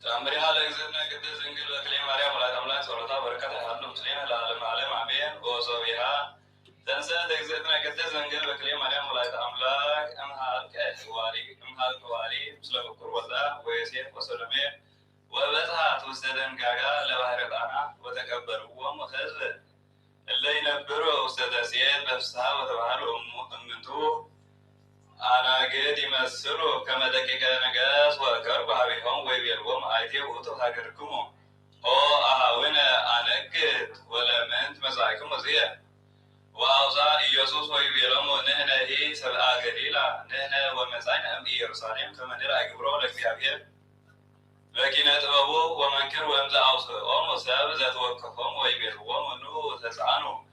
تأمرها لإذن قدس إنجيل وكلمة مريم ولا تملك صورتها بركتها هل مسلمة لعالم عالم عبين وصوبها تنسى إذن قدس إنجيل وكلمة مريم ولا تملك أمها الكوالي مثل بكر ولا ويسير وسلمي وبزها توسدن كاغا لبهر طانا وتكبروا ومخز اللي ينبروا سداسيين بفسها وتبهر أمنتو أنا قد يمثلوا كما دقيقة نجاس وكربها بهم ويبيلهم آيتي وتهاجركم أو أهونا أنا قد ولا منت مزايكم مزيا وأوزا يسوس ويبيلهم نحن هي سبعة قليلة نحن ومزاينا أم يرسالهم كما نرى قبروا لك بيابير لكن أتبعوا ومنكر ومزا أوصوا ومساب ذات وقفهم ويبيلهم ونو تسعنوا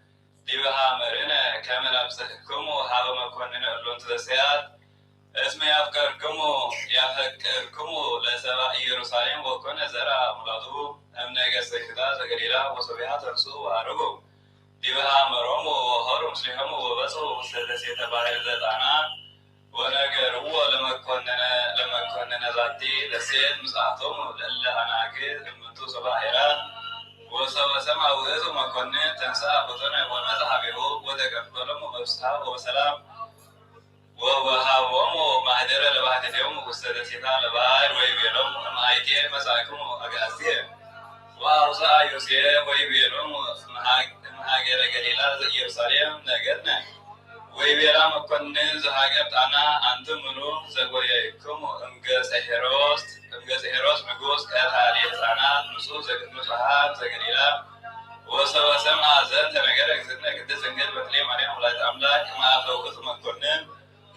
ديبها مرنا كامل أبسحكم وحاو مكوننا اللون تدسيات اسمي أفكاركم يفكركم لسبع يروساليم وكون زرع ملاذو أمنا قصيدا زغريلا وصبيحة ترسو وعرقو ديبها مرم وهر مسلحهم وبسو سدسي تباهر ذاتانا ونقروا لما كوننا ذاتي دسيت مساعتهم لألا أناكي امتو صباحرا وسوى سمع وإذ ما كنا تنسى بطنه ومذهبه وتقبلهم وبسحاب وسلام ووهابهم معذرة لبعض اليوم وستدسيتا لبعض ويبيلهم معايتين مساكم أقاسيه وأوصى يوسيه ويبيلهم محاجر قليلة يرساليهم نقرنا ويبيلا ما كنا زهاجبت أنا أنتم منو زغويكم أمجس إهروس مجوس كهالي سنة نصوص نصحات زغريلا وسوى سمع زن تنقرك زدنا كده زنجل بكلي مريم ولا تأملاك ما أفوقت ما كنا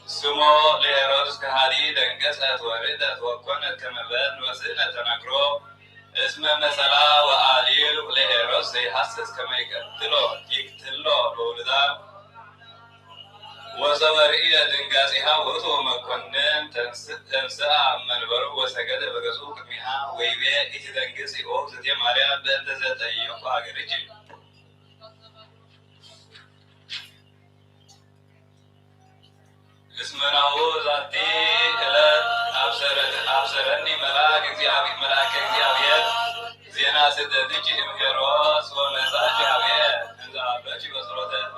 سمو لإهروس كهالي دنجس أتوردت وكونت كمبان وسنة تنقرو اسم مثلا وآليل لإهروس يحسس كما يقتلو بولدا وزورية دنجازها وثو مكونن تنسى منبر وسجد بجسوك مها ويبيع إتدنجزي أو زدي ماريا بنت زت أيوة فاجرجي اسمنا هو ذاتي إلى أبصرني ملاك إزيابيات زينا سدتي إمهراس ومزاج عبيات إذا بجي بصرات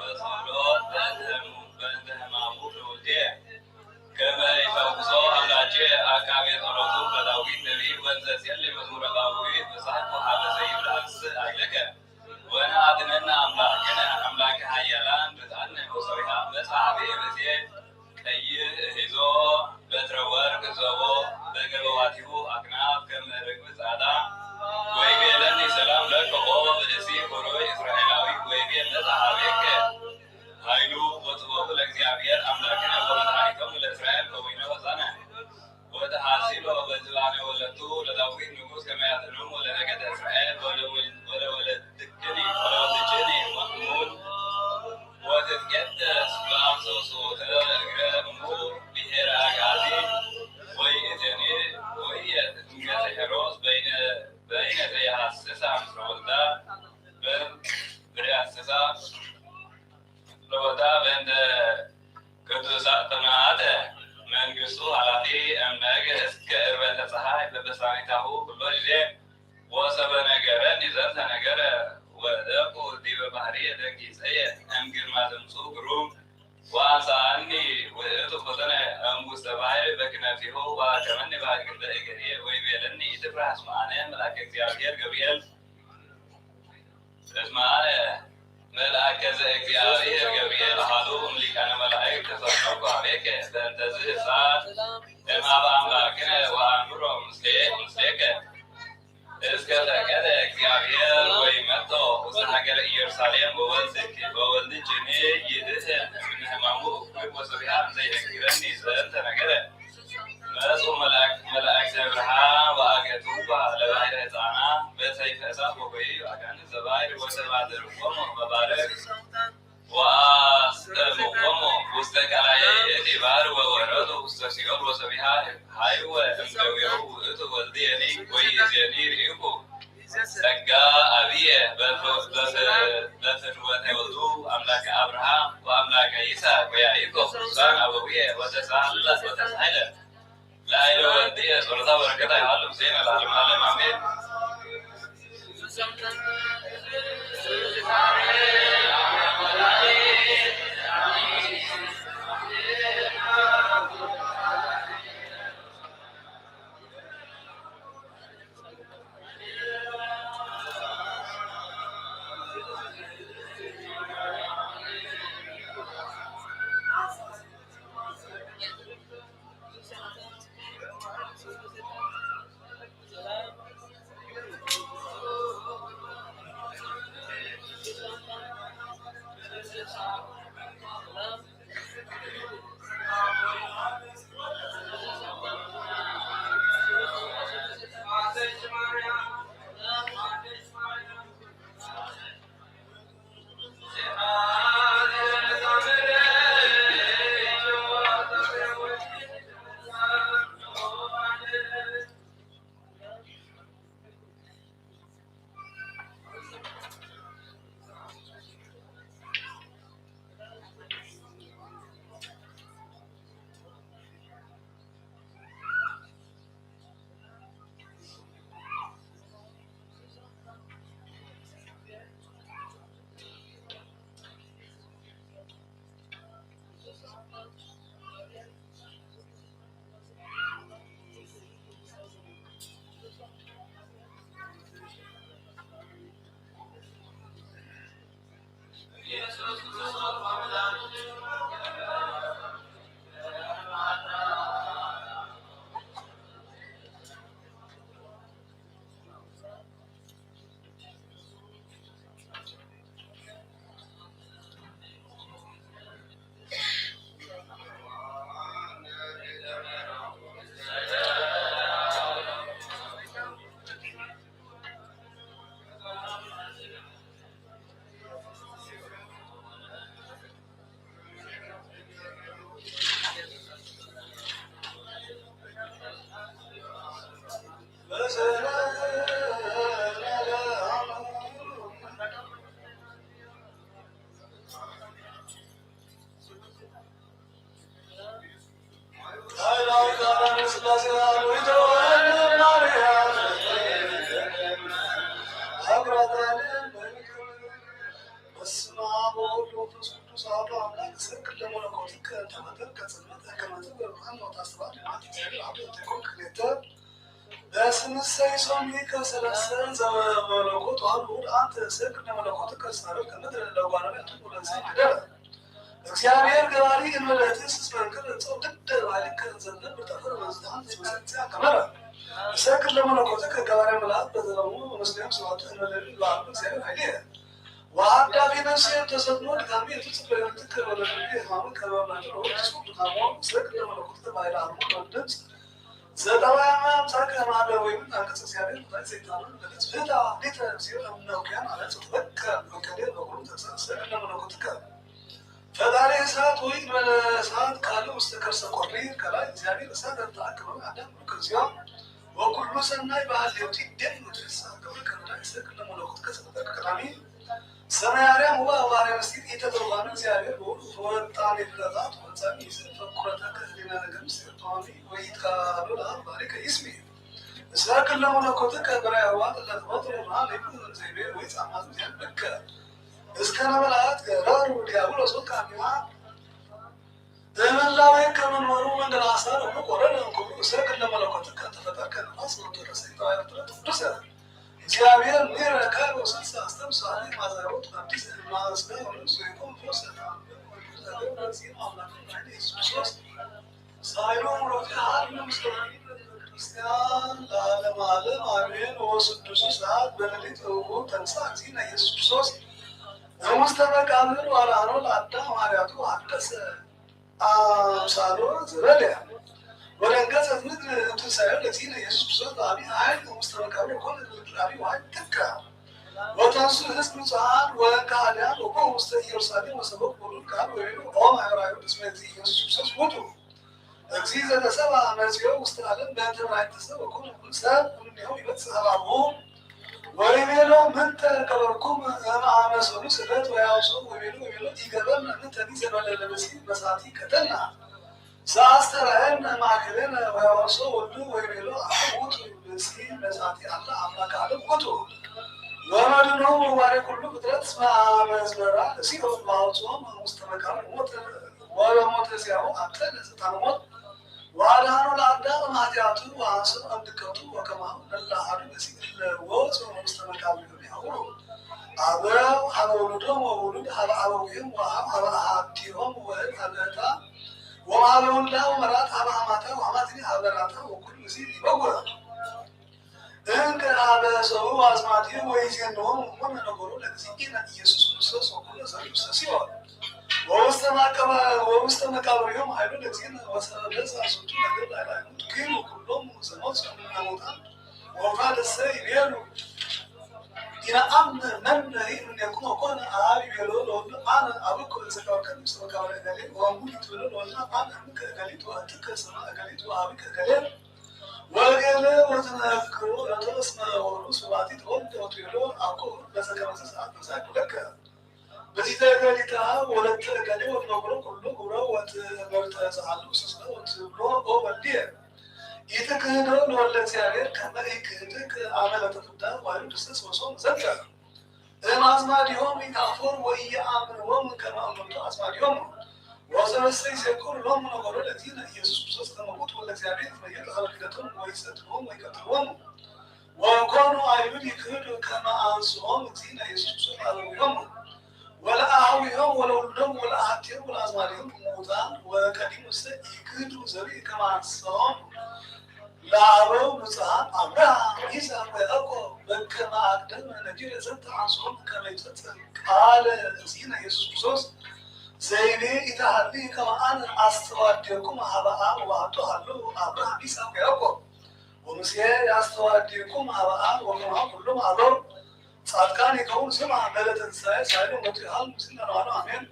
كما يفوزوا أملاجي أكابي طرطو بداوي نبي وانزاسي اللي مزمور باوي بصحبه حابة زي العكس أجلك وانا أدننا أملاك حيالان بتعنى وصريها بصحبه بزي كي هزو بترورك زوو بقلواتيو أكناف كم رقبت عدا ويبيلني سلام لك وقوة بدسي فروي إسرائيلاوي ويبيل لصحابيك هايلو وطبوه لك زيابير أملاكنا ومدعيكم መንግስቱ ኃላፊ እምነግ እስከ ዕርበተ ፀሐይ በበሳሚታሁ ኩሎ ጊዜ ወሰበ ነገረኒ ዘንተ ነገረ ወደቁ ዲበ ባህርየ ደንጊፀየ እምግርማ ድምፁ ግሩም ወአንሳኒ ውእቱ ፈተነ እምውስተ ባሕር በክነፊሁ ወአከመኒ በአግብተ እገሪየ ወይቤለኒ ኢትፍራህ እስመ አነ መልአከ እግዚአብሔር ገብርኤል እስመ አነ መልአከ ዘእግዚአብሔር ገብርኤል አሐዱ እምሊቃነ መላእክት ተሰብሰብኩ ኀቤከ በእንተ ዝእሳት እምኀበ አምላክነ ወአንብሮ ምስሌከ እስከ ፈቀደ እግዚአብሔር ወይመጽእ ውስተ ሀገረ ኢየሩሳሌም በወልድጅኔ ይድህን እምነ ሕማሙ እኩይ ወሰቢሃ ዘይነግረኒ ዘንተ ነገረ መጹ መላእክተ ብርሃን ወአገቱባ ለባሕረ ሕፃናት በሰይፈ እሳት ወበይዕ አጋንንት ዘባሕር ወተባደርዎሙ መባረክ ወአስጠምዎሙ ውስተ ቀላየ ይእቲ ባሕር ወወረዱ ውስተ ሲኦል ወሰቢሃ ሀይወ እምደዌሁ ውእቱ ወልድየኒ ወይእዜኒ ርኢኩ ጸጋ አብየ በትርወተ ወልዱ አምላከ አብርሃም ወአምላከ ይስሐቅ ወያዕቆብ ቅዱሳን አበዊየ ወተሳህለ ላዕለ ወልድየ ጸሎታ በረከታ ይሃሉ ምስሌነ ለዓለመ ዓለም አሜን። በስንሰይ ሶሚከ ሰለሰን ዘመለኮት አሉድ አንተ ስክር ለመለኮት ከሳረብ ከምድር ለጓናት ሁለዚህ ደረ እግዚአብሔር ገባሪ እንመለትስ ስመንከር ጾ ድደ ባልከ ዘነብ ተፈረ መዝዳን ሲመጽያ ከመረ ስክር ለመለኮት ከገባሪ መላት በዘመኑ መስለም ሰዋት እንመለል ባል እግዚአብሔር አይደ ወአዳፊ ነፍስ ተሰጥሞ ድካሜ ተጽፈረ ተከበረ ለማሙ ከበማን ነው እሱ ድካሙ ስክር ለመለኮት ባይላ ነው ድምጽ ዘጠባያም ታከማለ ወይም አንቀጽ ሲያደርግ ለሰይጣን ለተስፈታ ሊተሲው ነው ማለት ተበከ ወከደ በሁሉ ተሰሰለ ለመለኮት ፈጣሪ እሳት ወይ መለሳት ካለ ውስጥ ከርሰ ቆሪ ከላይ እግዚአብሔር እሳት ተአክመ አዳም ከዚያ ወኩሉ ሰናይ ባህል ይውጥ ደም ተሳ ከከላይ ሰከለ ለመለኮት ከተቀራሚ ሰማያሪያ ወባሪያ መስጊድ የተተዋነ እግዚአብሔር ወጣ ለፍላታት ወጣ ይስፈ ቁረታ ከዚህ ወይና ነገር ምስጥቷኒ ወይካሉ ለአባሪከ ይስሚ እስራክል ለመለኮትከ በራያዋት ለተወጥሮና ለይኩን ዘይቤ ወይ ጻማት ያበከ እስከ ነበላት ገራሩ ዲያብሎስ ወቃሚዋ በመላው ከመኖሩ መንገድ አሳር ቆረን እንኩ እስራክል ለመለኮትከ ተፈጠርከ ነፋስ ወተረሰይ ታያጥረት ቅዱስ እግዚአብሔር ሚረካል ወስልሳ አስተምሳሌ ማዛሮት አዲስ ማስገ ወንሱ ይቆም ፎሰታ ሳይሎም ሮቲሃል ምስራኒ ክርስቲያን ለዓለም ዓለም አሜን። ወስዱስ ሰዓት በሌሊት እውቁ ተንሳ እግዚእነ ኢየሱስ ክርስቶስ በውስተ መቃብር ወራኖ ለአዳም ሐዋርያቱ አደሰ አምሳሎ ዘበልያ ወደንገጸት ምድር ትንሣኤ ለእግዚእነ ኢየሱስ ክርስቶስ በአብይ ኃይል ውስተ መቃብር ኮነ ምድራዊ ኃይል ተካ ወተንሱ ህዝብ ንጹሐን ወካህሊያን ወቆሙ ውስተ ኢየሩሳሌም ወሰበኩ ሁሉን ቃል ወይሉ ኦ ማኅበራዊ እስመ እግዚእ ኢየሱስ ክርስቶስ ውእቱ እግዚእ ዘተሰብአ መጺኦ ውስተ ዓለም በእንተ መላእክተ ሰብ ወኮነ ሰብ እምኔሁ ይበጽሕ ኀባሁ ወይቤሎ ምንተ ገበርኩሙ እምአመ ሠሉስ ዕለት ወያውፅኡ ወይቤሎ ኢገበርነ ምንተ ዘእንበለ ለመሲሕ መሳቲ ቀተልና ዘአስተርአየነ ማእከሌነ ወያውፅኡ ወልዱ ወይቤሎ ውእቱ መሲሕ መሳቲ አለ አምላከ ዓለም ውእቱ ወመድኅኖሙ ወባሕሪ ኩሉ ፍጥረት እስመ አመዝበራ ሲኦል ወአውፅኦሙ ውስተ መቃብር ሞተ ወበሞተ ዚአሁ አብጠለ ስልጣነ ሞት ወአድኃኖ ለአዳም እምኃጢአቱ ወአንሥኦ እምድቀቱ ወከማሁ እለ አሐዱ መሲሕ ወወፅኡ ውስተ መቃብር ያውሩ አበው ሀበ ውሉዶሙ ወውሉድ ሀበ አበዊሆሙ ወሀበ አሐቲሆሙ ወእድ ሀበ ዕጣ ወሀበ ውልዳ ወመራት ሀበ ሐማታ ወሐማትኒ ሀበ ራታ ወኩሉ መሲሕ ይበውዕ እንከ ሀበ ሰብእ ወአዝማዲሁ ወይዜንዎሙ እሙነ ነገሮ ለእግዚእነ ኢየሱስ ክርስቶስ ወኩሎ ዘሪውስተ ሲኦል ወውስተ መቃብሪሆሙ ኃይሉ ለእግዚእነ ወሰበሰ አርሱቱ ነገር ላዕላይሁት ክሉ ኩሎሙ ዘሞቱ እሙታን ወፋደሰ ይቤሉ ኢነአምን መነሂ እምኔክሙ ወኮነ አብ ይቤሎ ለወልዱ አነ አብኩ ዘተወከል ውስተ መቃብረ እገሌ ወእሙት ይቤሎ ለወልዱ አነ እምከ እገሊት ወአንትከ ስመ እገሊት ወአብከ እገሌ ወገለ ወተናክሩ ለተስመ ወሩስ ባቲት ወልድ ወትቤሎ አኮ በዘከመ ሰዓት መሳቅ ለከ በዚተ እገሊታ ወለተ እገሌ ወትነግሮ ኩሉ ግብረ ወትምህርተ ዘሃሉ ስስነ ወትብሎ ኦ ወልድየ ኢትክህዶ ለወልደ እግዚአብሔር ከመ ኢክህድክ አመ ለተፍዳ ዋይሉ ድስስ ወሶም ዘከ እምአዝማዲሆሙ ኢታፎር ወኢየአምንዎሙ ከመ አመንቱ አዝማዲሆሙ ወዘበሰ ይሴኩር ሎሙ ነገሮ ለእግዚእነ ኢየሱስ ክርስቶስ ከመ ውእቱ ወልደ እግዚአብሔር ይትመየጡ ሀበ ክህደቶሙ ወይሰድድዎሙ ወይቀትልዎሙ ወኮኑ አይሁድ ይክህዱ ከመ አንሥኦሙ እግዚእነ ኢየሱስ ክርስቶስ ለአበዊሆሙ ወለአኀዊሆሙ ወለውሉዶሙ ወለአሐቲሆሙ ወለአዝማዲሆሙ እሙታን ወቀዲሙሰ ይክህዱ ዘብእ ከመ አንሥኦሙ ለአበው ንጹሐን አብርሃም ይስሐቅ ወያዕቆብ በከመ አቅደመ ነቢረ ዘንተ አንሥኦሙ ከመ ይፈጽም ቃለ እግዚእነ ኢየሱስ ክርስቶስ ዘይቤ ኢታሃልይ ከመ አነ አስተዋድየኩሙ ሀበ አብ ወአሐዱ ሀሎ አብርሃም ይስሐቅ ወያዕቆብ ወሙሴ ያስተዋድየኩሙ ሀበ አብ ወከማሁ ኩሎሙ አበው ጻድቃን ይከውኑ ስማ በዕለተ ትንሣኤ ሳይሉ ሞቱ ይሃሉ ምስለ ነዋሉ አሜን።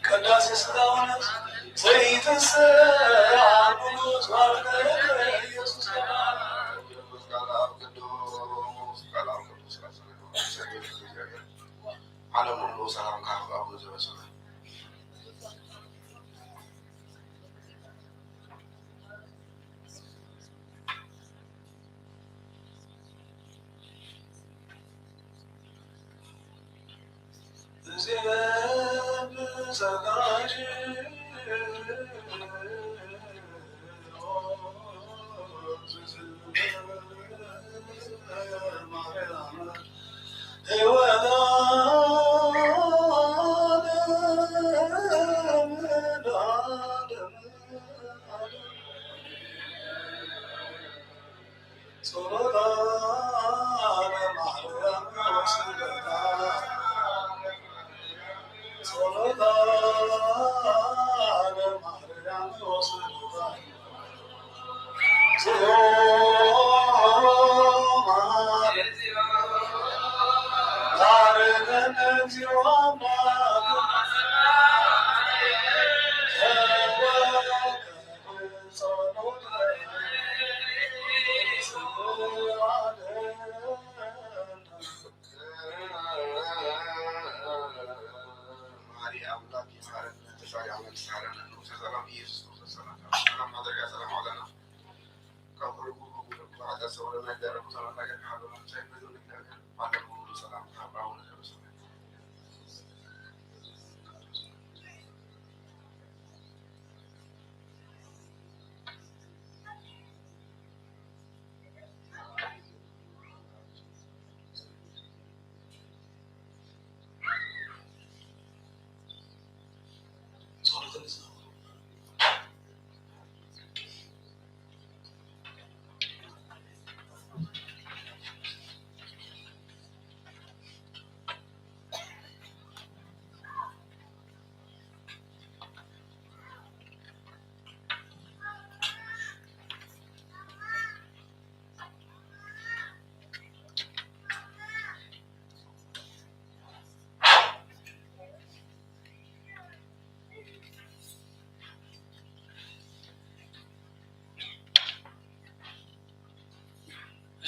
ቅዳሴ ሥጋውን ዘይትንሣኤ ኢየሱስ ዓለም ሁሉ ሰላም ከአብ ዘበሰማይ ዘጋጅ ጸሎታ ለማርያም ወስዶታ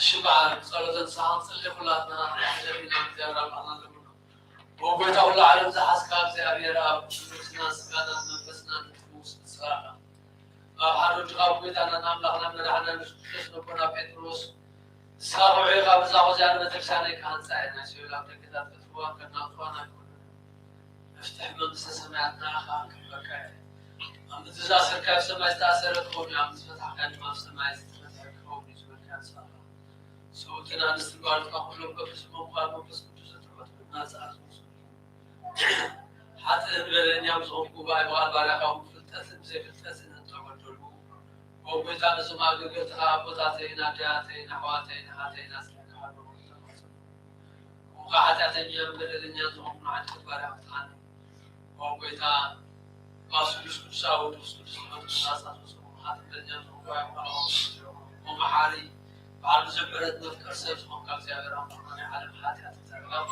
الشبع صارت الساعة تصلي كلاتنا جميلة زيارة الله لمنه وبيت أول عالم زحس كاب زيارة بسنا سكانا نفسنا نفوس نسرانا حرج غاب بيت أنا نام لغنا من رحنا نشتغل نبنا بيتروس سارو عيقا بزاغو زيارة نتكساني كان ساعدنا شوي لابد كذا فتوان كنا أطوانا افتح من قصة سمعتنا أخاك بكاي عم تزاسر كيف سمعت تأثرت خومي عم تفتح كان ما سمعت تفتح خومي شوي كان صار سوتنا نستقبل كلهم قبل مقام بس تروح الناس عزوز حتى نبلن يمزون كوباي وغالبارا في التسن زي في التسن انتقلوا وبيتنا سما قلتها بوتاتينا جاتينا حواتينا هاتينا سلكها وقعدت يمبلن يمزون مع الكبار بتاعنا وبيتا قاسوس كساو دوس الناس عزوز حتى يمزون كوباي ومحاري بعد زبرت نذكر سيف مقال زيادة أمرنا على حياتها تتعلم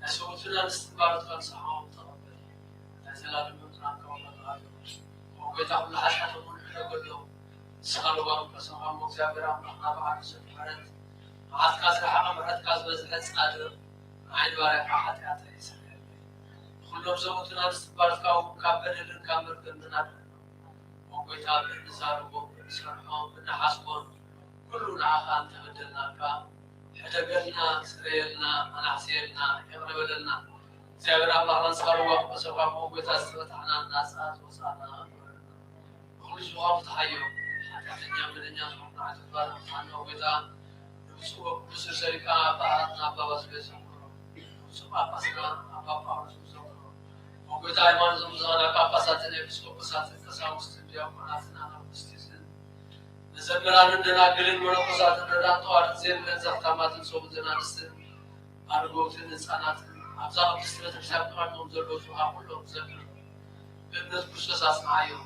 نسوتنا نستقبلت كان صحاهم طلبي نزلنا المطران كون الغالب وبيتهم لحشة من حلق اليوم سخلوا بهم كسوهم مكزابر أمرنا بعد زبرت عاد كاز رحمة مرد كاز بزلت سادر عين بارك حياتها يسير كلهم زوتنا نستقبلت كون كابر كامر كنا وبيتها بالنزار وبنسرحهم بنحاسبهم كلنا عخان تبدلنا حتقلنا سريلنا منعسيرنا يغربلنا سيغر الله نصغر وقت وقت ويتستفتحنا الناس وصانا كل شغاب تحيو حتى من الناس وقنا عتبار عنه ويتا نبسوه بسر شركة بأهاتنا باباس بيسمه نبسوه أباسنا أبابا رسوسه ويتا إيمان زمزانا كاباساتنا بسوه بساتنا كساوستن بيوم مناسنا نبستيسن زمران الدناقلين ونقصات الردان طوارد زين من زختامات صوب زنانستن أرغوتين إنساناتن أبزاق بسنة بساب نوعهم زلوشوها كلهم زمر بإبنت كشتس أسمعيو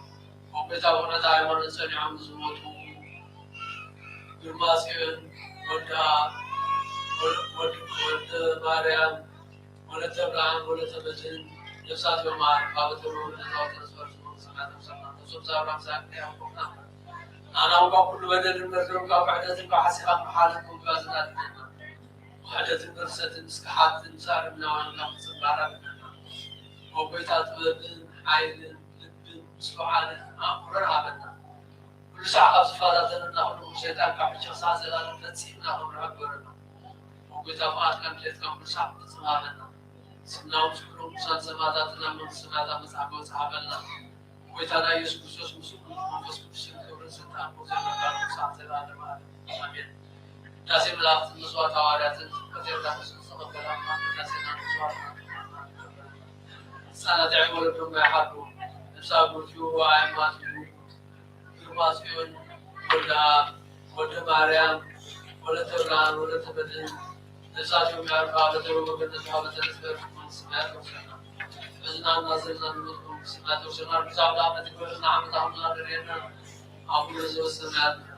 وبيتا ونتا عيوان إنسان عم زموتو برماسيون ود ماريام ود تبران ود تبجن نفسات يوم عارف قابت الروح نزاوت نسور سمعت نفسنا نصب زابرام ساكني أمكونا أنا أبغى كل بدل المرتب كابعدة كحسيقات محالكم كازنات وحدة المرسة مسكحات مسار من وان نقص بعرفنا وبيتات بن عيل لب سبحان أمرنا بدنا كل ساعة صفاتنا نحن شيطان كحش خاص لا نتسيبنا أمر أكبرنا وبيتات فات كم جت كم كل ساعة نسمعنا سمعنا مسكون مسان سماتنا من سماتا مسعود صحابنا ويتانا يسوس مسكون مسكون سنتان بوزنا ساعة العالم آمين. ناسي ملاك نسوات حواريات كثير تحسن صدق كلام ناسينا نسوات سنة تعمل بهم يحرقوا نسابوا فيه وعيمات يرماسيون ولا مريم ولا تبران ولا تبدل نساتهم يعرفوا على تروب بالنسبة لتنسبر من سماعكم سنة بزنا نازلنا نقول سمعت وسمعت بسبب عمل تقولنا عمل عملنا درينا عمل زو سمعت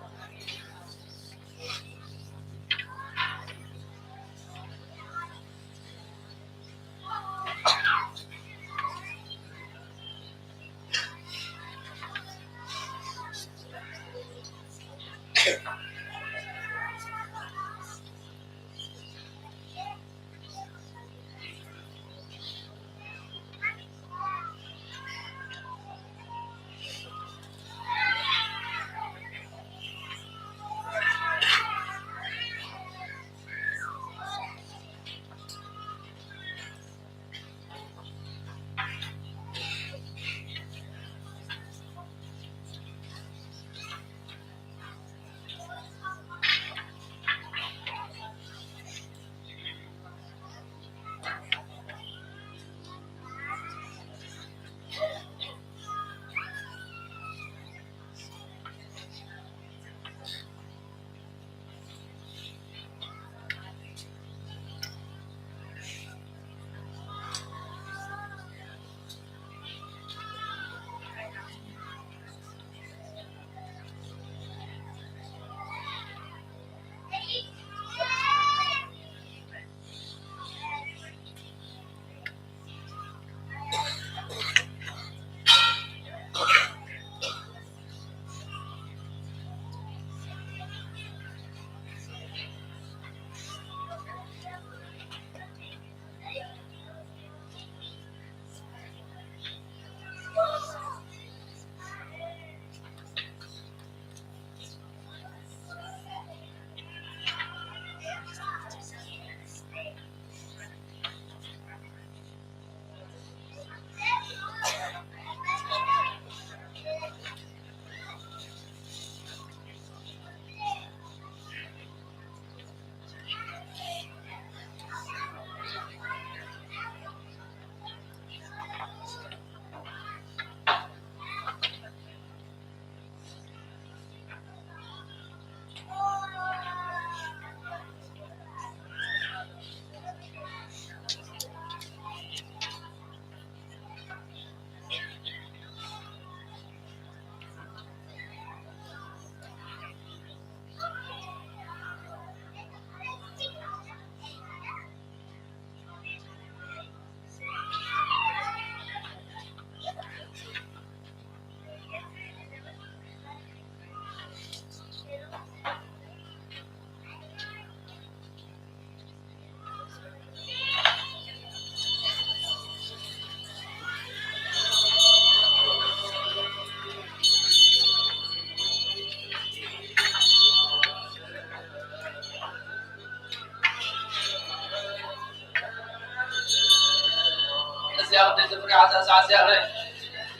سياق تدبر على ساعة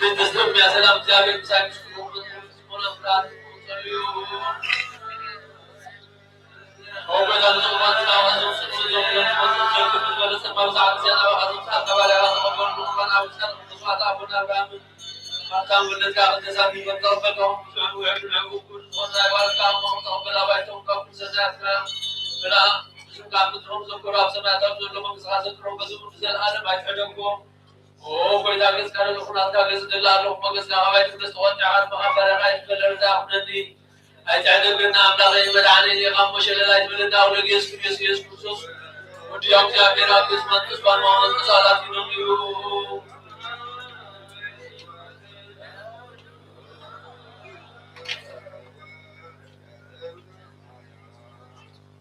من تسلم يا سلام جابر مساك من أفراد هو بدل ما تناول سوسيس يوم من سبب ساعة سنة وحدث قبل هذا قبل نقطة أو سنة نقطة أبونا بعمل ما كان من كان تسامي من طرفهم شو يعملوا كل صنع والكام وطبلا بيتهم كم سنة بلا شو كان بتروم زكراب سمعت أبزر لما مسخ زكراب بزور زين أنا ما يحجبكم أو كذا كذا كانوا يقولون هذا كذا دلالة وما كذا ما يجوز توجه عن مخبر غير كل رزاق مني أجعل بنا أبلا غير مدعني يقام مشل لا يجمل الداول يس كوسوس وديام جابيرا كسمت كسبان ما نصالح ينوم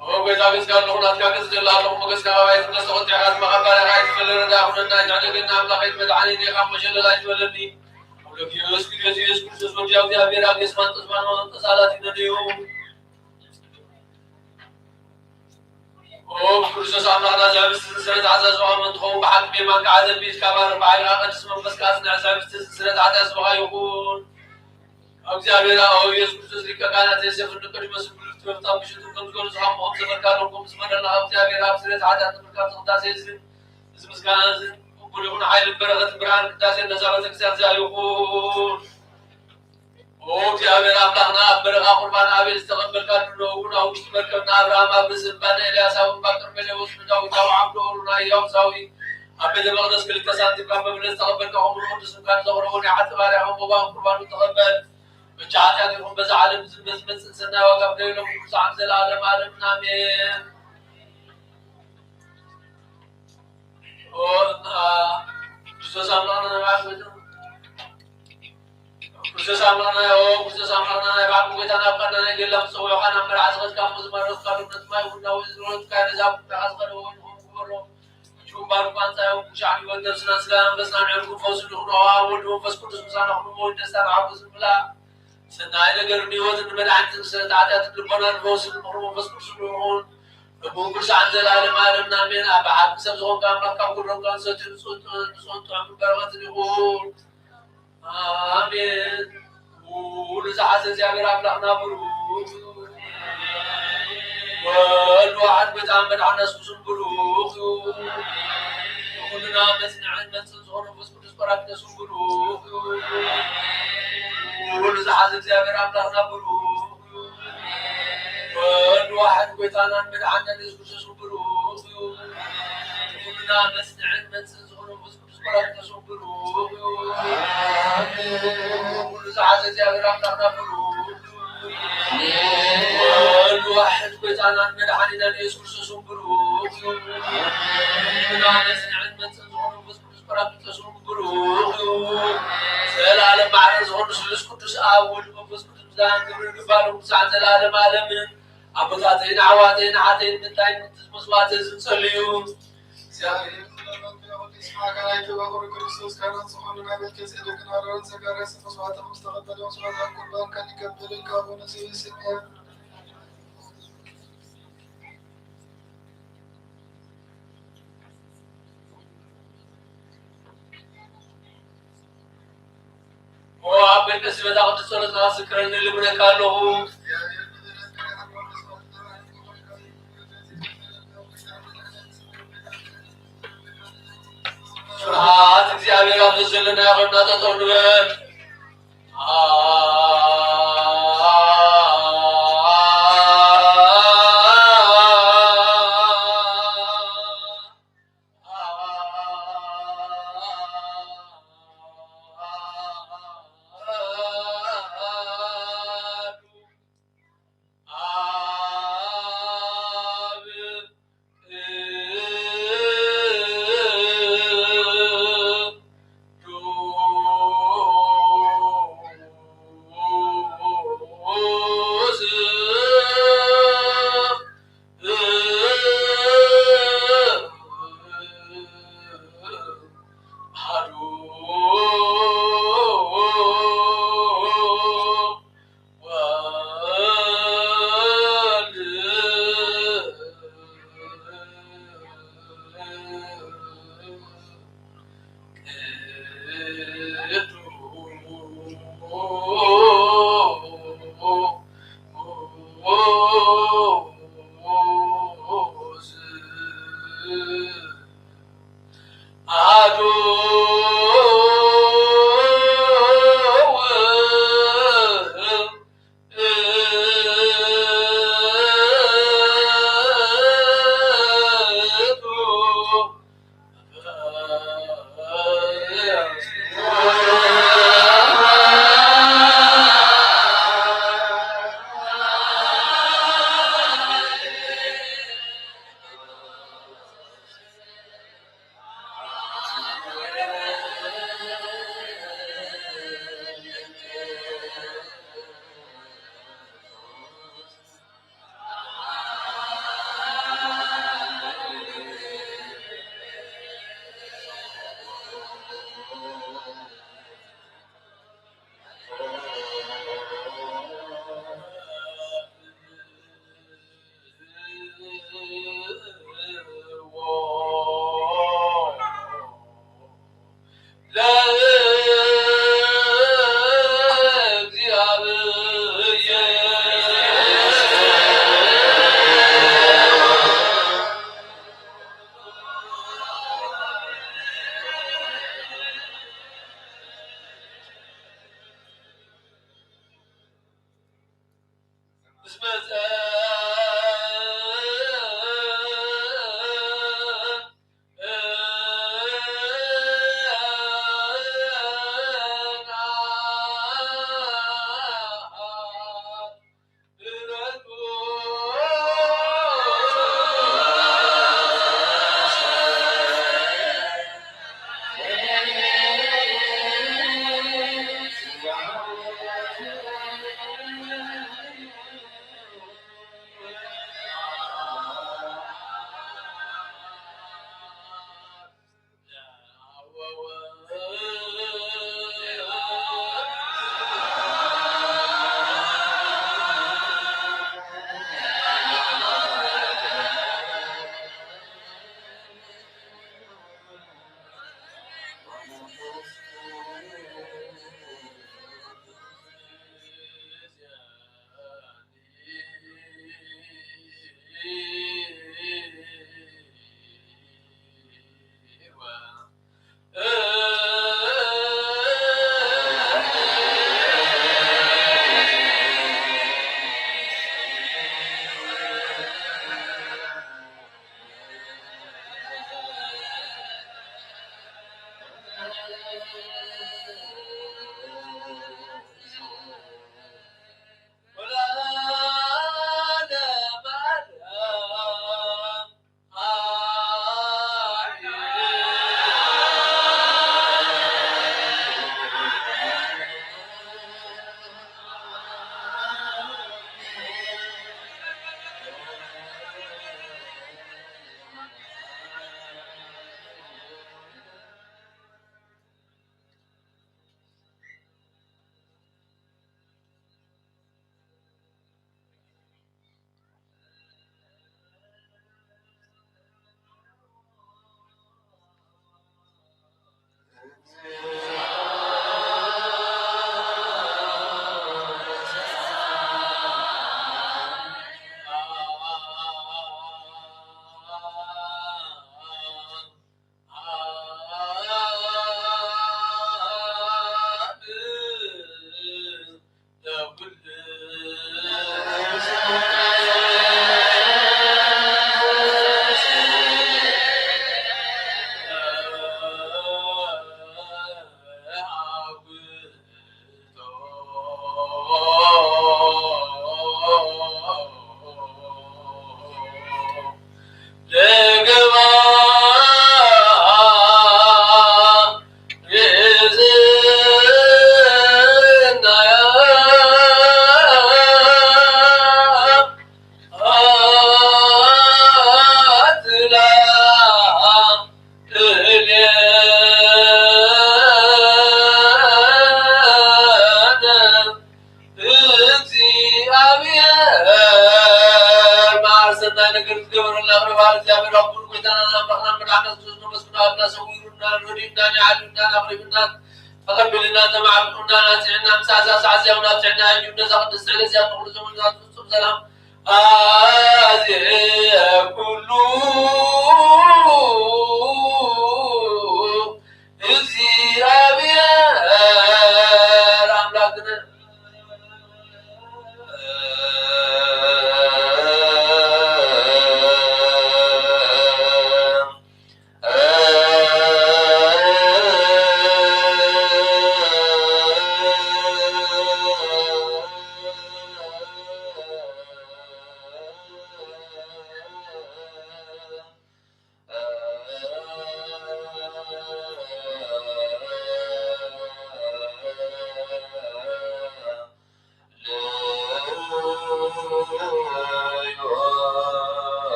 أو كذا كذا كانوا يقولون هذا كذا دلالة وما كذا ما يجوز توجه عن مخبر غير كل رزاق مني أجعل بنا أبلا غير مدعني يقام مشل لا يجمل يس كوسوس وديام جابيرا كسمت كسبان ما نصالح ينوم كرسوس أمرنا جابس سنة عزاز ومن تخوم بحق بما قاعد البيت كبار بعيرا قد اسمه بس كاسنا جابس سنة عزاز ويقول أو جابيرا أو يسكت لك كانت يسيف النقل مسؤول تبطأ بشتم كم تقول صحام هم زمركان وكم زمرنا أو جابيرا سنة عزاز تمركان صداس يسن اسم كان وكل يكون حيل برغة برهان كتاس النزارة كسان يقول أو جابيرا أبلغنا برغة قربان أبي استقبل كان نوعنا واشتبكنا أبراهام بزبان إلياس أو بكر بلي وسمته وتو عبده ورنا يوم سوي أبدا مقدس كل كسات كان ببلس تقبل كهم القدس كان زوروني حتى بارعهم وبان قربان تقبل بجعات يكون بس عالم بس سنة وقبل لهم عن زلالة عالم آمين Khusus amlana ya khusus amlana ya babu kita nak kena gelam soal kan ambil asas kamu semarus kalau nanti mau uzurut kan jawab asas kalau umur cuma bukan saya ucap wonder senang bes nak aku fokus dulu awal dulu fokus khusus sana aku mau dasar aku semula senai negara ni waktu ni ada ada terlepas fokus dulu fokus dulu بقول عن العالم نامين أبعاد بسبب زوج كان ركب كل ركان صوت عم برغت يقول آمين ولزعز زيابير أبلغنا بروح والواحد بتعمل عن ناس بسون بروح وكلنا مسنعين مسنزون بس كل سبرات نسون بروح ولزعز زيابير أبلغنا بروح والواحد بيتانا من عنا نسكت سبروه كلنا مسنعين مسنزون بس كل سبرات نسون بروح ولزعز زيابير أبلغنا بروح والواحد بيتانا من عنا نسكت سبروه كلنا مسنعين مسنزون بس كل سبرات نسون بروح زلالة معنا زون سلسكت سأول بس كل زان قبل قبالهم سعد زلالة عالمين أبغاتين عواتين عاتين متين مسواتين سليون سيارين اسمع كان يتوقع قول كريستوس كان صحابنا بالكسر لكن أرون سكارس مسوات مستقبل ومسوات القربان كان يقبل الكابون سوي سنيا وأبغى كسر بدأ تصير ناس كرن اللي بنكالو شرحات እግዚአብሔር አብዝልና ያቆናተ ተወድበን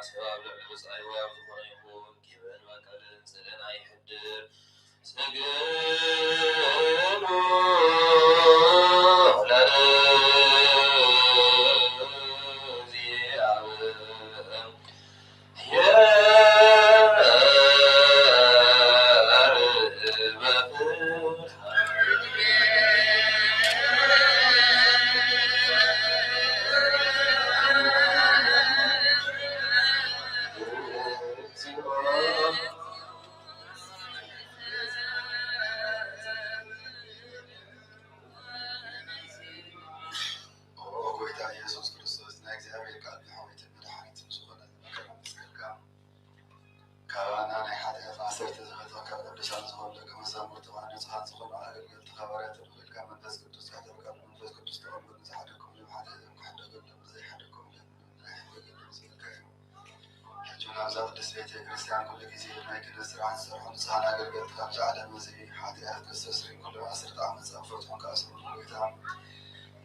سبب للوصاي ويرزقنا يكون كيفن وكلن سلنا يحدر سجلوا لنزي عبم يا كل جزء ما يكون سرعان سرعان صار على قلب ترجع على مزي حاديات كسسرين كل عصر عام زافوت حنكاسر ويتام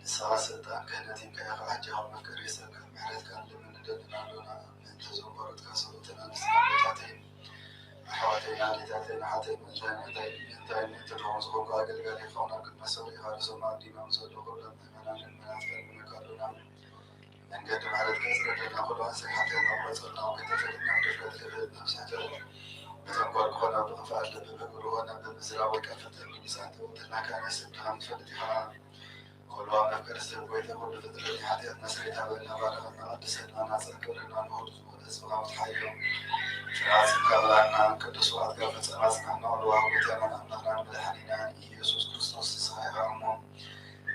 الساسة كانت يمكن يقع حجها مفكر يسك محرز كان لمن دلنا لنا من تزوم برد كسرتنا نسمع حواتينا لتاتينا حتى من ثاني تدعون صغوك أقل قال يخونا كل مسؤولي هارسوا مع دينا مسؤولي قبل من المنافق من قالونا من قدم على الكسرة ناخذ واسع حتى نقول صرنا وكتفلنا ودفلت نفس حتى بتنقل كنا بغفاء لبقرونا بمزرعة وكافة من ساعته وتنا كان يسبتها متفلتي حرام كلها نفكر السبوي تقول فترة حتى نسري تابعنا بارغنا قدسنا ناس كلنا نقول اسمها وتحيهم فراس كبرنا قدس وعد قفت راسنا نقول وعوتنا نحن مدحننا يسوع كريستوس صحيح عموم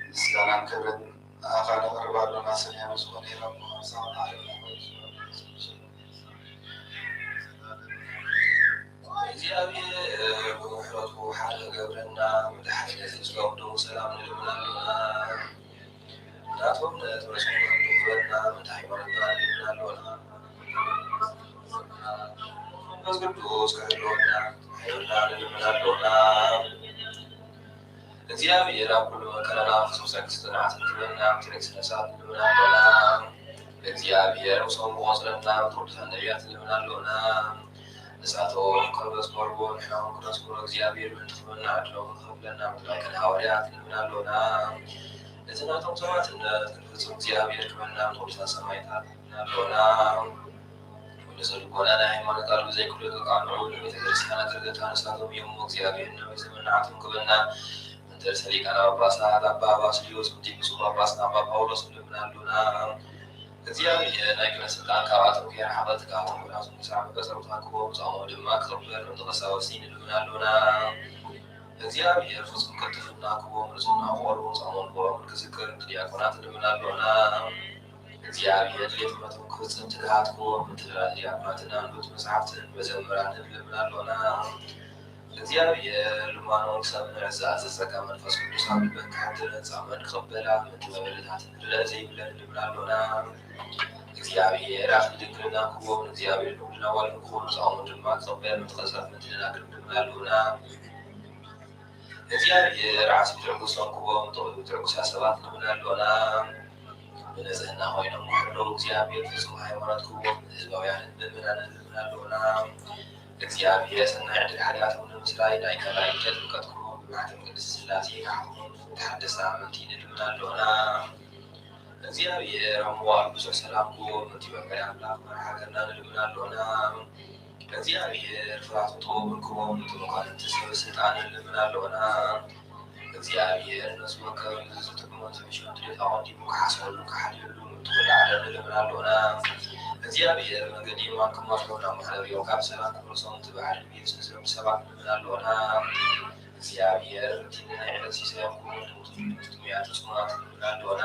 نسلنا كبرنا أخانا أربع لنا سنة مسؤولين ربنا صار علينا እግዚአብሔር በምሕረቱ ሓደ ገብረና መድሓኒት ዝገብሩ ሰላም ንልምናለና እናቶም ነተረሰሙ ዝበና ምንታይ ይመረና ንልምናለና መንፈስ ቅዱስ ክህልወና ሓይልና ንልምናለና እግዚአብሔር ኣብ ኩሉ መከራና ፍጹም ሰክስትናት እንትበና ትርክ ስነሳት ንልምናለና እግዚአብሔር ውሰሙ ቆፅለና ትወዱታ ነቢያት ንልምናለና ንሳቶም ከበስ ቆርቦ ንሕናም ክረስኩሮ እግዚአብሔር ምንትኽበና ዕድለው ንኽብለና ምትላክን ሃዋርያት ንልምናለና እቲ ናቶም ሰማዕትነት ክንፍፅም እግዚአብሔር ክበና ትወዱታ ሰማይታት ንልምናለና ንሰልኮና ናይ ሃይማኖት ቃል ብዘይክሉ ተቃንዑ ንቤተክርስቲያናት ርግታ ንሳቶም እዮም እግዚአብሔር ነው ዘመናዓቶም ክበና درس لي كان أباسا أبا باسليوس متيمسو أباسنا أبا باولوس نلمنالونا እግዚአብሔር ናይ ክነስልጣን ካብኣቶም ከይረሓቐት ካብቶም ብናቶም ክሳዕ በፀሩታክቦም ፃሞም ድማ ክቕበል ንተቐሳወሲ ንልምናሉና እግዚአብሔር ፍጹም ከትፍና ክቦም ርእሱና ቆርቡ ፃሞም ቦም ክዝክር ዲያቆናት ንልምናሉና እግዚአብሔር ሌትመቶም ክፍፅም ትግሃት ክቦም ምትላል ዲያቆናትን አንዱት መፅሓፍትን መዘምራን ንልምናሉና እግዚአብሔር ልማኖን ሰምን ዕዛዝ ዘጸጋ መንፈስ ቅዱስ አብልበን ካድረን ጻመን ከበላ ምትመበለታትን ለዘይ ብለን ንልምናሉና እግዚአብሔር አፍድግልና ክቦም እግዚአብሔር ሁሉና ዋል ክቦም ጻሙን ድማ ከበል ምትኸሳት ምትናገር ንልምናሉና እግዚአብሔር ዓስ ብትርጉሶም ክቦም ትርጉሳ ሰባት ንልምናሉና ብንጽህና ኮይኖም ውሕለው እግዚአብሔር ፍጹም ሃይማኖት ክቦም ህዝባውያንን ምእመናንን ንልምናሉና እግዚአብሔር ሰናይ ዕድል ሓልያቶም ንምስራይ ናይ ከላይ ጥምቀት ክቦም ብማሕተም ቅድስት ሥላሴ ካሕቶም ተሓደሰ ኣመንቲ ንልምናሉና እግዚአብሔር ኣምዋል ብዙሕ ሰላም ክቦም እቲ መከሪ ኣምላኽ መርሓ ሃገርና ንልምናሉና እግዚአብሔር ፍርሃቱ ጥበቡን ክቦም እቲ መኳንንቲ ሰብ ስልጣን ንልምናሉና እግዚአብሔር ነሱ መከብ ዝጥቅሞን ዝምሽን ድሌት ኣቐዲሙ ክሓስበሉ ክሓልየሉ ትኩላዓለ ንልምናሉና እግዚአብሔር መንገዲ ማን ከማፍሮና ማህለብዮ ካብ ሰላም ክብረሶም ትባህል ቤት ስንዝም ሰባት ንልምናሉና እግዚአብሔር ትናይ ዕለት ሲሰም ኩምቱሚያ ተስማት ንልምናሉና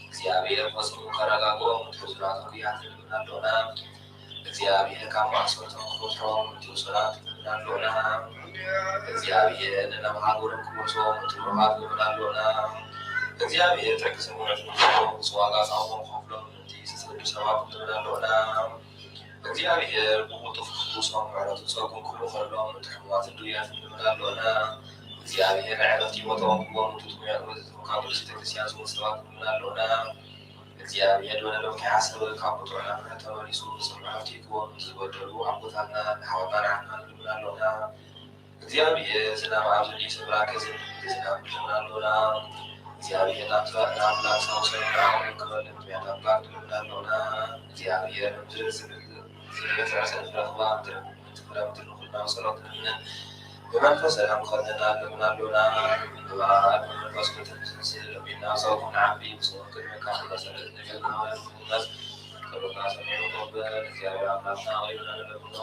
እግዚአብሔር ፈጽሞ ከረጋጎም ትሕዝናት ክያት ንልምናሉና እግዚአብሔር ካብ ማእሰሮቶም ክፈትሖም ትውስራት ንልምናሉና እግዚአብሔር ንነብሃጉርን ክመሶም ትሩሃት ንልምናሉና እግዚአብሔር ተክስሙነት ጽዋጋ ጻሞም ከፍሎም ሰባት ንልምናሉና እግዚአብሔር ብቁጡፍ ክቡሶም ዕረቱ ፀጉም ክብሉ ከሎም ትሕሙማት ድያት ንልምናሉና እግዚአብሔር ዕረፍቲ ቦታኦም ክቦም ትጥሙያ ካብ ቅዱስ ቤተክርስቲያን ዝወኑ ሰባት ንልምናሉና እግዚአብሔር ወለለው ከያሰበ ካቡቶና ተወሪሱ ስምዓት ይቆም ዝወደሉ አቦታና ሐዋርያና ልምናለውና እግዚአብሔር ዝናብ አብዝሊ ስብራ ከዝን ዝናብ ልምናለውና እግዚአብሔር አምላክ ሰው ሰራውን ከበለም ያታባክ ልምናለውና እግዚአብሔር ድረስ ዝረሰ ረህባ ትፍራምት ነው ሰራት በመንፈስ ሰላም ከነና ልምናለውና በባህር መንፈስ ከተንስስ ለሚና ሰው ናቢ ሰው ከመካከለ ሰለት ነገርና ወላስ ከሮና ሰሜኑ ተወበ እግዚአብሔር አምላክና ወይና ለብኖ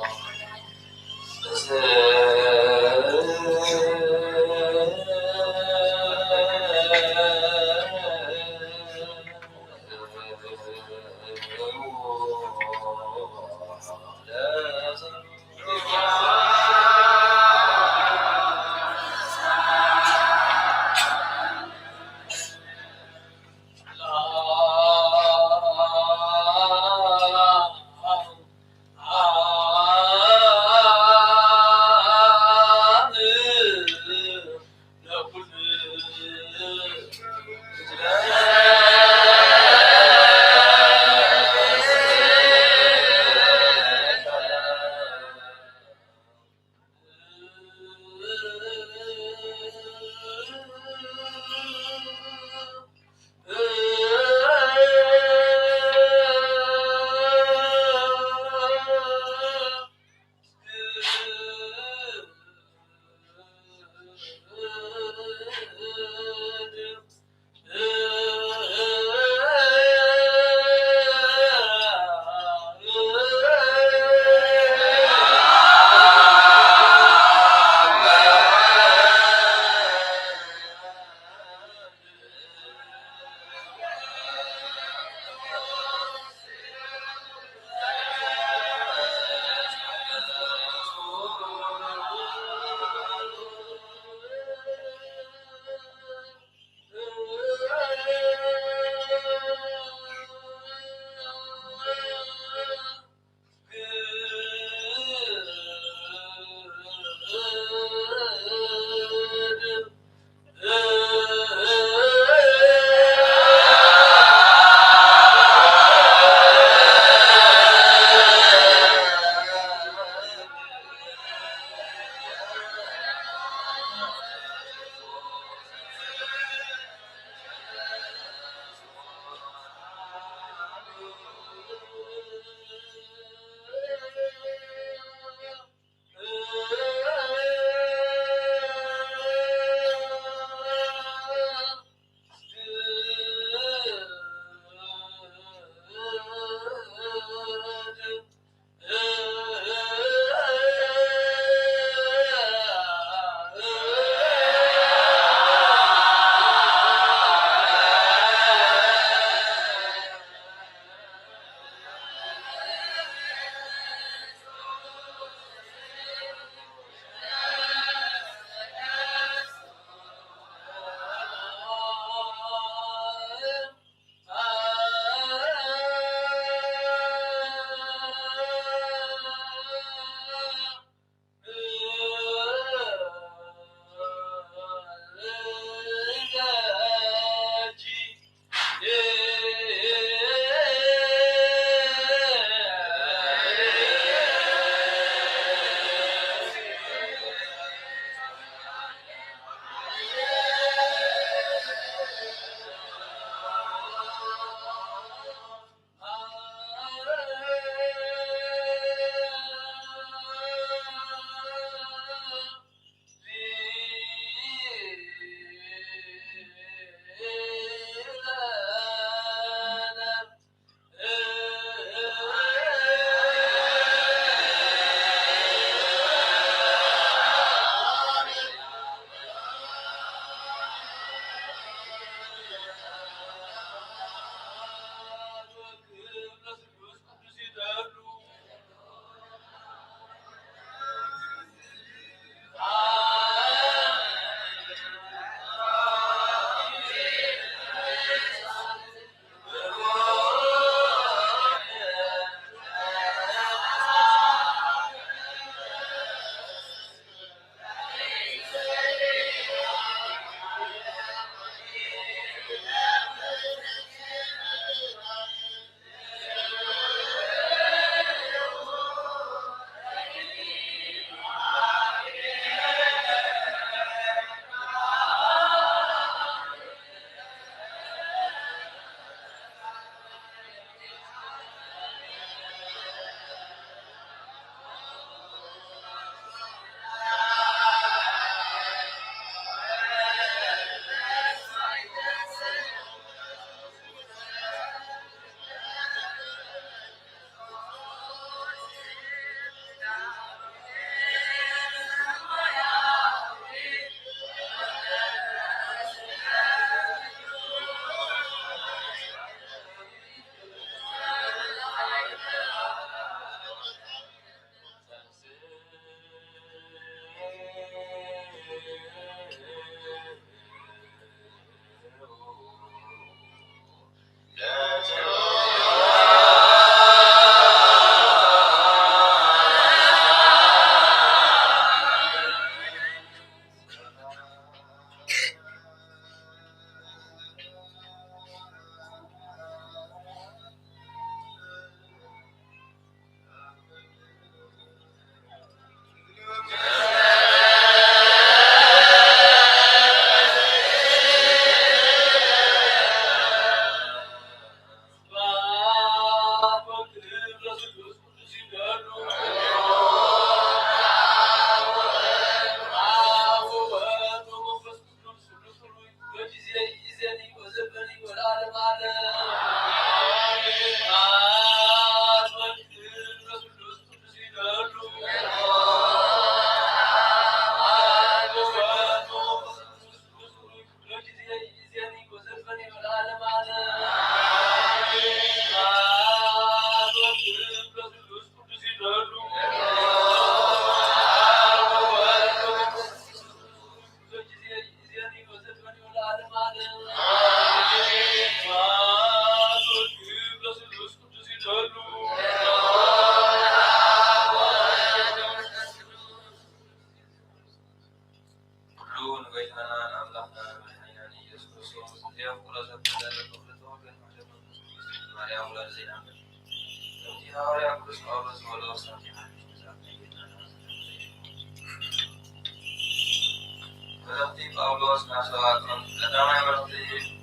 ጳውሎስ ናብ ሰባት ቀዳማይ መልእኽቲ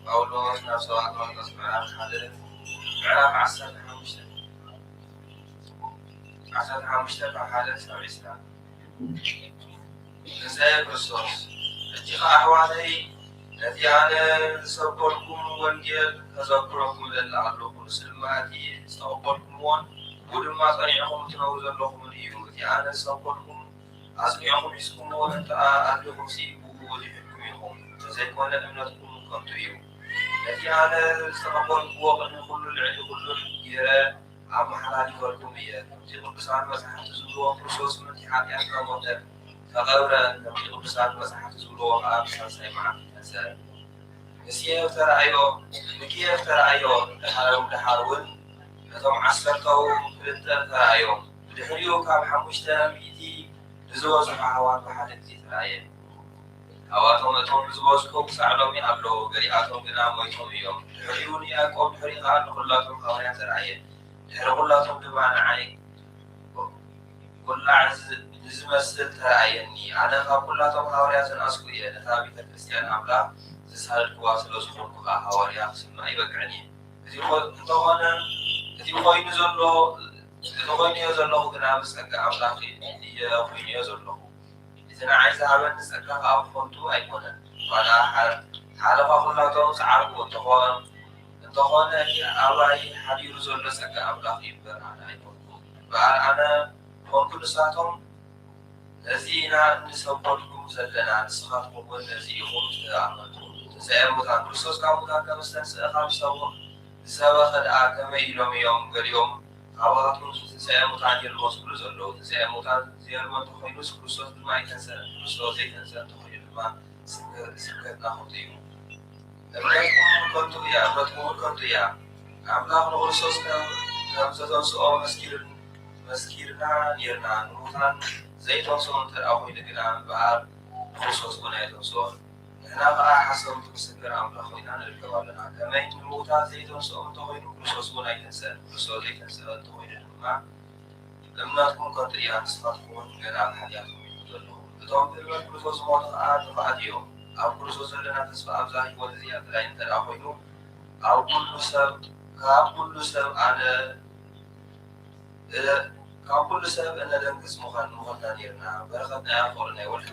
ጳውሎስ ናብ ሰባት ቆሮንቶስ ምዕራፍ 1 ምዕራፍ 15 ካብ 1 ክሳብ 20 ትንሣኤ ክርስቶስ እጅኻ ኣሕዋተይ ነቲ ኣነ ዝሰበልኩም ወንጌል ከዘክረኩም ዘላ ኣለኹ ንሱ ድማ እቲ ዝተቐበልኩምዎን ብድማ ጸኒዕኹም ትነብሩ ዘለኹምን እዩ እቲ ኣነ ዝሰበልኩም ኣጽኒዕኹም ሒዝኩምዎ እንተኣ ኣለኹምሲ ወዲሕኩም ኢኹም እንተዘይኮነ እምነትኩም ከንቱ እዩ ነቲ ኣነ ዝተቐበልክዎ ቅድሚ ኩሉ ልዕሊ ኩሉን ገይረ ኣመሓላሊፈልኩም እየ ከምቲ ቅዱሳን መጽሓፍቲ ዝብልዎ ክርስቶስ ምንቲ ኃጢኣትና ሞተ ተቐብረ ከምቲ ቅዱሳን መጽሓፍቲ ዝብልዎ ከዓ ብሳልሳይ መዓልቲ ተነሥአ ንኪየፍ ተረኣዮ ድሓር እውን ነቶም 12 ተረኣዮም ብድሕሪኡ ካብ 500 ንዝበዝሑ ኣሕዋት ብሓደ ግዜ ተረኣየ ኣዋቶም እቶም ዝበዝሑ ክሳዕ ሎሚ ኣለዉ ገሊኣቶም ግና ሞይቶም እዮም ድሕሪኡ ንያዕቆብ ድሕሪ ከዓ ንኩላቶም ሐዋርያት ተረኣየ ድሕሪ ኩላቶም ድማ ንዓይ ኩላዕ ዝመስል ተረኣየኒ ኣነ ካብ ኩላቶም ሐዋርያት ዝነኣስኩ እየ ነታ ቤተ ክርስቲያን ኣምላኽ ዝሳልክዋ ስለ ዝኾንኩ ከዓ ሐዋርያ ክስምዕ ይበቅዕኒ እቲ ኮይኑዮ ዘለኹ ግና ብፀጋ ኣምላኽ እየ ኮይኑዮ ዘለኹ እቲ ንዓይ ዝሃበኒ ፀጋ ከዓ ብከንቱ ኣይኮነን ዋላ ሓለፋ ኩላቶም ዝዓርቁ እንተኾነ ኣብይ ሓዲሩ ዘሎ ፀጋ ኣምላኽ እዩ እምበር ኣነ ኣይኮንኩ በዓል ኣነ ኮንኩ ንሳቶም ነዚ ኢና እንሰበልኩም ዘለና ንስኻትኩም እውን ነዚ ኢኹም ዝተኣመንኩ ትንሣኤ ሙታን ክርስቶስ ካብ ሙታን ከም ዝተንሥአ ካብ ዝሰበኸ ደኣ ከመይ ኢሎም እዮም ገሊኦም ካብኣቶም ትንሣኤ ሙታን የልመስሉ ዘለዉ ትንሣኤ ሙታን ዘየልሞ እንተኮይኑስ ክርስቶስ ድማ ኣይተንሥአን ክርስቶስ ዘይተንሥአ እንተኮይኑ ድማ ስብከትና ከንቱ እዩ እምነትኩም ከንቱ እያ ኣምላኽ ንክርስቶስ ከም ዘተንስኦ መስኪርና ነርና ንሙታን ዘይተንስኦ እንተደኣ ኮይኑ ግና በዓል ክርስቶስ እውን ኣይተንስኦን ንሕና ከዓ ሓሰብቲ ምስክር ኣምላኽ ኮይና ንርከብ ኣለና ከመይ ንሙታን ዘይተንስኦ እንተኮይኑ ክርስቶስ እውን ኣይተንስአን ክርስቶስ ዘይተንስአ እንተኮይኑ ድማ እምነትኩም ከንቱ እያ ንስኻትኩም እውን ገና ብሓጢኣትኩም ኢኹም ዘለኹም እቶም ብእምነት ክርስቶስ ዝሞቱ ከዓ ንፉዓት እዮም ኣብ ክርስቶስ ዘለና ተስፋ ኣብዛ ሂወት እዚኣ ጥራይ እንተደኣ ኮይኑ ካብ ኩሉ ሰብ እነደንግጽ ምዃንና ነርና በረኸትና ፍቅርና ይወልድ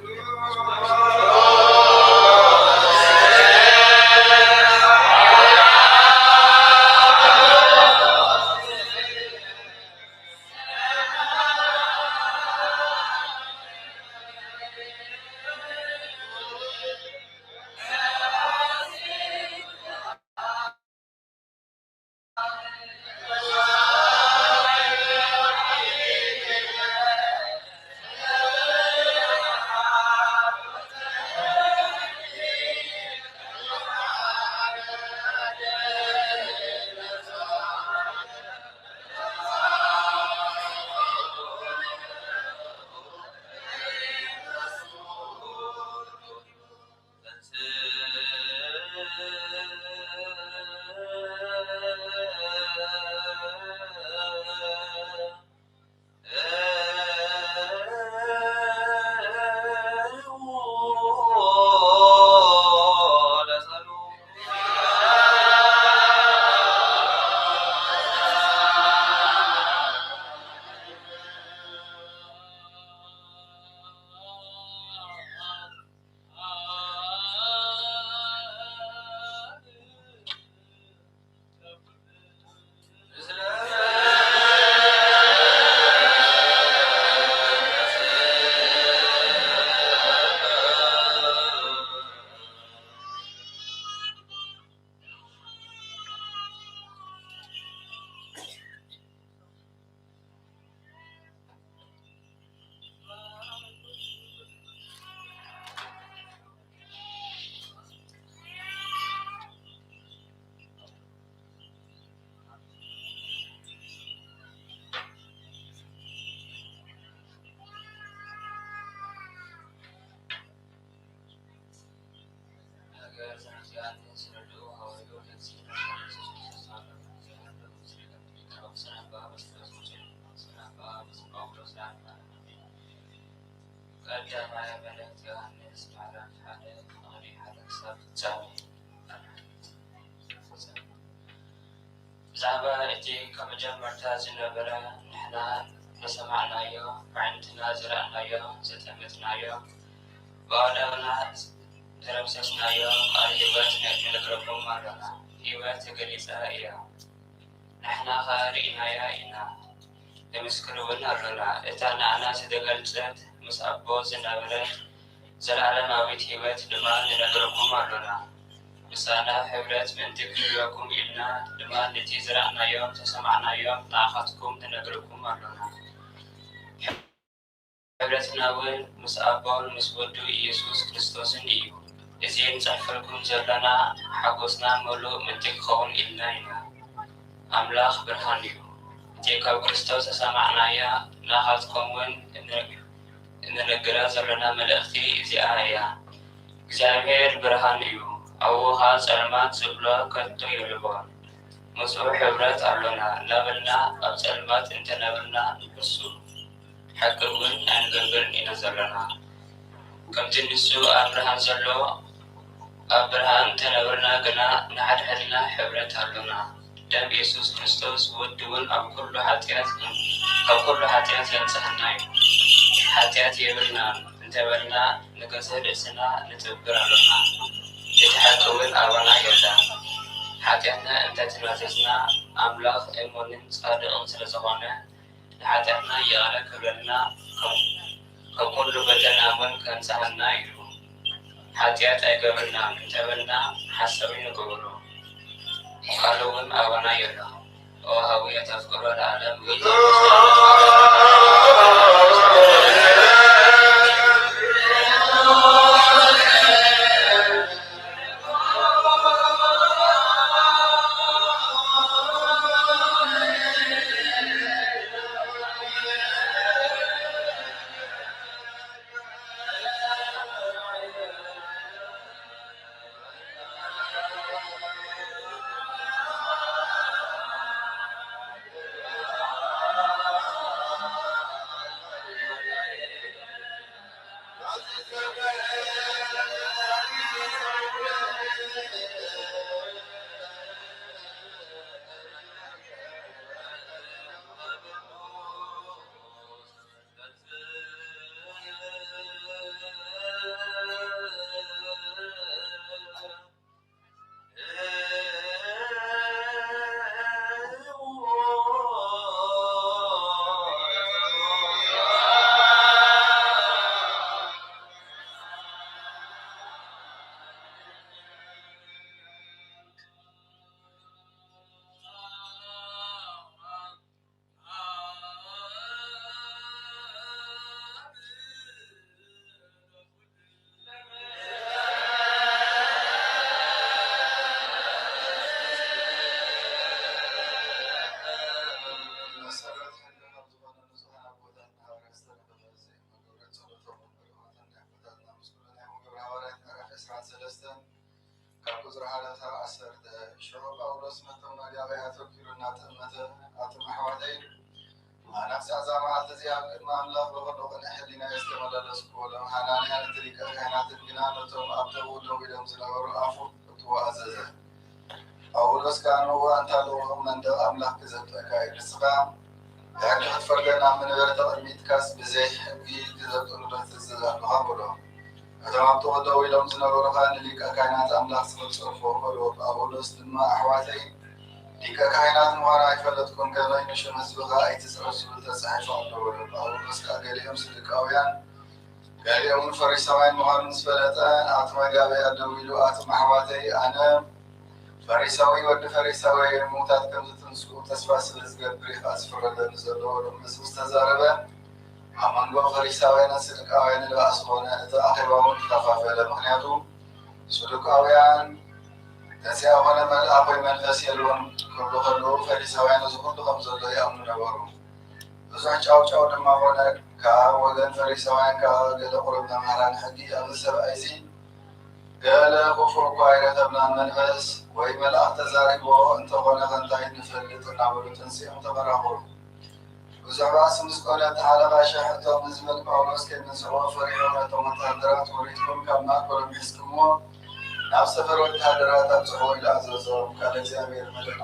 ብዛዕባ እቲ ካብ መጀመርታ ዝነበረ ንሕና ንሰማዕናዮ ብዓይነትና ዝረአናዮ ዘጠመትናዮ ብኣእዳውና ተረብሰስናዮ ቃል ህይወት ንነግረኩም ኣለና። ህይወት ተገሊፃ እያ፣ ንሕና ኸ ርኢናያ ኢና ንምስክር እውን ኣለና። እታ ንኣና ዝተገልፀት ምስ ኣቦ ዝነበረት ዘለዓለማዊት ህይወት ድማ ንነግረኩም ኣለና። ምሳና ሕብረት ምእንቲ ክህልወኩም ኢልና ድማ ነቲ ዝረአናዮም ተሰማዕናዮም ንኣኻትኩም ንነግረኩም ኣለና። ሕብረትና እውን ምስ ኣቦን ምስ ወዱ ኢየሱስ ክርስቶስን እዩ። እዚ ንፅሕፈልኩም ዘለና ሓጎስና ምሉእ ምእንቲ ክኸውን ኢልና ኢና። ኣምላኽ ብርሃን እዩ። እቲ ካብ ክርስቶስ ተሰማዕናያ ንኣኻትኩም እውን እንነግራ ዘለና መልእኽቲ እዚኣ እያ። እግዚኣብሔር ብርሃን እዩ፣ ኣብኡኻ ጸልማት ዝብሎ ከቶ የልቦን። ምስኡ ሕብረት ኣሎና እናበልና ኣብ ጸልማት እንተነበርና ንክሱ ሓቂ እውን ኣይንገብርን ኢና ዘለና። ከምቲ ንሱ ኣብ ብርሃን ዘሎ ኣብ ብርሃን እንተነበርና ግና ንሓድሕድና ሕብረት ኣሎና። ደም ኢየሱስ ክርስቶስ ወዲ እውን ካብ ኩሉ ሓጢአት የንጽሐና እዩ። ሓጢአት የብልናን እንተበልና ንገዛ ርእስና ንትብብር ኣለና። እቲ ሓቂ እውን ኣባና የላ። ሓጢአትና እንተትናዘዝና ኣምላኽ እሙንን ጻድቕን ስለ ዝኾነ ንሓጢአትና ይቕረ ክብለልና ካብ ኩሉ በደልና እውን ከንጽሐና እዩ። ሓጢአት ኣይገብርናን እንተበልና ሓሳቢ ንገብሮ ቃሉ እውን ኣባና የላ። ኦ ሃዊ ተፍቅሮ ለዓለም ካብ ቁፅሪ ሓደ ሳብ 10 ሽዑ ጳውሎስ መቶም መጋባይ ኣተኪሩ እናጠመተ ኣቶም ኣሕዋተይ ኣናፍሲ ኣዛ መዓልቲ እዚኣ ኣብ ቅድሚ ኣምላኽ ብኹሉ ቅንዕ ሕሊናየ ዝተመላለስኩ ሎም ሓናንያ ነቲ ሊቀ ካህናትን ግና ነቶም ኣብ ደቡብ ደው ኢሎም ዝነበሩ ኣፉ እትዎ ኣዘዘ። ጳውሎስ ከዓ ንዎ እንታለዎም መንደቕ ኣምላኽ ክዘብጠካ እዩ፣ ንስኻ ሕጊ ክትፈርደና መንበሪ ተቐሚጥካስ ብዘይ ሕጊ ክዘብጥሉ ዶ ትእዘዝ ኣለኻ ብሎ። እቶም ኣብ ጥቕኡ ደው ኢሎም ዝነበሩ ከዓ ንሊቀ ካህናት ኣምላኽ ዝኽፅርፎ በልዎ። ጳውሎስ ድማ ኣሕዋተይ ሊቀ ካህናት ምዃኑ ኣይፈለጥኩም፣ ከመይ ንሽም ህዝብኻ ኣይትፅዕር ዝብል ተፃሒፉ ኣሎ በሎ። ጳውሎስ ከዓ ገሊኦም ሰዱቃውያን ገሊኦም ፈሪሳውያን ምዃኑ ምስ ፈለጠ ኣብቲ መጋበያ ደው ኢሉ ኣቶም ኣሕዋተይ ኣነ ፈሪሳዊ ወዲ ፈሪሳዊ ሙታት ከም ዝትንስኡ ተስፋ ስለ ዝገብር ኢኻ ዝፍረደኒ ዘሎ ሎም ምስ ዝተዛረበ ኣብ መንጎ ፈሪሳውያንን ሰዱቃውያንን ባእሲ ዝኾነ እቲ ኣኼባ እውን ተኸፋፈለ። ምክንያቱ ሰዱቃውያን ተዚኣ ኮነ መልኣክ ወይ መንፈስ የልዎም ክብሉ ከለዉ ፈሪሳውያን እዚ ኩሉ ከም ዘሎ ይኣምኑ ነበሩ። ብዙሕ ጫውጫው ድማ ኮነ ካብ ወገን ፈሪሳውያን ካብ ገለ ቁሩብ መምሃራን ሕጊ ኣብዚ ሰብኣይ እዚ ገለ ክፉ እኳ ይረተብና መንፈስ ወይ መልአክ ተዛሪቦ እንተኾነ ከንታይ ንፈልጥ እናበሉ ተንስኦም ተመራኸሩ ብዛዕባ ምስ ኮነ ተሓለቓ ሸሕቶም ንዝበል ጳውሎስ ከይምንስዖ ፈሪሖም ነቶም ወታደራት ወሪድኩም ካብ ማእከሎም ሒዝኩሞ ናብ ሰፈር ወታደራት ኣብፅሕዎ ኢሉ ኣዘዞም ካለ እግዚኣብሔር መለና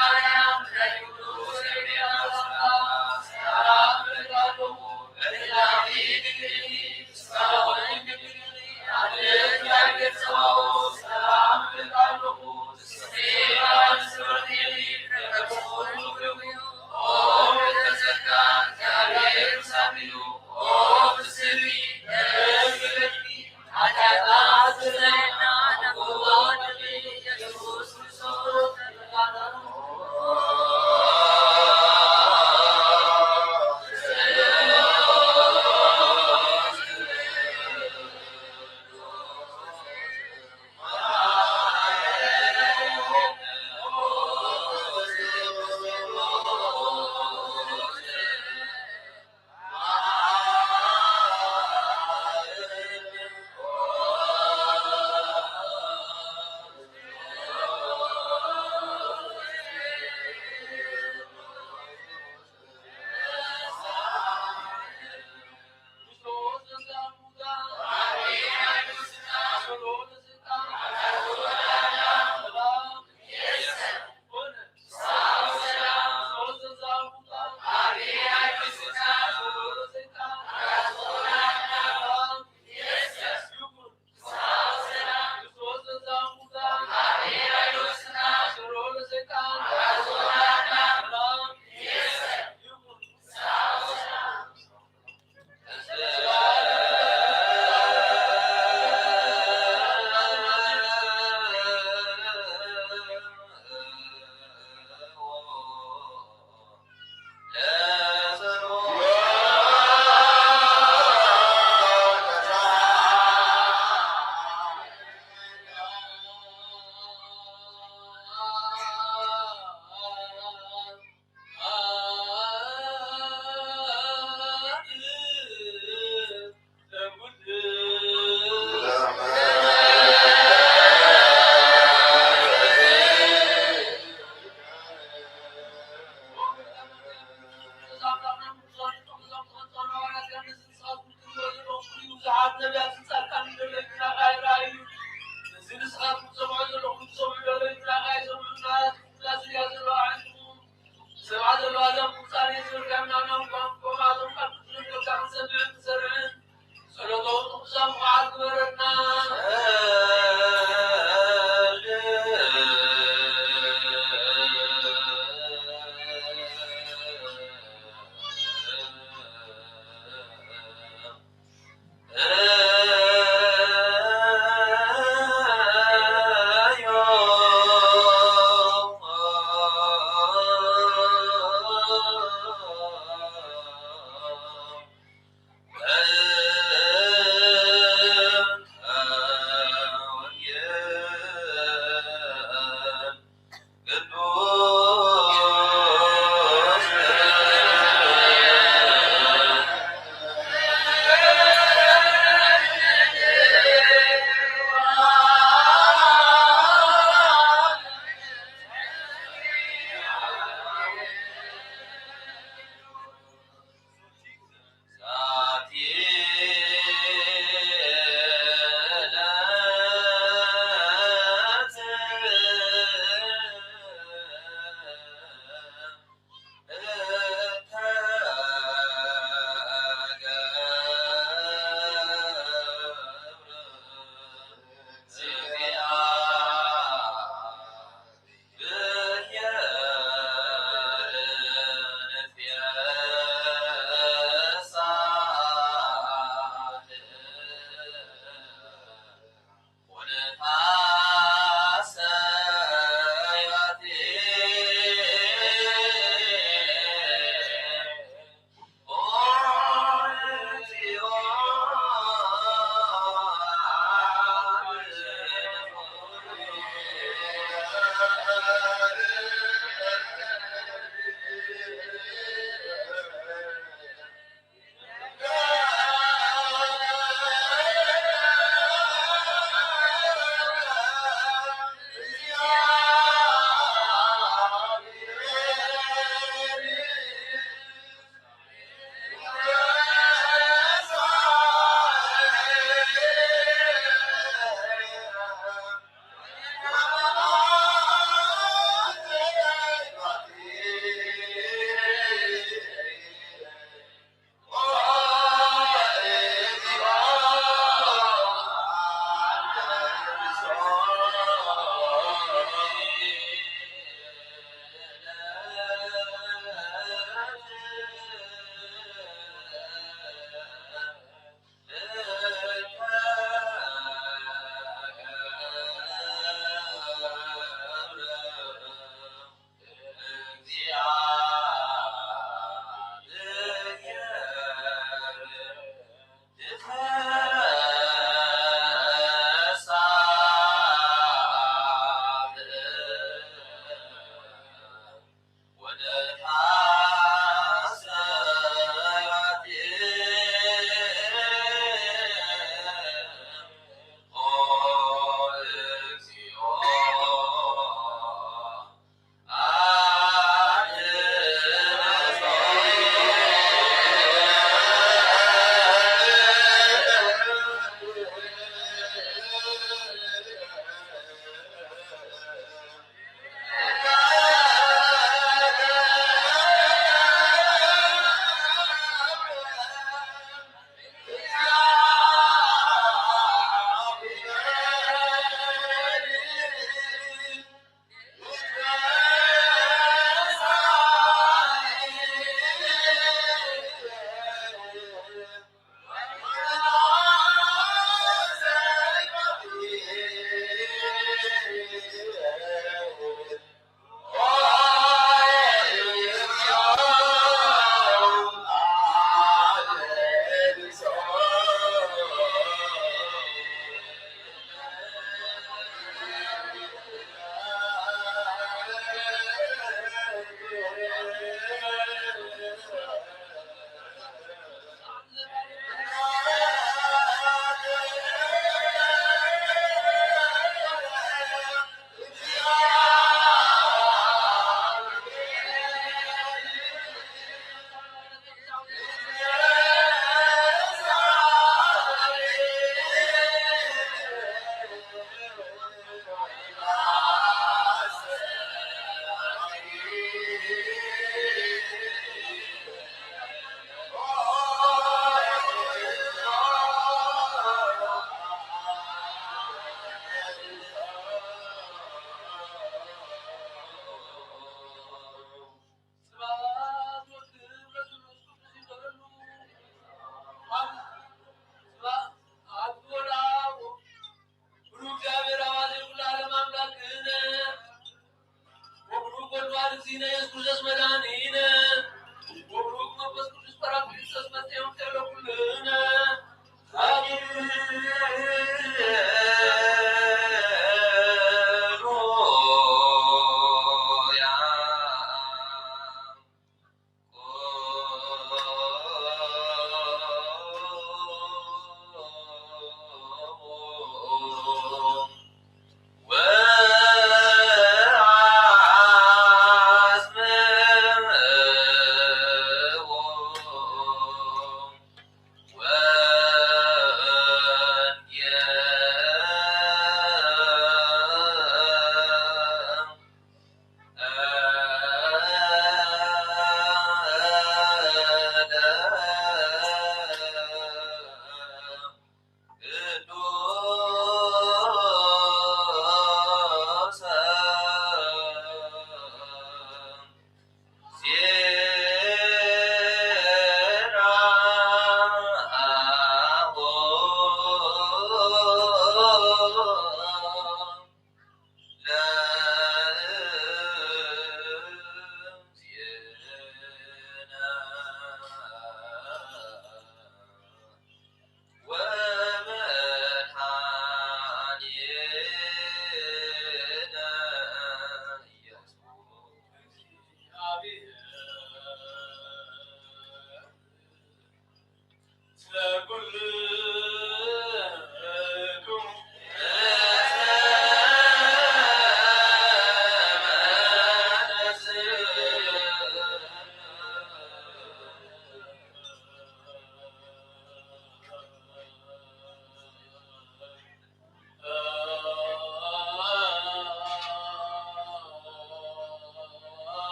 Maria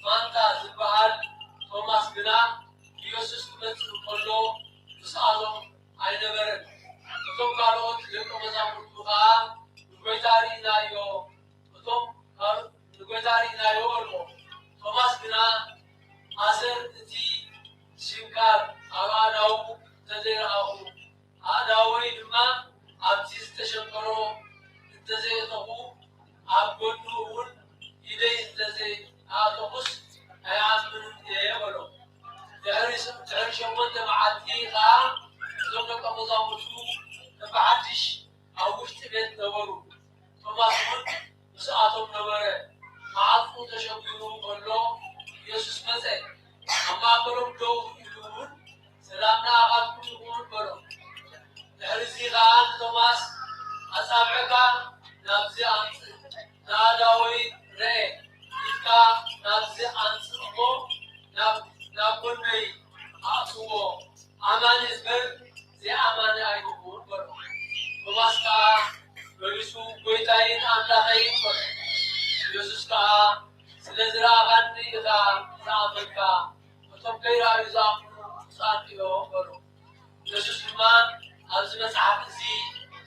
ማንታ ዝበሃል ቶማስ ግና ኢየሱስ ክመጽእ ከሎ ምስኣሎም ኣይነበረን። እቶም ካልኦት ደቀ መዛሙርቱ ከዓ ንጎይታ ርኢናዮ ኣሎ። ቶማስ ግና ኣዘር እቲ ሽንካር ኣብ ኣእዳዉ እንተዘይረኣኹ ኣእዳወይ ድማ ኣብቲ ዝተሸንከሮ እንተዘይእተኹ ኣብ ጎኑ እውን ኢደይ እንተዘይኣተኹስ ኣይኣምንን እየ በሎ። ድሕሪ 8 መዓልቲ ከዓ እዞም ደቀ መዛሙርቱ በሓድሽ ኣብ ውሽጢ ቤት ነበሩ። ቶማስ እውን ምስኣቶም ነበረ። መዓልቱ ተሸጊሩ ከሎ ኢየሱስ መፀ። ኣብ ማእከሎም ደው ኢሉ እውን ሰላም ንኣኻትኩም ይኹን በሎ። ድሕሪ እዚ ከዓ ንቶማስ ኣጻብዕካ ናብዚ ኣንጽእ ንኣእዳወይ ረአ፣ ኢድካ ናብዚ ኣንጽእ እሞ ናብ ጎነይ ኣእትዎ፣ ኣማኒ እግበር ዘይኣማኒ ኣይትኹን በሎ። ቶማስ ከዓ መሊሱ ጎይታዬን ኣምላኸይን በሎ። ኢየሱስ ከዓ ስለ ዝረኣኻኒ ኢኻ ዝኣመንካ፣ እቶም ከይረኣዩ ዝኣምኑ ብፁዓን እዮም በሎ። ኢየሱስ ድማ ኣብዚ መጽሓፍ እዚ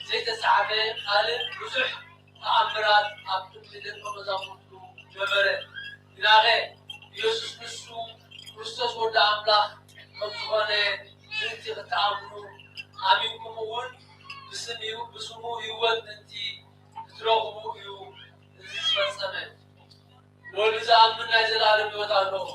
ዘይተጻሕፈ ካልእ ብዙሕ ተኣምራት ኣብ ቅድሚ ደቀ መዛሙርቱ ነበረ። ግናኸ ኢየሱስ ንሱ ክርስቶስ ወዲ ኣምላኽ ከም ዝኾነ ምእንቲ ክትኣምኑ ኣሚንኩም እውን ብስሙ ህይወት ምእንቲ ክትረኽቡ እዩ እዚ ዝፈጸመ። ወዲ ዝኣምን ናይ ዘላለም ህይወት ኣለዎ።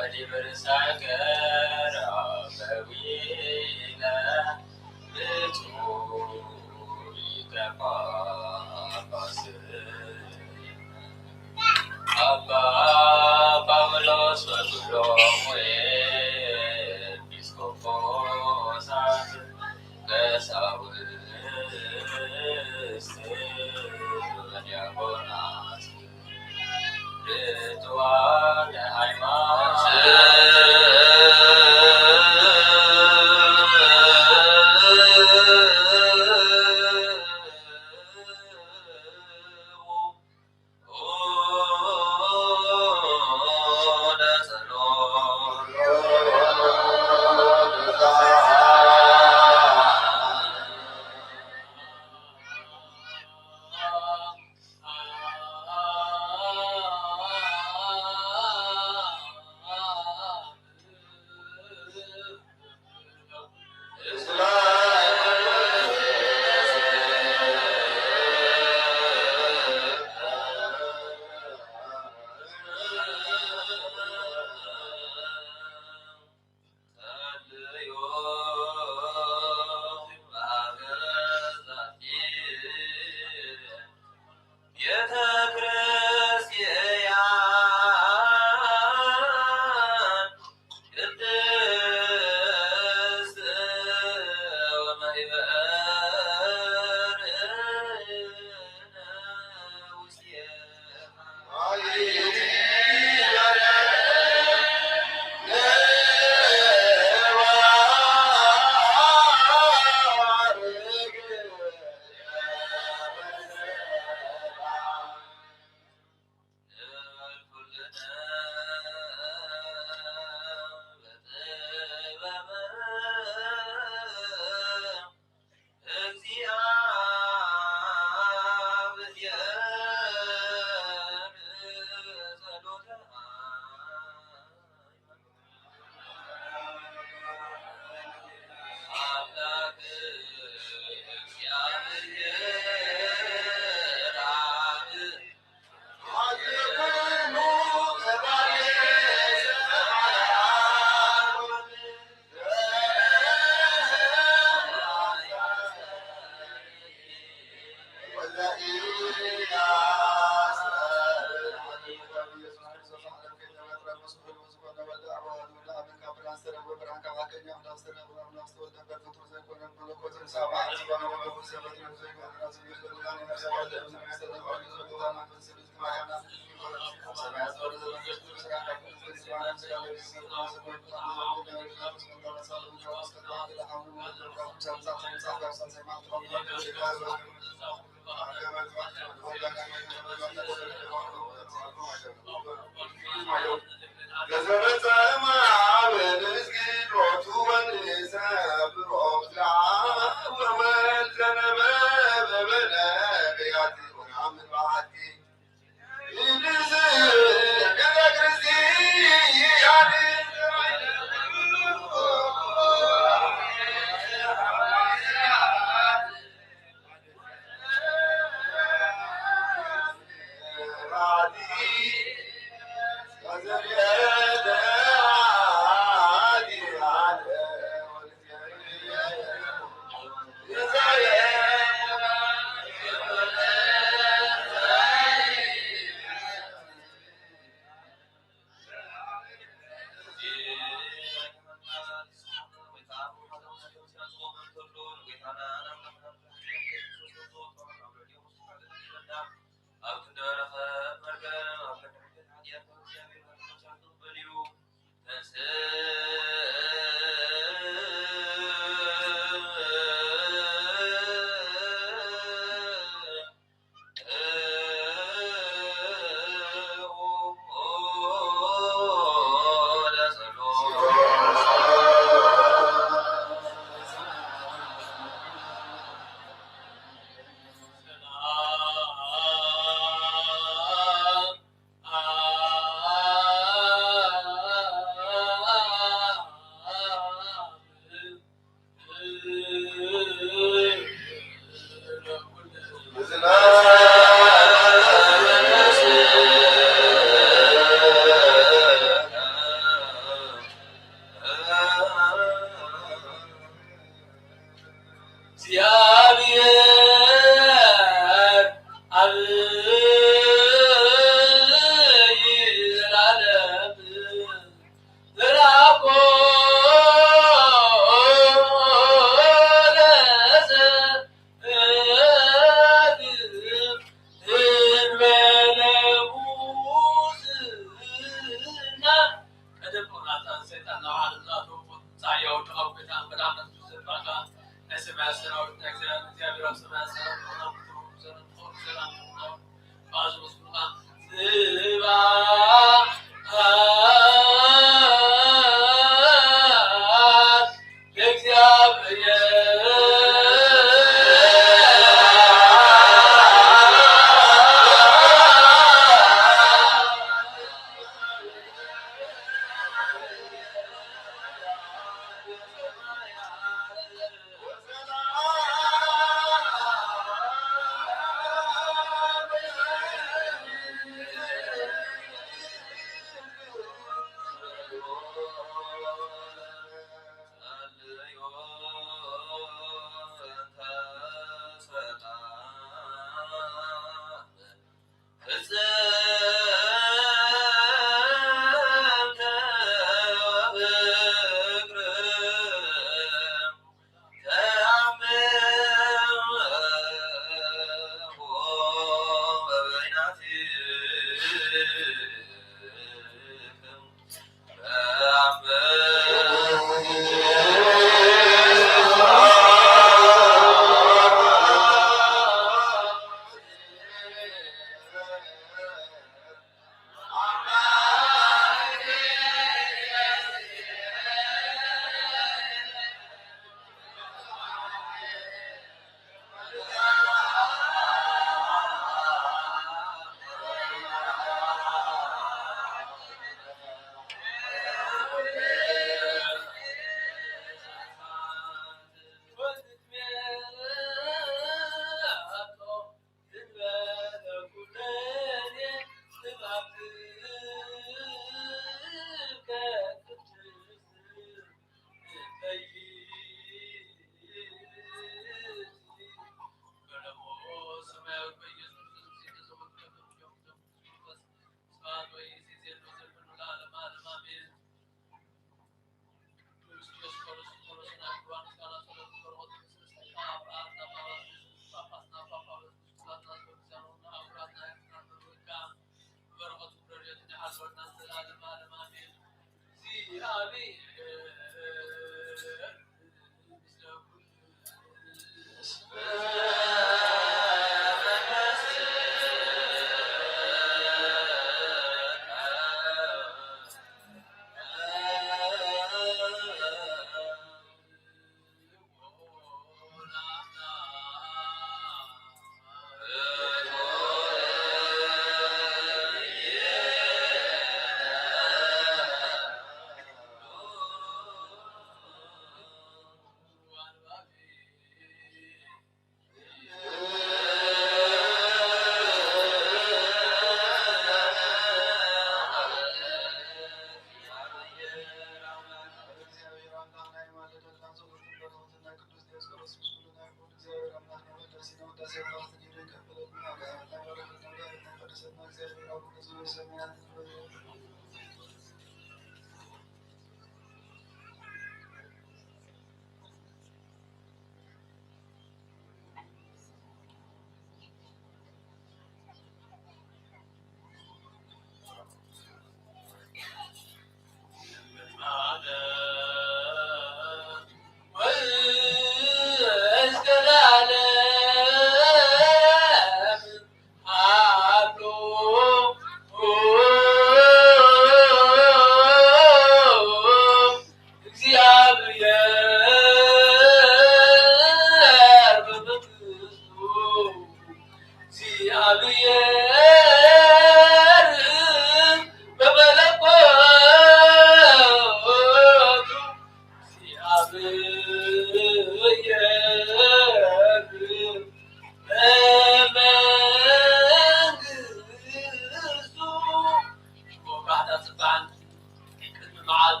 معاد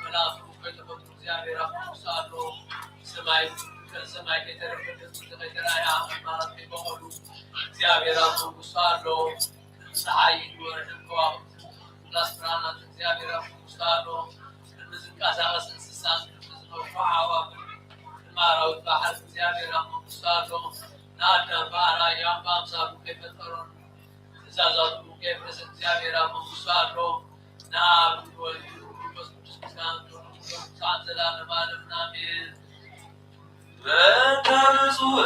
ملاك وكتبت እግዚአብሔር አፍሳሎ ሰማይ ከሰማይ ከተረፈበት ተገራያ ማለት በመሆኑ እግዚአብሔር አፍሳሎ ፀሐይ ወረደው ላስራናት እግዚአብሔር አፍሳሎ እነዚህ ቃሳስ እንስሳት ነው ማራው ባህር እግዚአብሔር አፍሳሎ ናዳ ባራ ያምባምሳሉ ከፈጠሩን ትእዛዛቱ ከፈሰ እግዚአብሔር አፍሳሎ ናብ ወልዱ ክርስቶስ تعزلان مالنا من بترزوه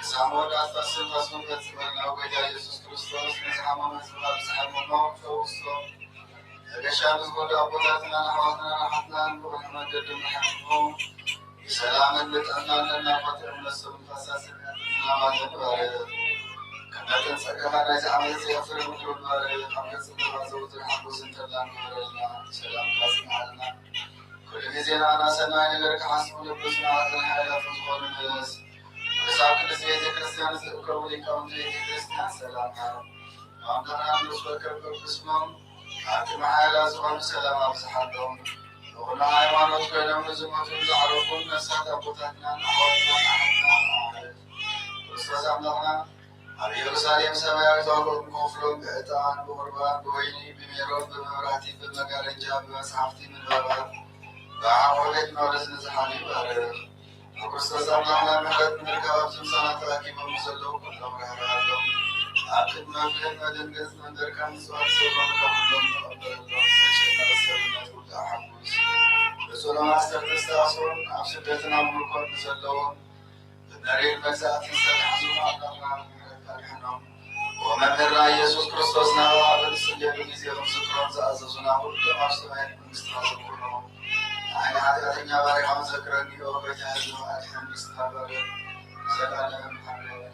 ሳሞዳ አስተስም መስመት ነው ጌታ ኢየሱስ ክርስቶስ ነዛማን መስዋዕት ሰሐሞኖ ፈውስቶ ገሻሉ ወደ አቦታትና ሐዋትና ሐትናን ወመንገድ መሐመዱ ሰላምን ለጠናና ፈጥር መስሉ ፈሳስና ማለት ነው ከመጠን ሰከማና ዘአመት የፍር ምድር ማለት አመት ተባዘውት ሐሙስ እንተላን ወረና ሰላም ካስማልና كل ጊዜና ናሰናይ ነገር ከሐስቡ ልብስና ኃይላት ሆነስ በሳቅ ለዚህ ክርስቲያን ዘከሩ ሊቃውንት ክርስቲያን ሰላም አምዳና መስበከር በስማም አጥማ ኃይላት ሆነ ሰላም አብዛሃለሁ ወላ ሃይማኖት ከለም ዝመቱ ዘዓረፉን ነሳት አቦታትና አዋትና ክርስቶስ አምላክና አብ ኢየሩሳሌም ሰማያዊ ተዋቆም ኮፍሎም በዕጣን በቁርባን በወይኒ በሜሮን በመብራቲ በመጋረጃ በመጽሐፍቲ ምንባባት በአሞሌት መውለስ ነዝሐኒ ባረር ክርስቶስ አምላክና ምሕረት ምርካብ ስምሰናት ራኪ በምሰለው ኩለምራራለው አቅድ መብልን መደንገዝ መንደር ከምጽዋት ሰበም ከሁሎም ተቀበለለው ሰጭና ሰብነት ሁሉ አሐሙስ በሶሎም አስተርተስታሶን ኣብ ስደትና ምልኮት ንዘለዎም በነሬል መግዛእትን ሰልሐዙ አምላክና ምሕረት ታሪሕኖም ወመምህርና ኢየሱስ ክርስቶስ ናባ በንስሌሉ ጊዜ ምስክሮም ዝኣዘዙና ሁሉም ኣብ ሰማያት መንግስትና ዘኩርኖ أنا عادة بارك عن ذكرني وبجهز وأدحم استقبل سلام محمد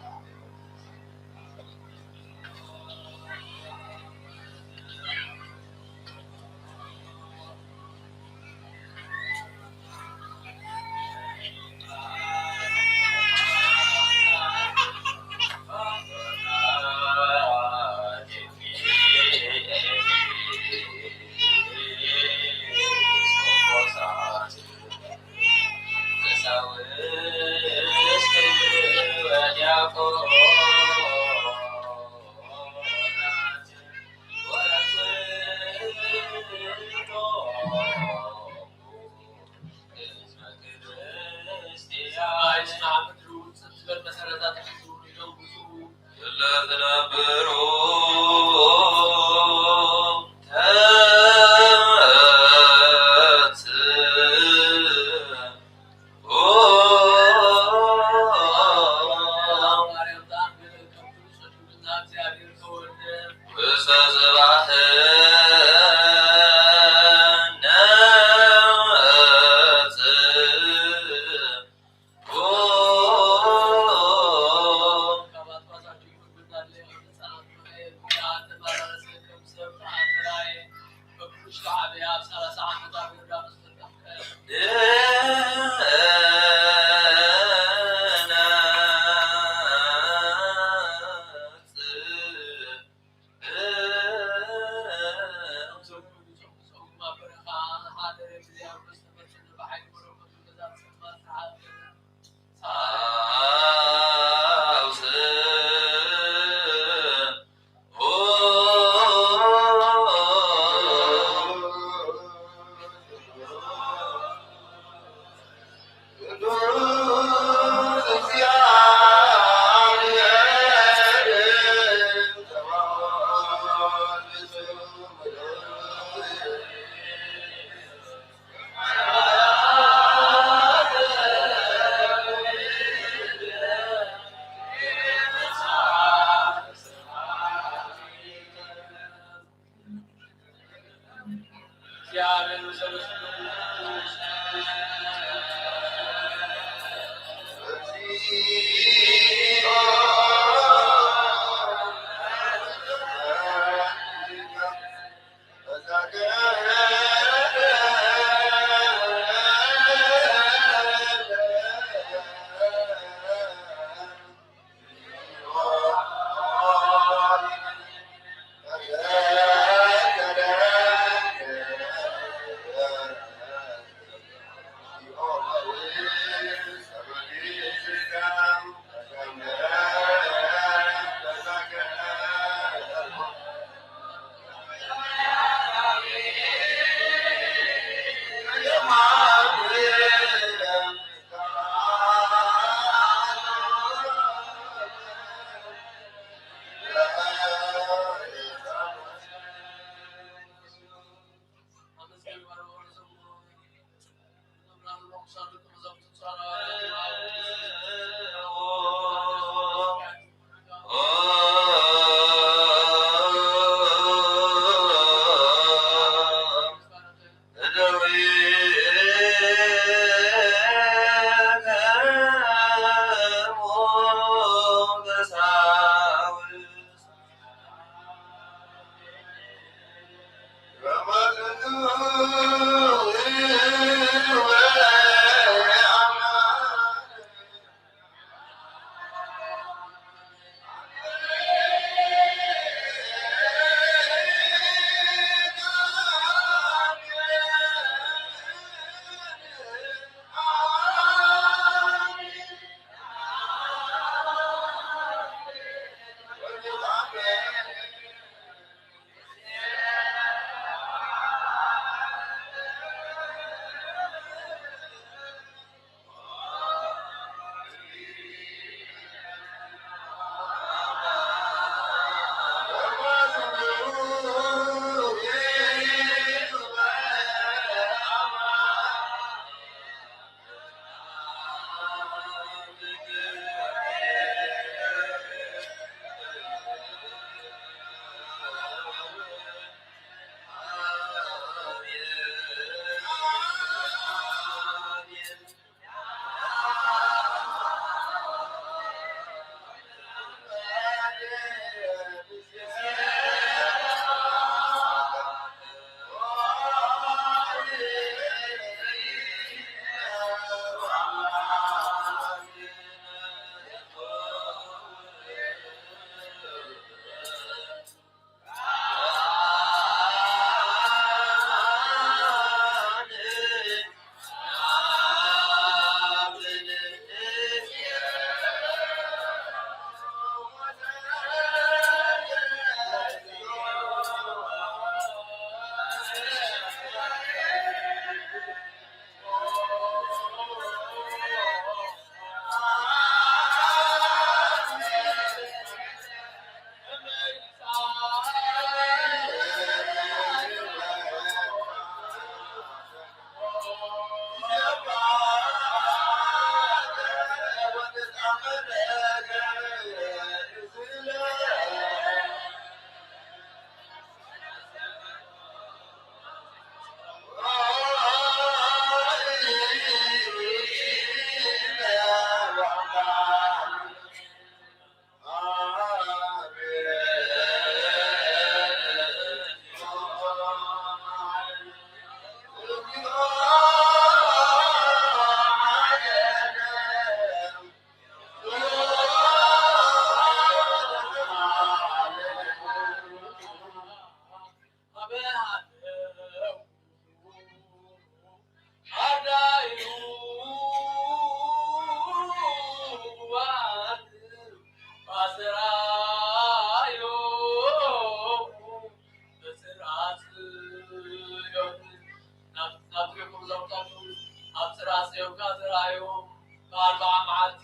ስራሴው ጋዘራዮም በአርባዓ መዓልቲ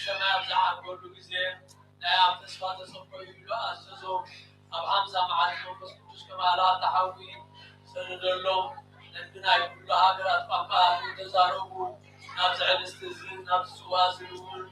ሰማይ ኣብዝሓ ክበሉ ግዜ ናይ ኣብ ተስፋ ተሰኮዩ ኢሉ ኣዘዞም ኣብ 50 መዓልቲ መንፈስ ቅዱስ ከማላ ተሓዊ ሰደደሎም ናይ ኩሉ ሃገራት ቋንቋ ተዛረቡ ናብ ዝዕልስቲ እዚ ናብ ዝፅዋ እዚ እውን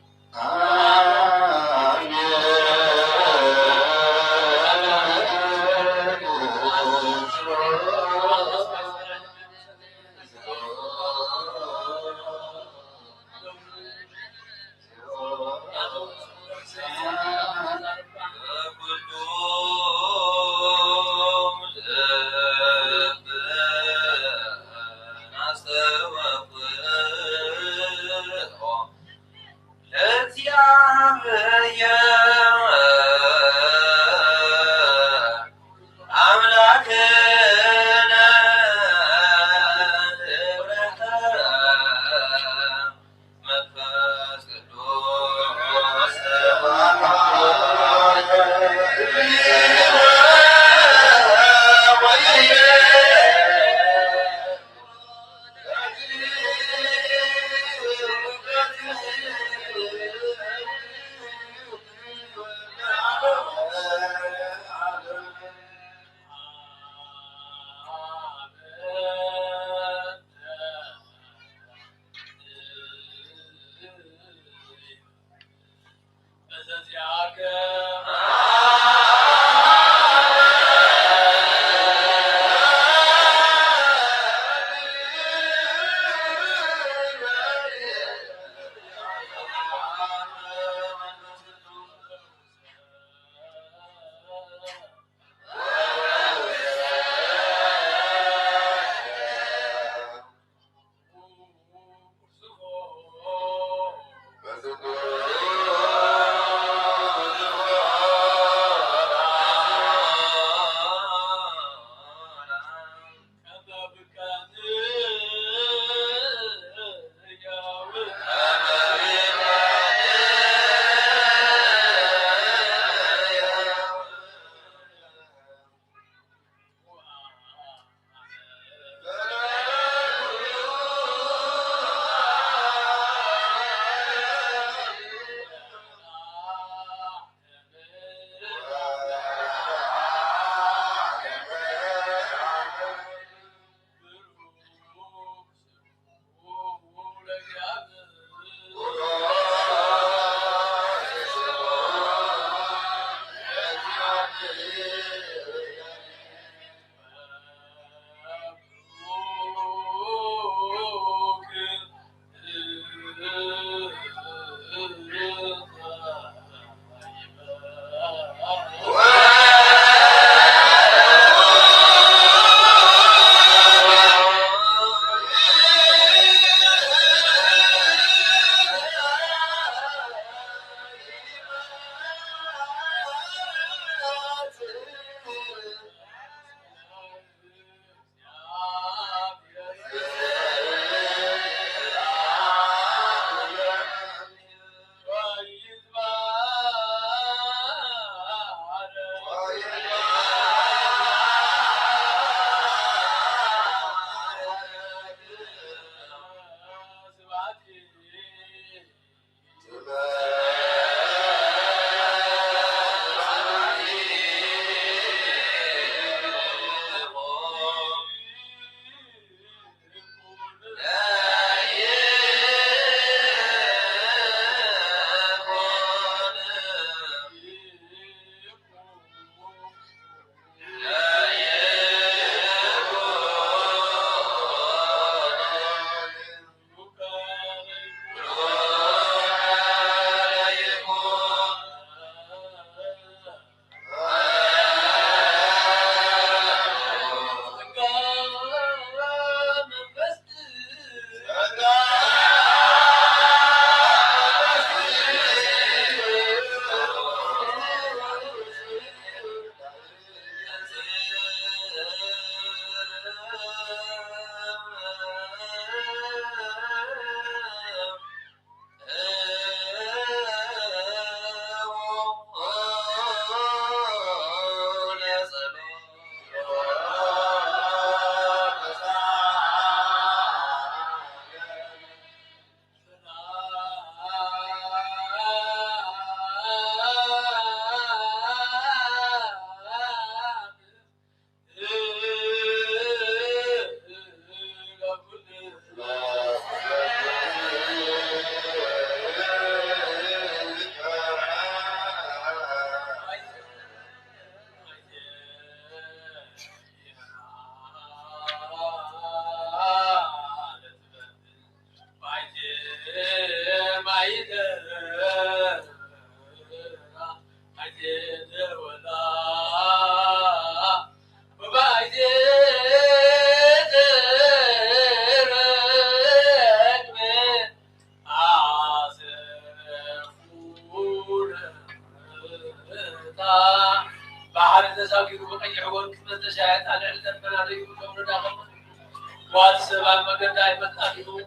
وات سبع مقداي متأخذوا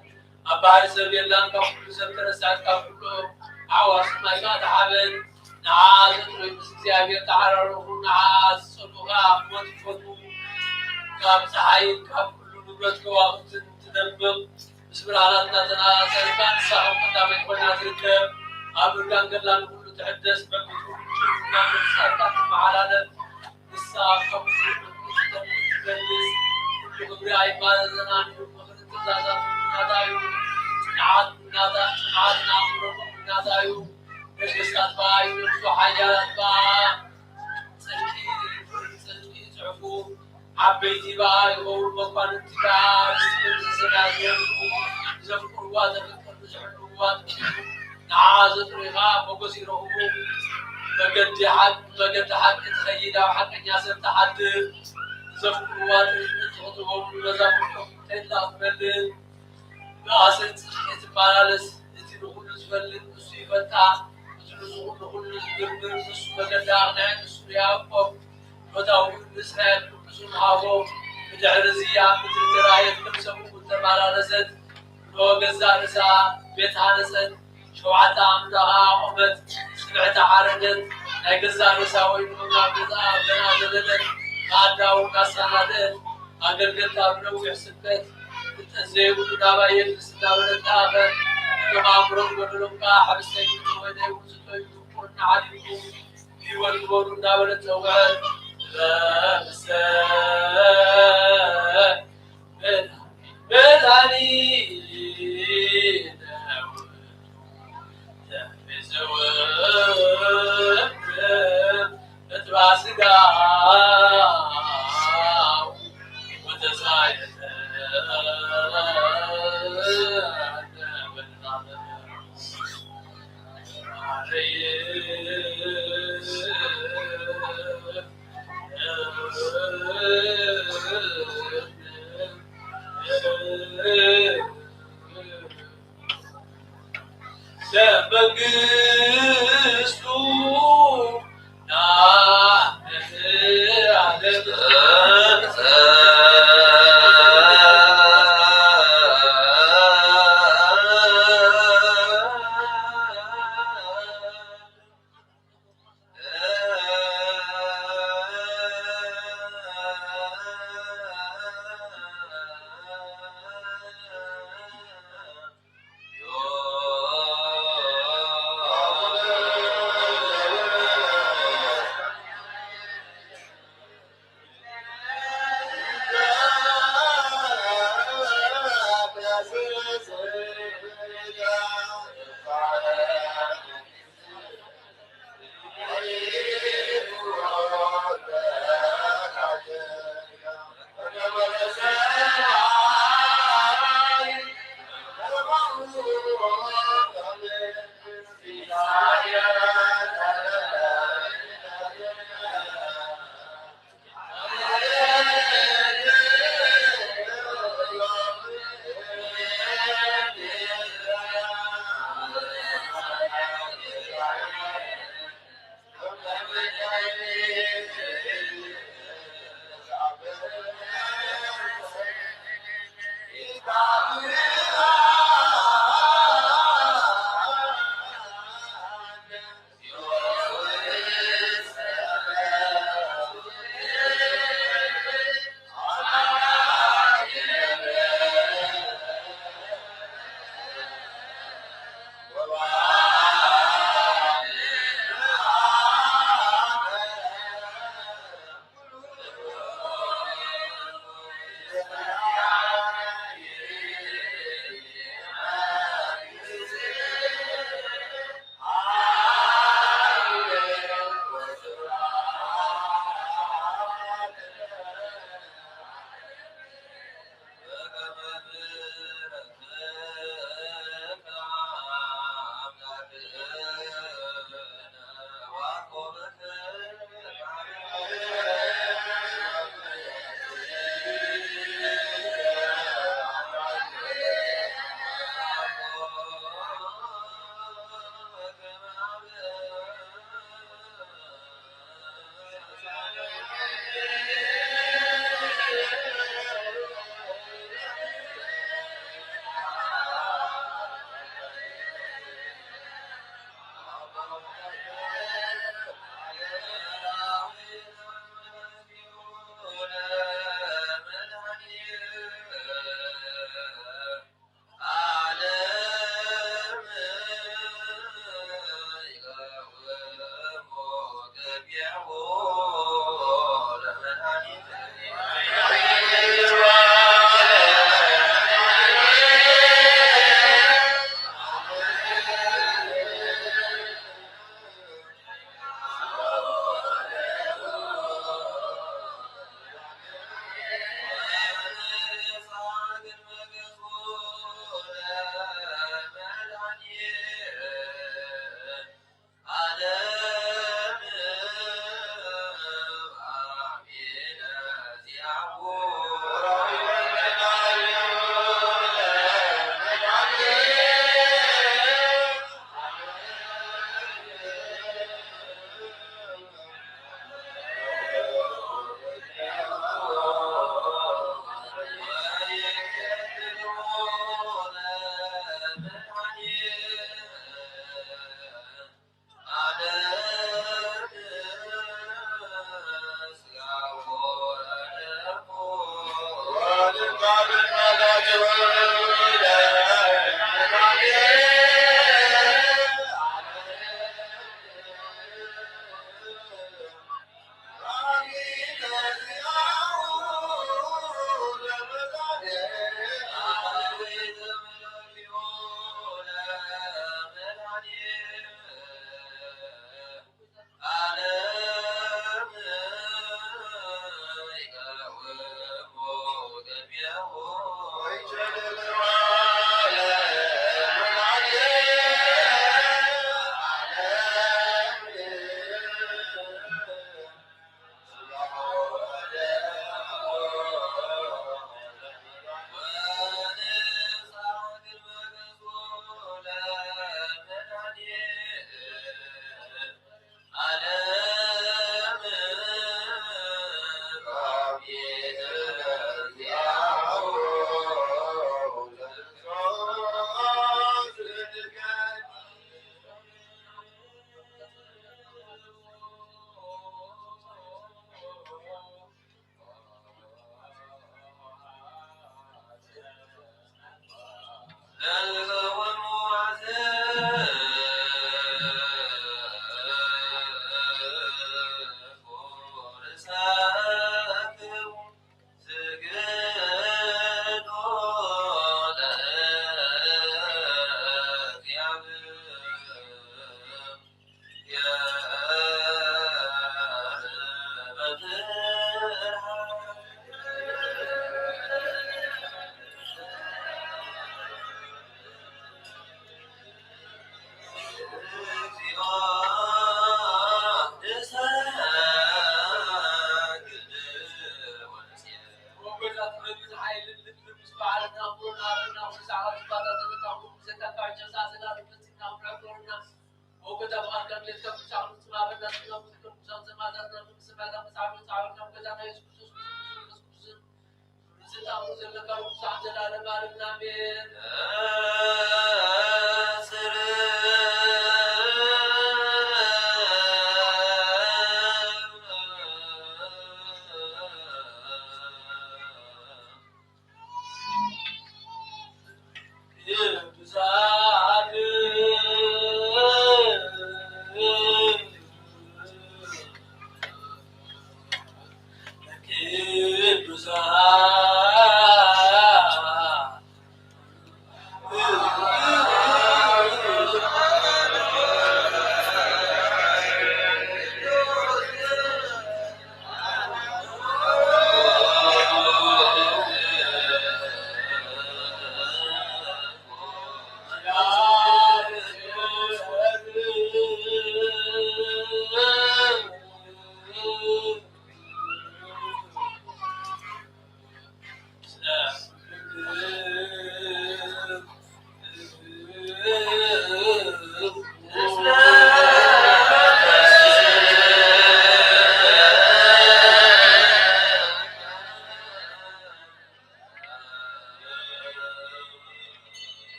أبار سبيلان كفل سبتر سعد كفل عواص ما يقعد حبل نعاز استيابي تعرضوا نعاز صلوها مدفنوا كاب سعيد كاب كل نبرت كواقت تدمم سبحانه وتعالى سلكان ساهم قدام يكون تركب أبرقان قلان كله تحدث بكتب نعمل سلكان معالنا الساعة كفل تبلس كل قبرائي ما زنان يوم تزازات نادايو نعاد نامركم نادايو نجلسات بايو نجلسوا حاجات بايو سلكي تعفو عبيتي بايو ومقبان انتباه سنات يرسو زفقوا الواد فكر نجعلوا الواد نعازت رغاء وقسي رهو مقد حق تخيدا وحق ناسر تحد زفقوا الواد نجعلوا نزافقوا تلا أفمدل ناسر تشكيت بارالس نتنو خلص فلن نسو يفتح نتنو خلص بربر نسو مقد أغنى نسو رياقب فتاو نسرائيل نسو محافو متعرزية مثل تراية كمسمو متبارالست نوغزا نسا بيتها نسد شوعتا عمدها قمت سبعتا حرجت نايقزا نسا وينونا بيضا بنا زلدت قادة وقاسانادت أقلقلتا بنو يحسبت التنزيب ونابايل نسنابنت آخر نغامرون ونلقا حبستين ويدي وزتوين وقرن عديكم يولدون ونابنت وغير بدعني اتبع سقاو وتزايد Sebegstu nah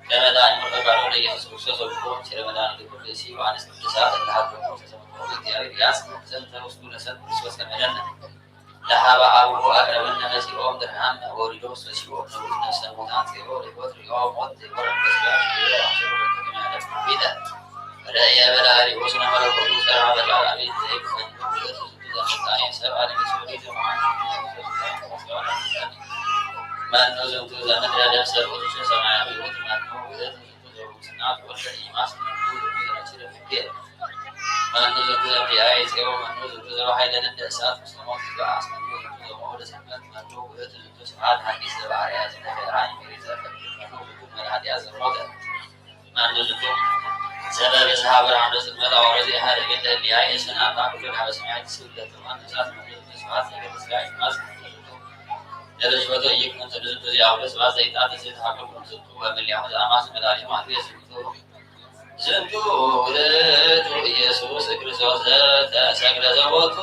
ለመዳን መፈቃዱ ለኢየሱስ ክርስቶስ ወልቆ ለመዳን ለኩል ሲሉ አንስ ተሳተ ለሐዱ ተሰምቶ እግዚአብሔር ያስመዘን ተውስቱ ለሰጥ ክርስቶስ ከመደነ ለሃባ አቡ አቅረበነ መሲኦም ድርሃን ወሪዶስ ለሲኦ ነው ሰሙታት ሲሮ ለቆት ሪኦ ሞት ወረን በስጋሽ አሽሩ በተከናደ ቢዳ ረየ በላሪ ወስነ መለኮቱ ሰራ በቃል አቤት ዘይት መንዱ ዘመጣኔ ሰብ አለ ሲኦ ዘማን ማን ነው ዘንቱ ዘመን ያደርሰ ወጥቶ ሰማያዊ ወጥ ማን ነው ወደት ዘውትና ወደ ኢማስ ነው ወደች ለፍቄ ማን ነው ዘንቱ ዘቢያይ ጽዮ ማን ነው ዘንቱ ዘባይለን እንደሳት ሙስሊሞች ጋር ነው ወደ ሰማት ማን ነው ወደት ዘንቱ ሰዓት ሐዲስ ዘባሪያ ዘነገራን ይዘፈ ነው መላድ ያዘሞተ ማን ነው ዘንቱ ዘበብ ሰሃበር አንደ ዘመላ ወረዚ ሀደ ገደ ቢያይ ሰናታ ሁሉ ሀበሰማያት ስለት ማን ዘዛት ነው ሰዓት ዘገስጋይ ማስ ለዚህ ወደ ይክን ተደረገ ያውለስ ባዘይጣት ሲታቀቁ ዘንቱ በመሊያው አማስ መዳሊ ማህበስ ዘንቱ ወለቱ ኢየሱስ ክርስቶስ ተሰቅለ ዘቦቱ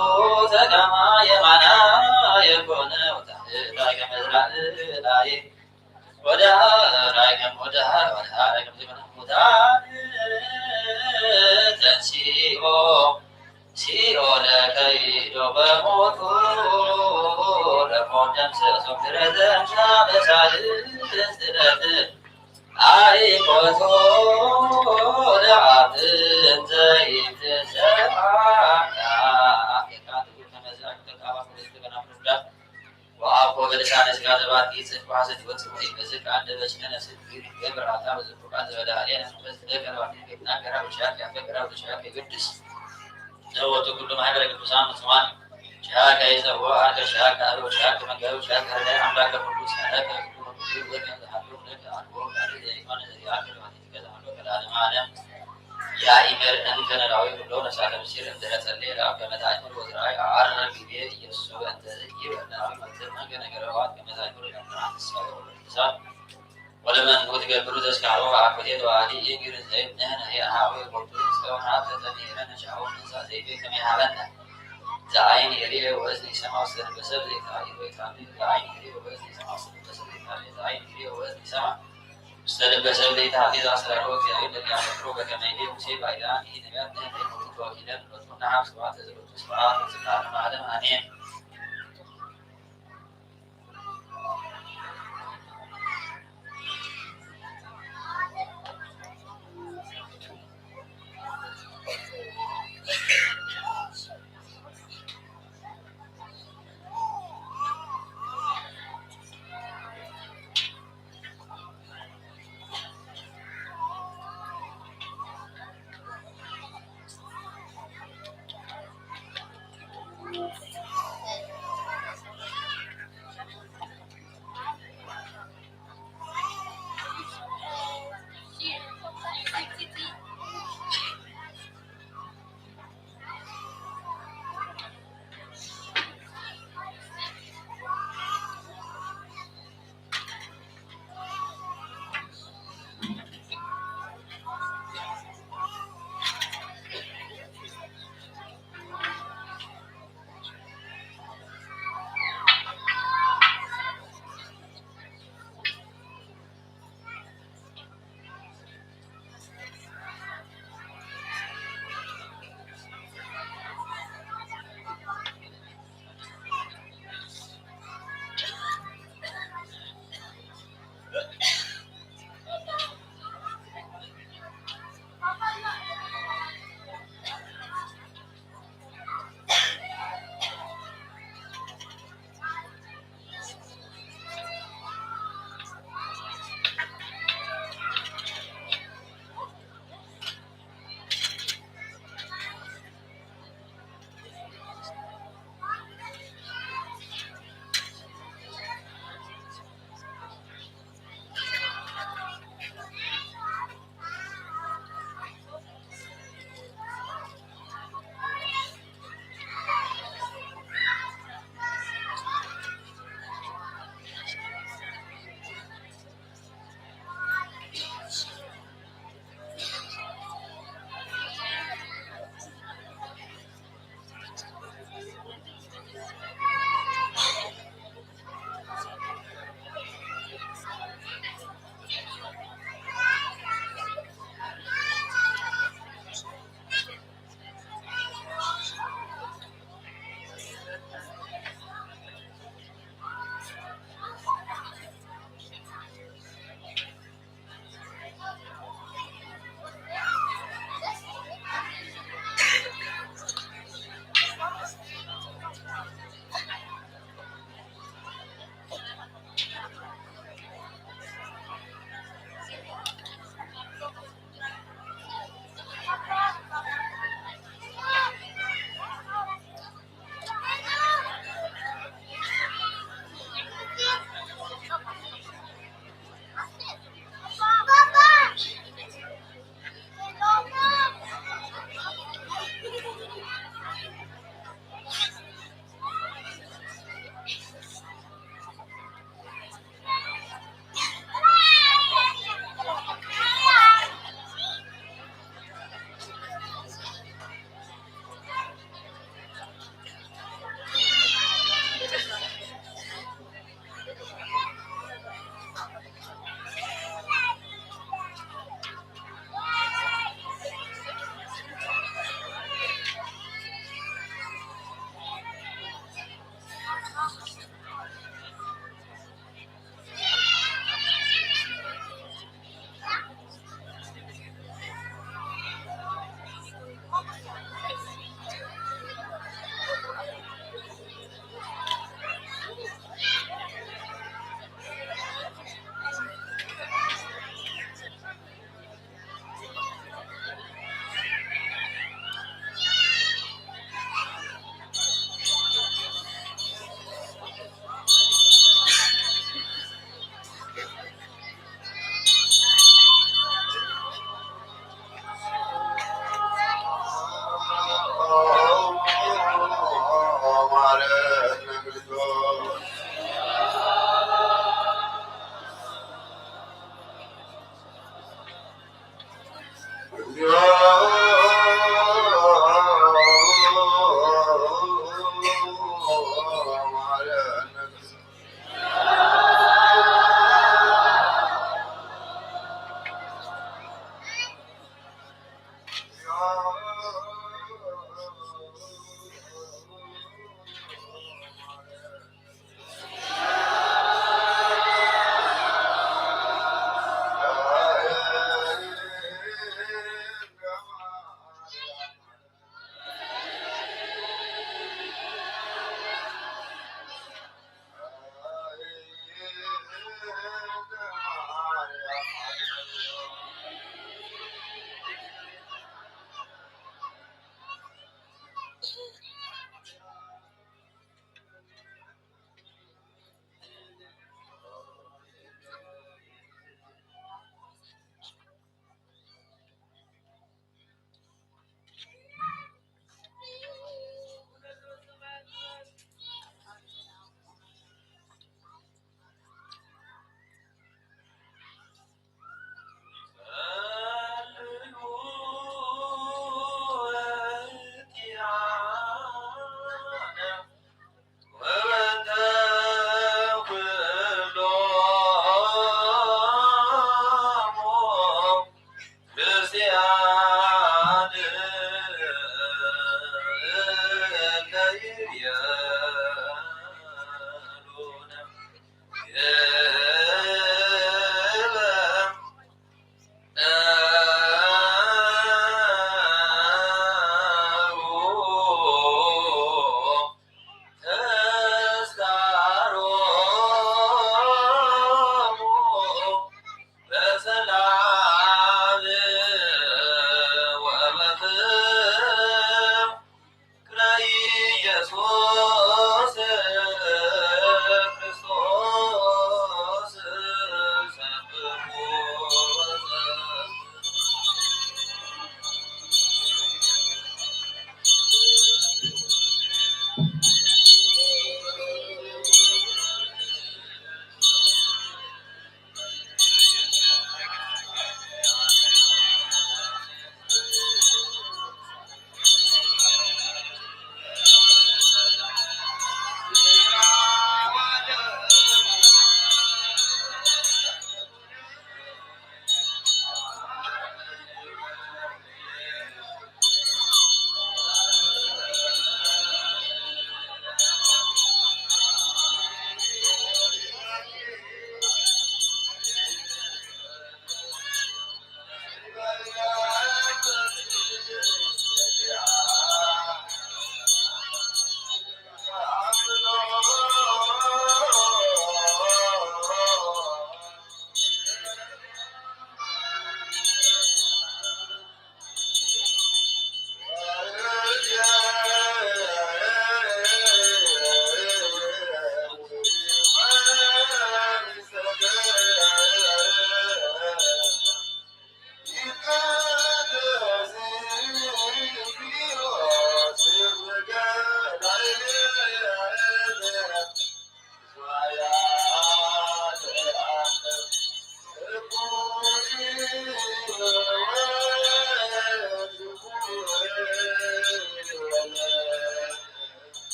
ተቀማ የማና የኮነ ወታዳይ ከመዝራእ ላይ ወደ ራይከም ወደ ራይከም ዘመን ሙታን ተንሲኦ ሲኦለ ከይዶ በሞቱ ለሞደም ሰሶክረተም ሻበሳልስረት አይቆቶ ለአብን ዘይትሰራ የካትቱ ተመዛቅ ተቃባ ሁለት ገናፍርዳ ወአፎ በልሳነ ስጋ ዘባት ይጽፍ ዋሰት ወጽ ወይ በዝቅ አንድ በሽነ ስግር የብራታ በዝቁቃት ዘበዳሊያ ነስበስ ለቀራው ይናገራ ብቻት ያፈቀራ ብቻት ይግድስ ዘወቱ ሁሉ ማህበረ ቅዱሳን መስዋዕት ሻካ ይዘው አከ ሻካ አሮ ሻካ መንገሩ ሻካ ላይ አምላከ ቅዱስ ሰነከ ሁሉ ወገን አሉ ለከ አልቦ ካለ ይማነ ያከለ ማለት ከዛሎ ከላለም ዓለም ያ ኢመር እንከነራዊ ሁሉ ነሳተ ምስል እንደተጸለየ ከመታች ወዝራይ አረረ ጊዜ ኢየሱስ ወንተ ይወናው ማለት ነገረዋት ከመታች ወደ ተናት ሰው ولمن وتقبل تسكعوا عقدت وعلي يجر زي نهنا هي هاوي قلتوا سكون هذا تنيرا نشعوا نسا زي بيك ميحالنا زعين يليه وزني سماو سر بسر زي تاري ويتامي زعين يليه وزني سماو سر بسر زي تاري زعين يليه وزني سماو سر بسر زي تاري زاسر الوقت يعيد لك عن مفروقة كما يليه وسيب عيدان إيه نبات نهنا يموتوا وكيلا وطلنا عام سبعات زلوت سبعات وزنعنا معلم آمين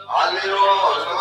Hallelujah.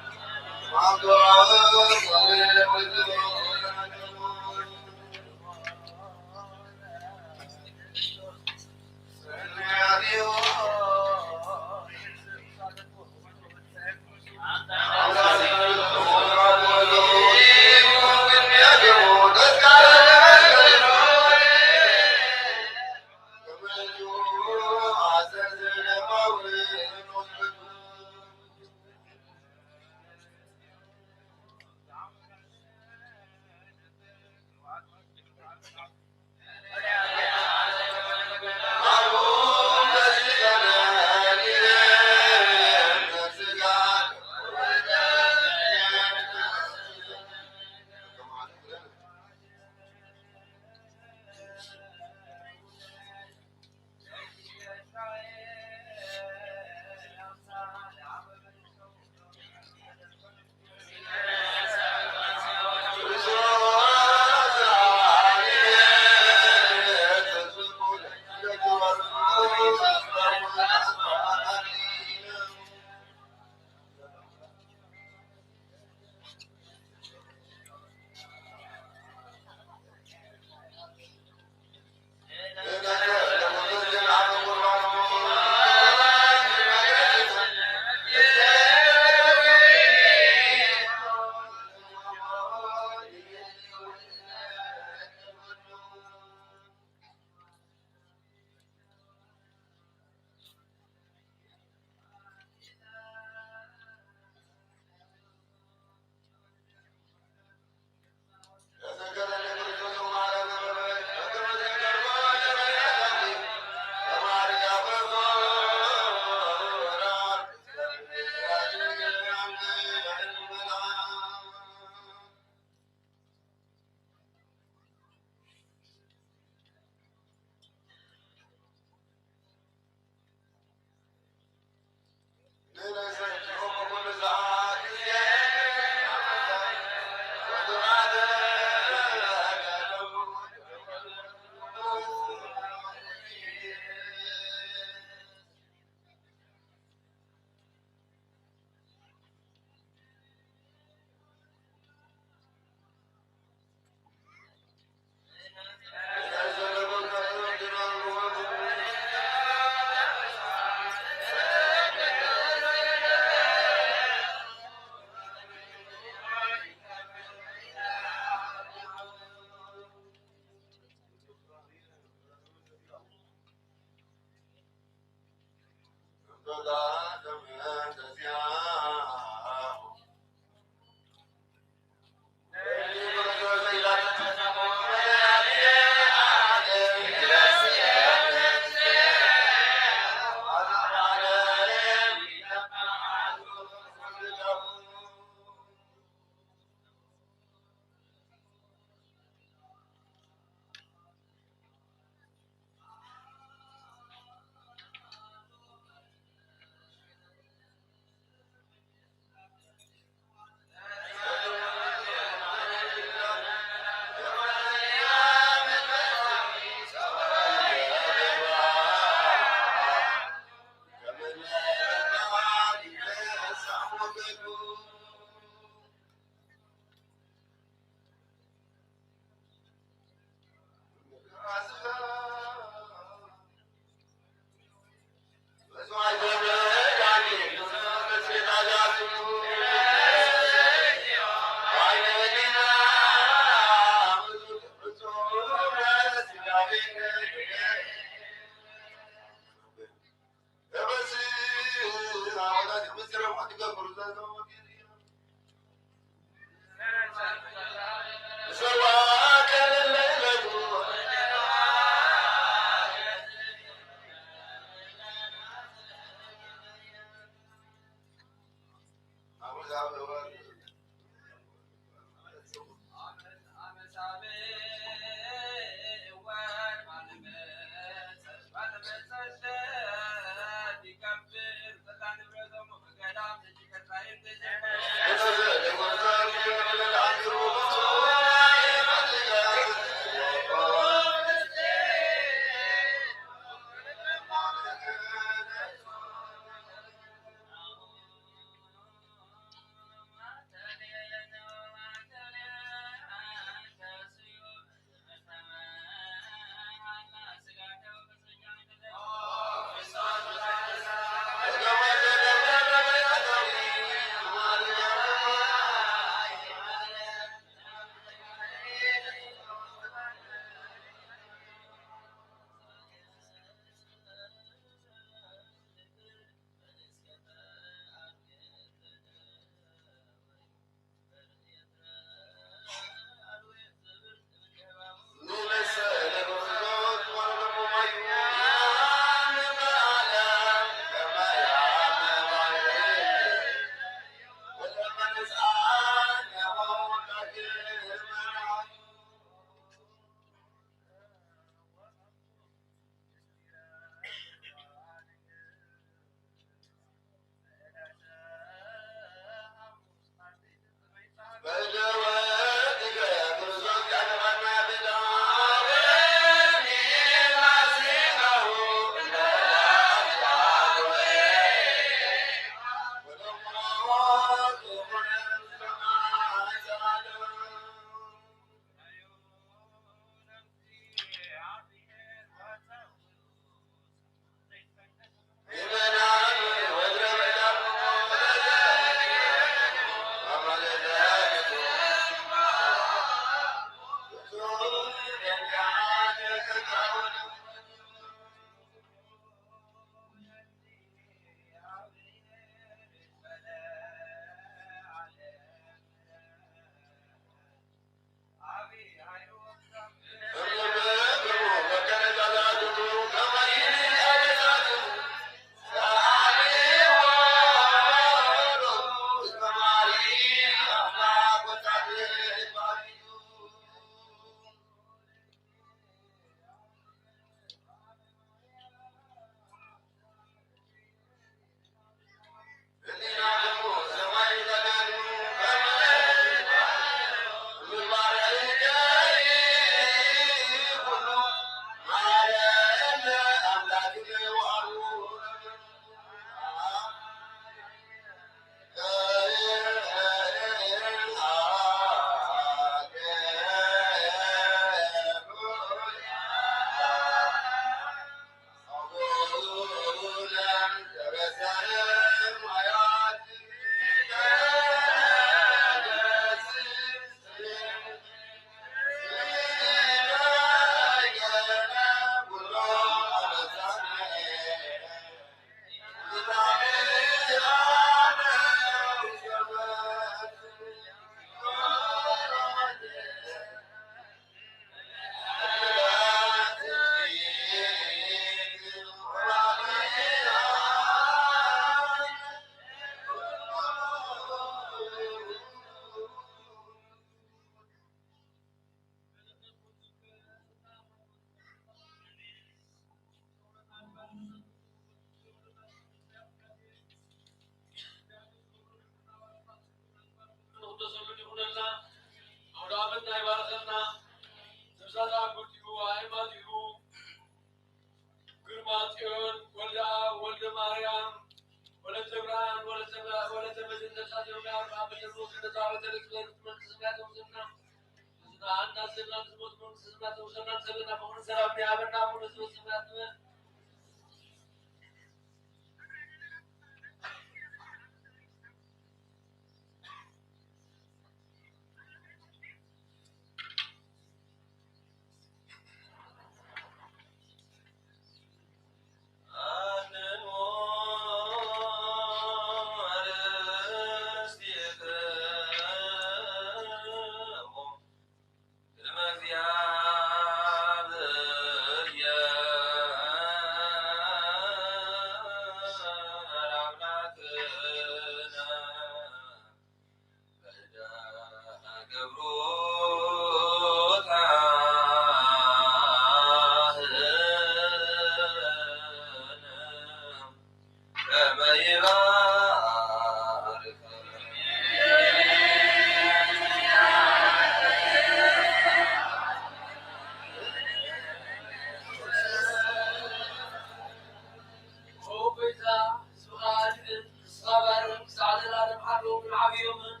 عبيهم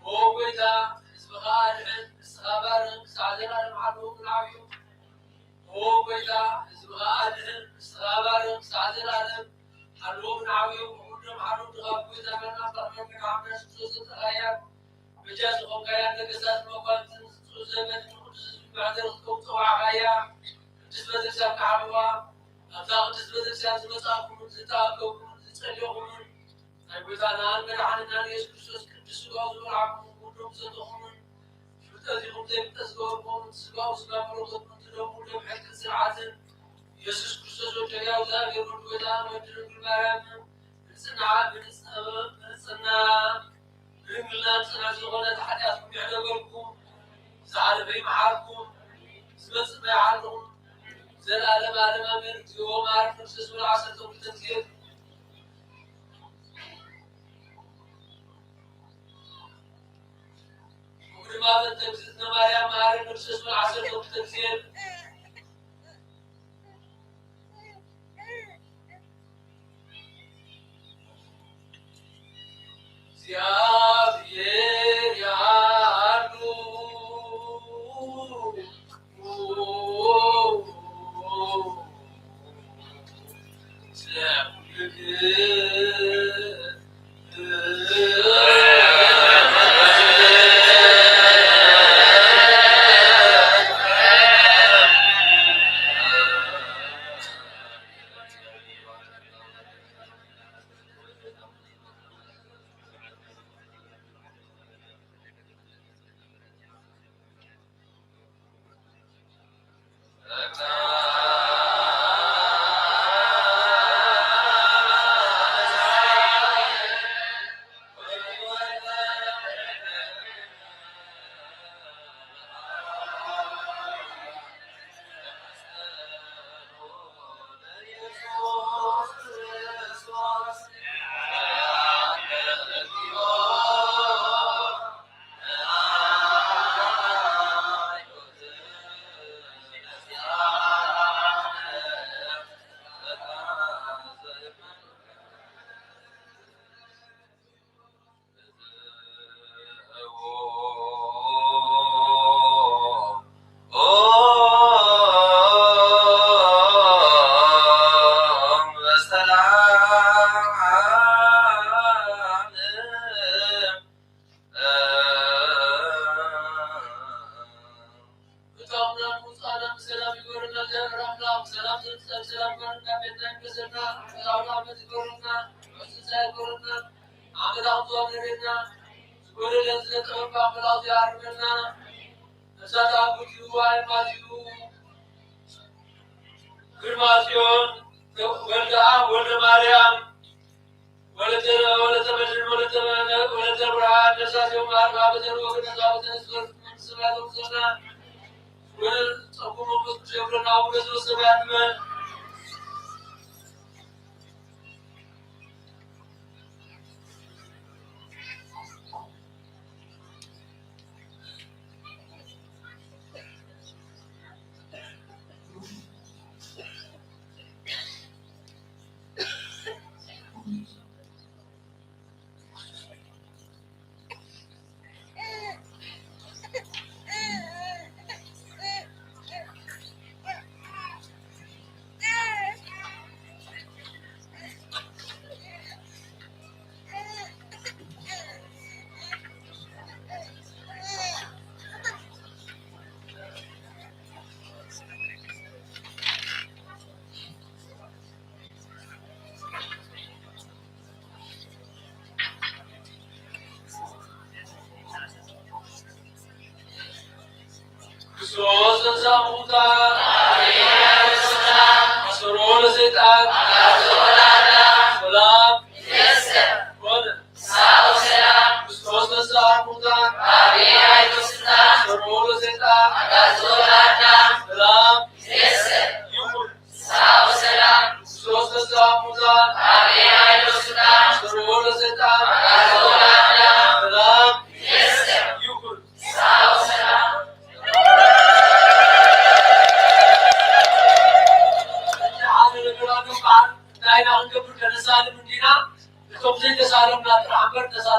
وقويتا اسمها الحن السابارن سعدنا المعلوم العبيهم وقويتا اسمها الحن السابارن سعدنا المعلوم العبيهم وقلنا معلوم تغابويتا من أفضل من عمنا سوزة الغياب بجاز وقايا نقصات موقعات سوزة من القدس بعد القوط وعغايا جسمة السابق عبوا أبتاق جسمة السابق مصابكم زتاقكم زتقليكم أيبتانا من عننا يسكسوس كدسوا وزرعكم ودوم زتقم شفتاتكم زي بتسقوكم تسقوا سقامركم تدوموا لهم حيث السرعات يسوس كريستوس وجاءوا ذاكر الويدان ويدلوا بالمرام بنسنا بنقلنا نسنا زغنا تحدياتكم يعلمكم زعل في محاركم سمس ما يعلم زلالة ما من يوم عارف نفسه ولا عسلتم بالتذكير لماذا تجدنا مريم عارف نفسه ولا عسلتم بالتذكير Xavier Yadu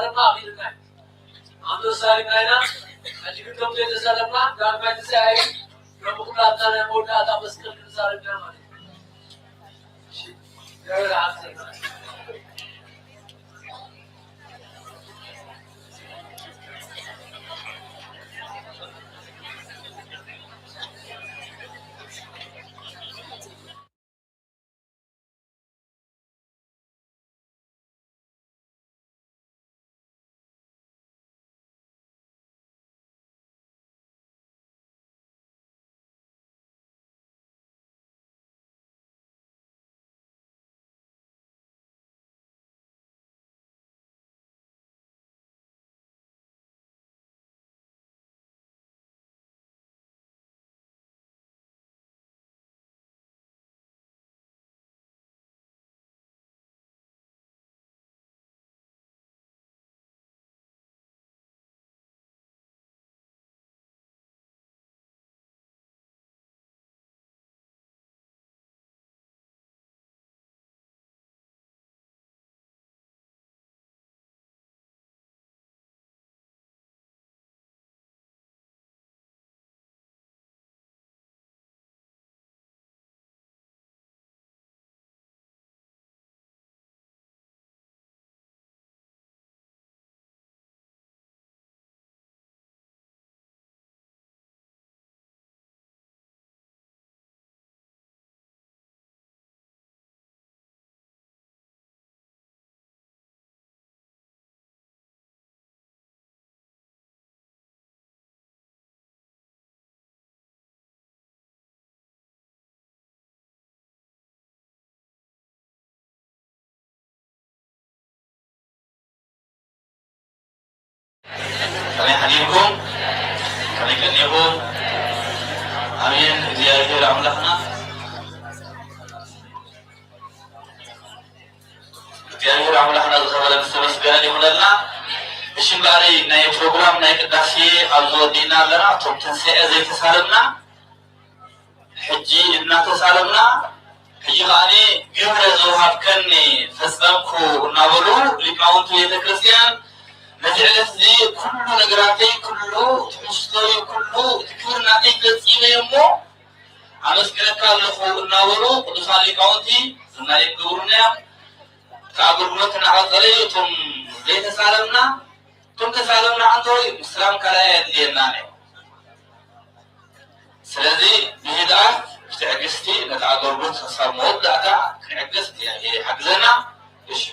የተሳለምና አሚልናይ አንዱ ሳሊናይና አጅግቶም የተሳለምና ዳግማይ ተሳይ በሙቁላታና ሞዳታ መስቀል ተሳለምና ማለት እሺ ያራስ kami hadirkum kami kenihum amin እግዚአብሔር አምላክና እግዚአብሔር አምላክና ዘሰበለ ተመስገን ይሁንልና እሽምባሪ ናይ ፕሮግራም ናይ ቅዳሴ አብዞ ዲና ለና ቶምተንሰ ዘይተሳለምና ሕጂ እናተሳለምና ሕጂ ኻኔ ግብረ ዘውሃብከኒ ፈጸምኩ እናበሉ ሊቃውንቱ ቤተክርስቲያን نزعلت زي كل نجراتي كله تحسطي كله تكبرناتي تسيبه يمو عمس كده كالخو الناورو قدسان لقاونتي زنا يقورنا كابرونتنا عطريتم زي تسالمنا تم تسالمنا عن طريق مسلم كلايات ديناني سلذي بهدعة بتعجزتي نتعقربوت صار مودعتا كنعجزت يعني حقزنا إيش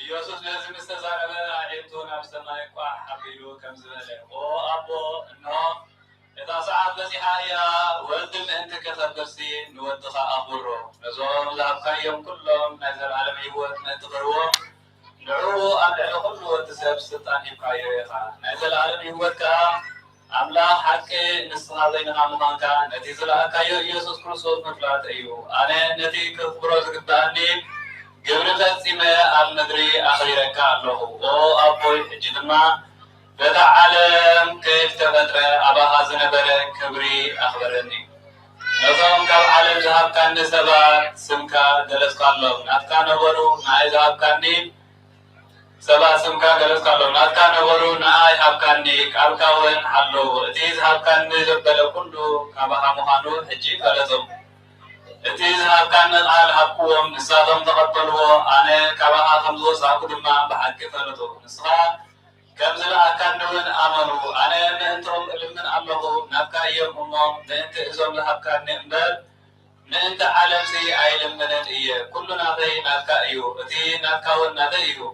ኢየሱስ ለዚህ ምስተዛረበ አዕምቱን ኣብ ሰማይ ቋሕ ኣቢሉ ከም ዝበለ ኦ ኣቦ እነሆ እታ ሰዓት በፂሓ እያ ወልዲ ምእንቲ ከተብርሲ ንወድኻ ኣኽብሮ ነዞም ዝሃብካዮም ኩሎም ናይ ዘለዓለም ህይወት ምእንቲ ቅርቦም ንዕኡ ኣብ ልዕሊ ኩሉ ወዲ ሰብ ስልጣን ሂብካዮ ኢኻ ናይ ዘለዓለም ህይወት ከዓ ኣምላኽ ሓቂ ንስኻ ዘይንኻ ምዃንካ ነቲ ዝለኣካዮ ኢየሱስ ክርስቶስ ምፍላጥ እዩ ኣነ ነቲ ክኽብሮ ዝግባአኒ ግብሪ ፈፂመ ኣብ ምድሪ ኣኽቢረካ ኣለኹ ኦ ኣቦይ ሕጂ ድማ በታ ዓለም ከይተፈጥረ ኣባኻ ዝነበረ ክብሪ ኣኽበረኒ ነዞም ካብ ዓለም ዝሃብካኒ ሰባት ስምካ ገለጽካሎም ናትካ ነበሩ ንኣይ ዝሃብካኒ ሰባት ስምካ ገለጽካሎም ናትካ ነበሩ ንኣይ ሃብካኒ ቃልካ እውን ሓለዉ እቲ ዝሃብካኒ ዘበለ ኩሉ ካባኻ ምዃኑ ሕጂ ፈለጦም እቲ ዝሃብካኒ ቃል ሃብክዎም ንሳቶም ተቐበልዎ ኣነ ካባኻ ከም ዝወፃእኩ ድማ ብሓቂ ፈለጡ ንስኻ ከም ዝለኣካኒ እውን ኣመኑ ኣነ ምእንቶም እልምን ኣለኹ ናትካ እዮም እሞም ምእንቲ እዞም ዝሃብካኒ እምበር ምእንቲ ዓለምሲ ኣይልምንን እየ ኩሉ ናተይ ናትካ እዩ እቲ ናትካ እውን ናተይ እዩ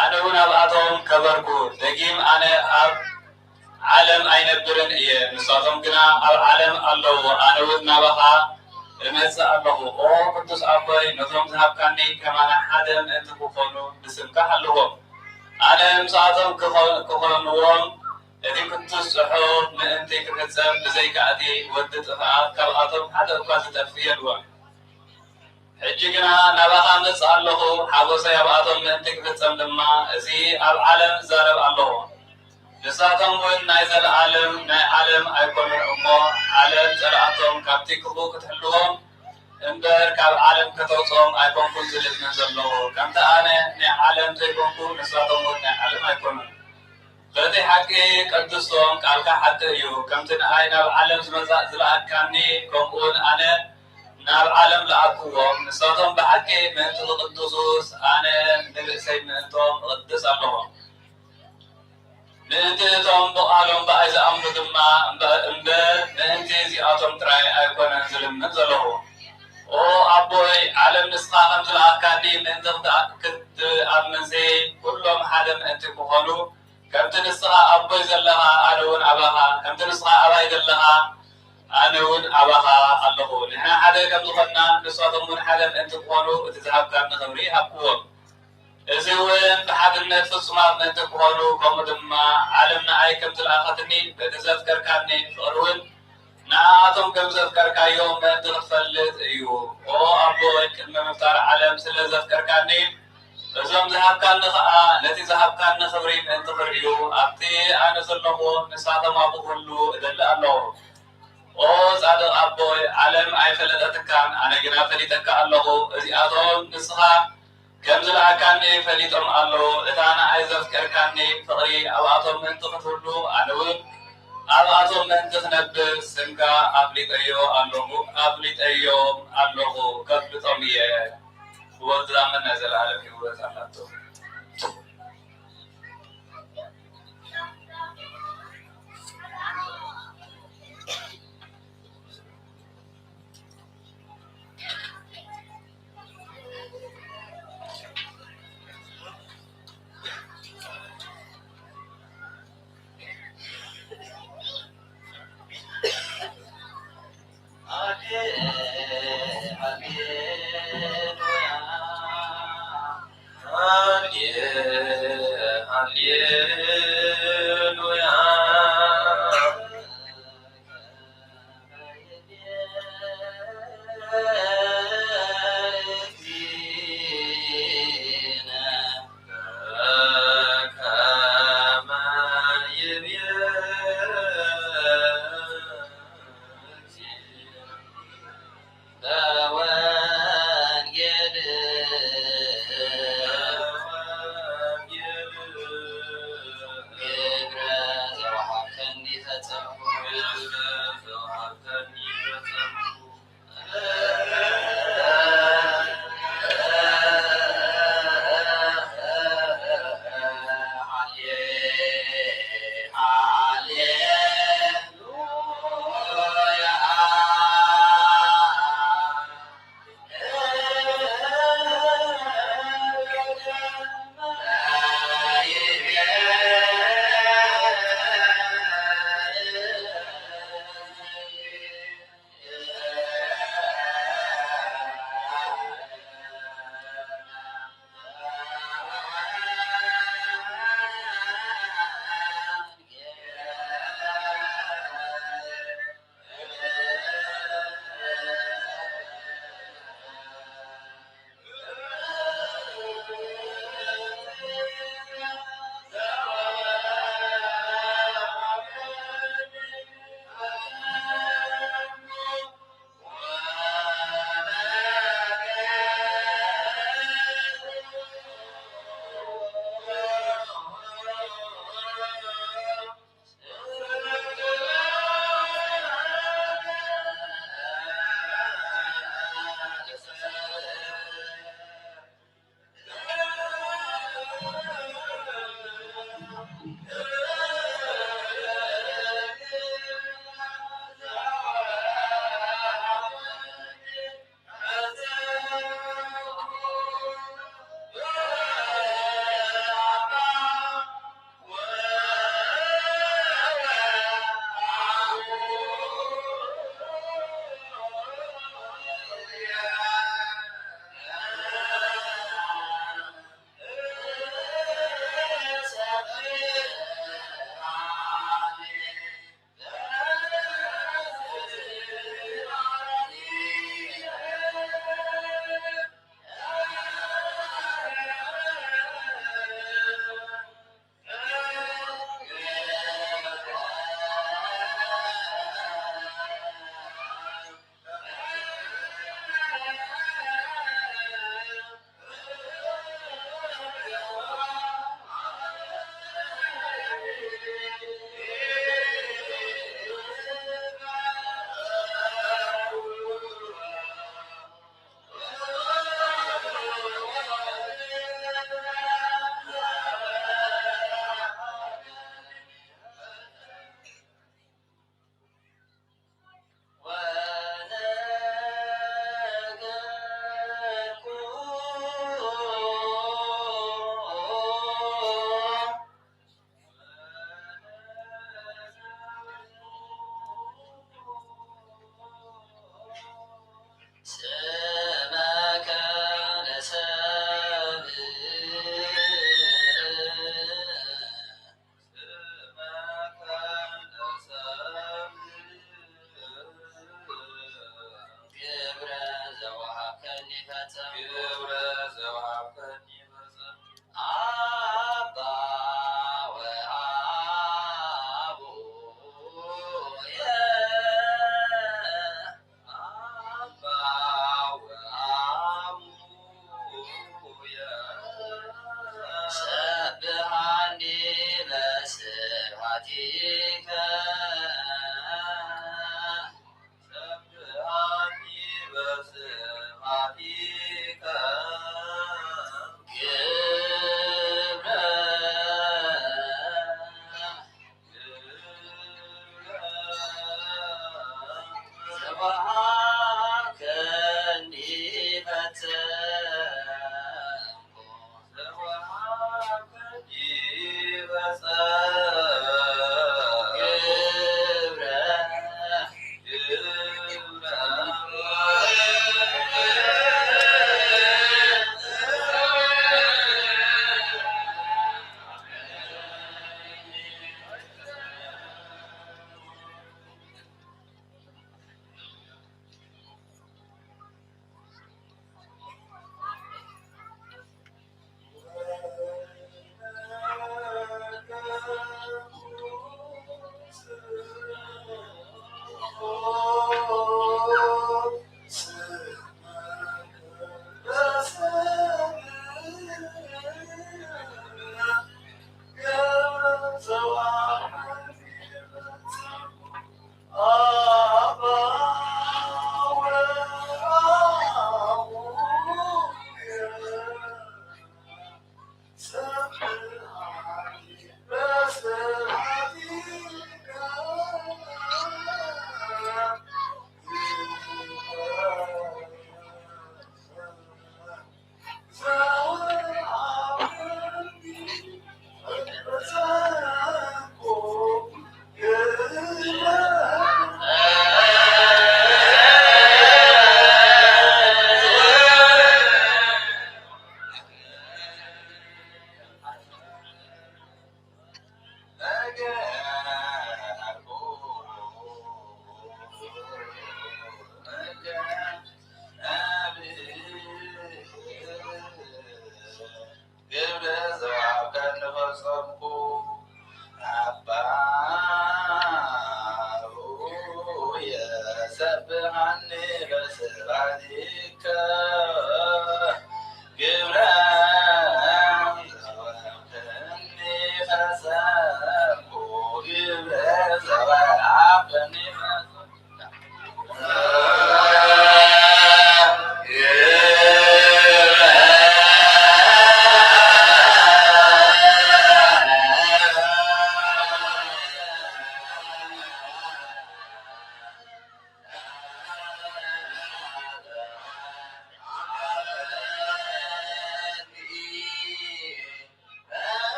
ኣነ እውን ኣብኣቶም ከበርኩ ደጊም ኣነ ኣብ ዓለም ኣይነብርን እየ ንሳቶም ግና ኣብ ዓለም ኣለዎ ኣነ እውን ናባኻ እመጽእ ኣለኹ ኦ ቅዱስ ኣቦይ ነዞም ዝሃብካኒ ከማና ሓደ ምእንቲ ክኾኑ ብስምካ ኣለዎም ኣነ ምስኣቶም ክኾንዎም እቲ ቅዱስ ጽሑፍ ምእንቲ ክፍጸም ብዘይከኣቲ ወዲ ጥፍኣት ካብኣቶም ሓደ እኳ ዝጠፍእ የድዎም ሕጂ ግና ናባኻ መጽእ ኣለኹ ሓጎሰይ ኣብኣቶም ምእንቲ ክፍጸም ድማ እዚ ኣብ ዓለም ዛረብ ኣለኹ ንሳቶም እውን ናይ ዘለዓለም ናይ ዓለም ኣይኮኑን እሞ ዓለም ጸላእቶም ካብቲ ክፉእ ክትሕልዎም እምበር ካብ ዓለም ከተውፅኦም ኣይኮንኩን ዝልምን ዘለኹ ከምቲ ኣነ ናይ ዓለም ዘይኮንኩ ንሳቶም እውን ናይ ዓለም ኣይኮኑን በቲ ሓቂ ቅድስቶም ቃልካ ሓቂ እዩ ከምቲ ንኣይ ናብ ዓለም ዝመጻእ ዝለኣካኒ ከምኡውን ኣነ ናብ ዓለም ለኣክዎም ንሳቶም ብሓቂ ምእንቲ ዝቅድሱስ ኣነ ንርእሰይ ምእንቶም እቕድስ ኣለኹ ምእንቲ እቶም ብቓሎም ብኣይ ዝኣምኑ ድማ እምበር ምእንቲ እዚኣቶም ጥራይ ኣይኮነን ዝልምን ዘለኹ ኦ ኣቦይ ዓለም ንስኻ ከም ዝለኣካኒ ምእንቲ ክትኣምንሲ ኩሎም ሓደ ምእንቲ ክኾኑ ከምቲ ንስኻ ኣቦይ ዘለኻ ኣነ እውን ኣባኻ ከምቲ ንስኻ ኣባይ ዘለኻ ኣነ እውን ኣባኻ ኣለኹ ንሕና ሓደ ከም ዝኾንና ንሳቶም እውን ሓደ ምእንቲ ክኾኑ እቲ ዝሃብካኒ ክብሪ ሃብክዎም እዚ እውን ብሓድነት ፍጹማት ምእንቲ ክኾኑ ከምኡ ድማ ዓለም ንኣይ ከም ዝለኣኸትኒ በቲ ዘፍቀርካኒ ፍቕሪ እውን ንኣቶም ከም ዘፍቀርካዮም ምእንቲ ክትፈልጥ እዩ ኦ ኣቦይ ቅድሚ ምፍጣር ዓለም ስለ ዘፍቀርካኒ እዞም ዝሃብካኒ ከዓ ነቲ ዝሃብካኒ ክብሪ ምእንቲ ክርእዩ ኣብቲ ኣነ ዘለኹ ንሳቶም ኣብኡ ኩሉ እደሊ ኣለኹ ኦ ጻድቕ ኣቦይ ዓለም ኣይፈለጠትካን ኣነ ግና ፈሊጠካ ኣለኹ እዚኣቶም ንስኻ ከም ዝለኣካኒ ፈሊጦም ኣለዉ እታ ንዓይ ዘፍቀርካኒ ፍቕሪ ኣብኣቶም ምንቲ ክትህሉ ኣነ እውን ኣብኣቶም ምንቲ ክነብር ስምካ ኣፍሊጠዮም ኣለኹ ከፍልጦም እየ ክወት ዝኣመን ናይ ዘለዓለም ህይወት ኣላቶ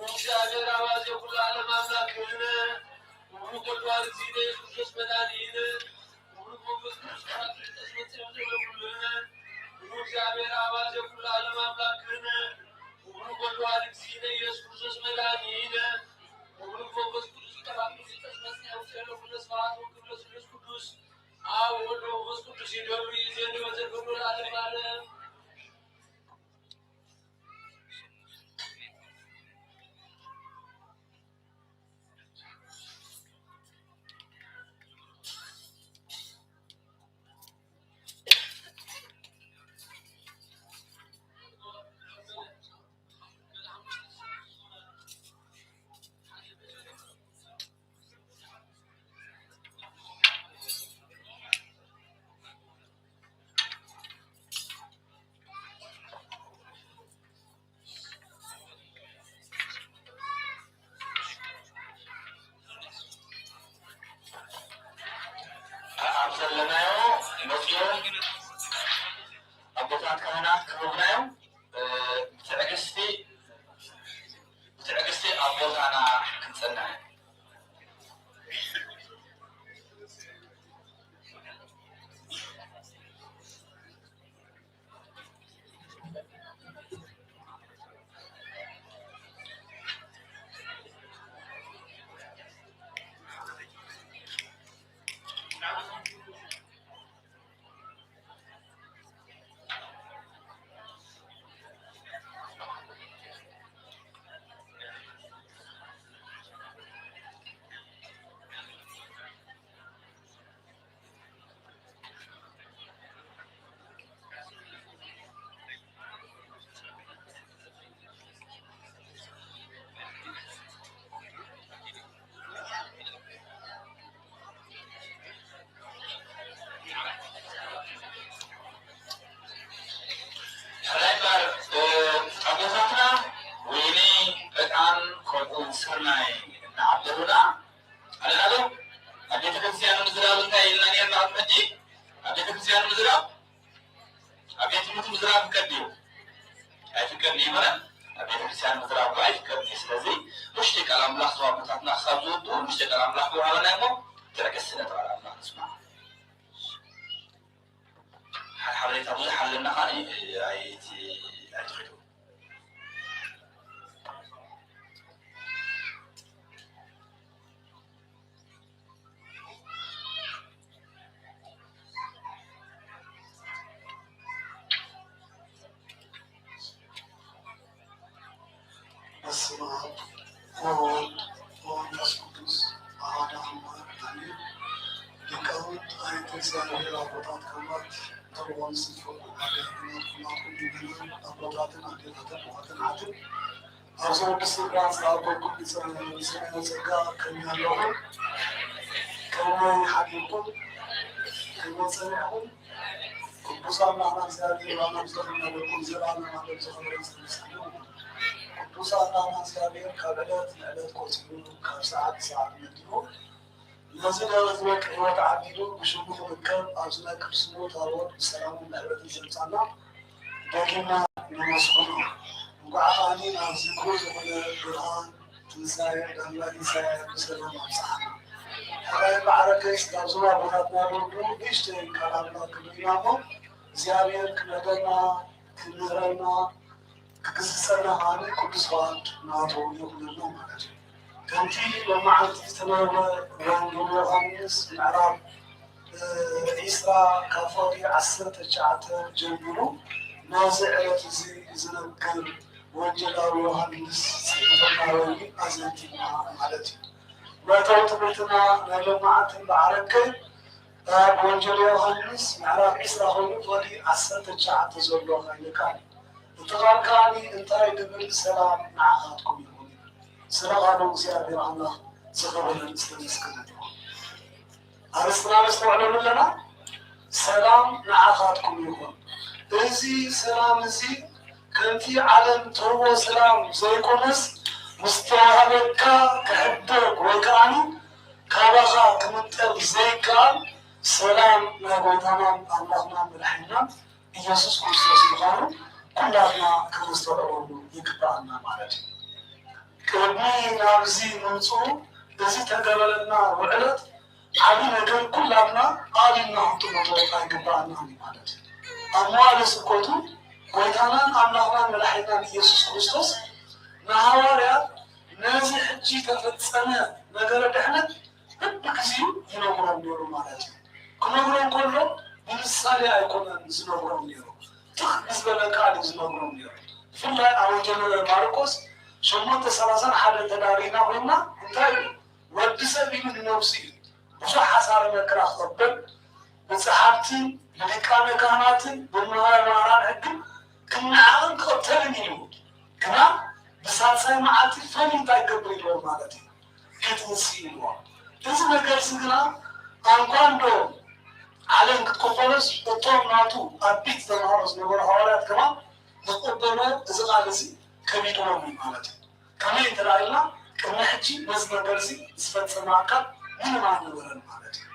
እግዚአብሔር አዋዜ ሁሉ ዓለም አምላክህን ሁሉ ጎድዋል ጊዜ ክርስቶስ መድኃኒህን ሁሉ ሞገስ እግዚአብሔር አዋዜ ሁሉ ዓለም አምላክህን ሁሉ ጎድዋል ጊዜ ኢየሱስ ክርስቶስ መድኃኒህን ሁሉ ሞገስ ቅዱስ ተባረክ ተመስገን ወሰለው ለስፋት ወቅዱስ ቅዱስ አብ ወልድ ወመንፈስ ቅዱስ ይደሉ ይዘን ወዘከሩ ለዓለም ዓለም በስመ አብ ወወልድ ወመንፈስ ቅዱስ አሐዱ አምላክ አሜን። ሊቃውንት አይንተ እግዚአብሔር አቦታት ከማት ተርቦን ስንፎቅ አገርናት ኩናቱ ሊብልን አቦታትን አዴታትን ዋትናትን አብሶ ቅዱስ ራስ አቦቁም ይጸነ ጸጋ ከሚያለሁ ከመይ ሐዲቁም ከመጸንዕኩም ቅዱሳን ናና እግዚአብሔር ባናብዘርና በቁም ዘላለም አለም ዘኸበረ ስመስሉ ቅዱሳን ናና እግዚአብሔር ከዕለት ንዕለት ቆጽሉ ካብ ሰዓት ሰዓት መዲኑ እነዚህ ለመዝበቅ ሕይወት ዓቢዱ ብሽሙ ክርከብ ኣብዝና ቅዱስሙ ታቦት ብሰላሙ ምዕበትን ዘምፃና ደጊና ነመስጉኑ እንኳዓኻኒ ናብ ዝክሩ ዝኾነ ብርሃን ትንሳኤ ዳላ ኢሳያ ብሰላም ኣብፅሓና ሕራይ ባዕረከይስ ናብ ዞባ ቦታትና ንወዱ ንእሽተይ ካላምና ክብልና እሞ እግዚአብሔር ክነገና ክምህረና ክግስጸና ኻኒ ቅዱስ ዋልድ ናቶ ይኹንልና ማለት እዩ ከምቲ በመዓልቲ ዝተነበረ ወንጌል ዮሃንስ ምዕራፍ 20 ካብ ፍቅሪ 19 ጀሚሩ ናዚ ዕለት እዚ ዝነግር ወንጌላዊ ዮሃንስ ጽሕፈትና ወይ ኣዘንቲና ማለት እዩ መእተዊ ትምህርትና ናይ ሎማዓትን ባዕረከይ ኣብ ወንጌል ዮሃንስ ምዕራፍ 20 ኮይኑ ፍቅሪ 19 ዘሎ ኸይልካ እቲ ቃል ከዓኒ እንታይ ድብል ሰላም ንዓኻትኩም ይኹን ስለቃሉ እግዚአብሔር አምላክ ዝኸበረን ዝተመስገነ ይኹን ኣርስትና ነስተውዕሎም ኣለና ሰላም ንዓኻትኩም ይኹን እዚ ሰላም እዚ ከምቲ ዓለም ትህቦ ሰላም ዘይኮነስ ምስተዋሃበካ ክሕደግ ወይ ከዓኒ ካባኻ ክምጠል ዘይከኣል ሰላም ናይ ጎይታናን ኣምላኽና መድሓኒናን ኢየሱስ ክርስቶስ ምዃኑ ኩላትና ክንስተውዕሉ ይግባአና ማለት እዩ ቅድሚ ናብዚ ምምፅኡ እዚ ተገበረና ውዕለት ዓብዪ ነገር ኩላትና ኣቢልና ክንጥመቶ ኣይግባአና ማለት እዩ ኣብ መዋዕለ ስብከቱ ጎይታናን ኣምላኽናን መድሓኒትናን ኢየሱስ ክርስቶስ ንሃዋርያት ነዚ ሕጂ ተፈፀመ ነገረ ድሕነት በብግዚኡ ይነግሮም ነይሩ ማለት እዩ ክነግሮም ከሎ ብምሳሌ ኣይኮነን ዝነግሮም ነይሩ ትኽ ብዝበለ ቃል እዩ ዝነግሮም ነይሩ ብፍላይ ኣብ ወንጌል ማርቆስ 8:31 ተዳሪና ኮይና እንታይ እዩ ወዲ ሰብ ኢሉ ንነብሲ እዩ ብዙሕ ሓሳረ መከራ ክቕበል ብፀሓፍትን ብሊቃነ ካህናትን ብመምህራን ሕግን ክነዓቕን ክቕተልን ኢሉ ግና ብሳልሳይ መዓልቲ ፈሊ እንታይ ይገብር ኢልዎም ማለት እዩ ክትንሲ ኢልዎም እዚ ነገር ግና እንኳን ዶ ዓለም ክትቆበሎስ እቶም ናቱ ዓበይቲ ተምሃሮ ዝነበሩ ሃዋርያት ድማ ዝቕበሎ እዚ ቃል እዚ ከቢድዎም እዩ ማለት እዩ ከመይ እንተራእዩና ቅድሚ ሕጂ ነዚ ነገር እዚ ዝፈፀመ ኣካል ምንም ኣይነበረን ማለት እዩ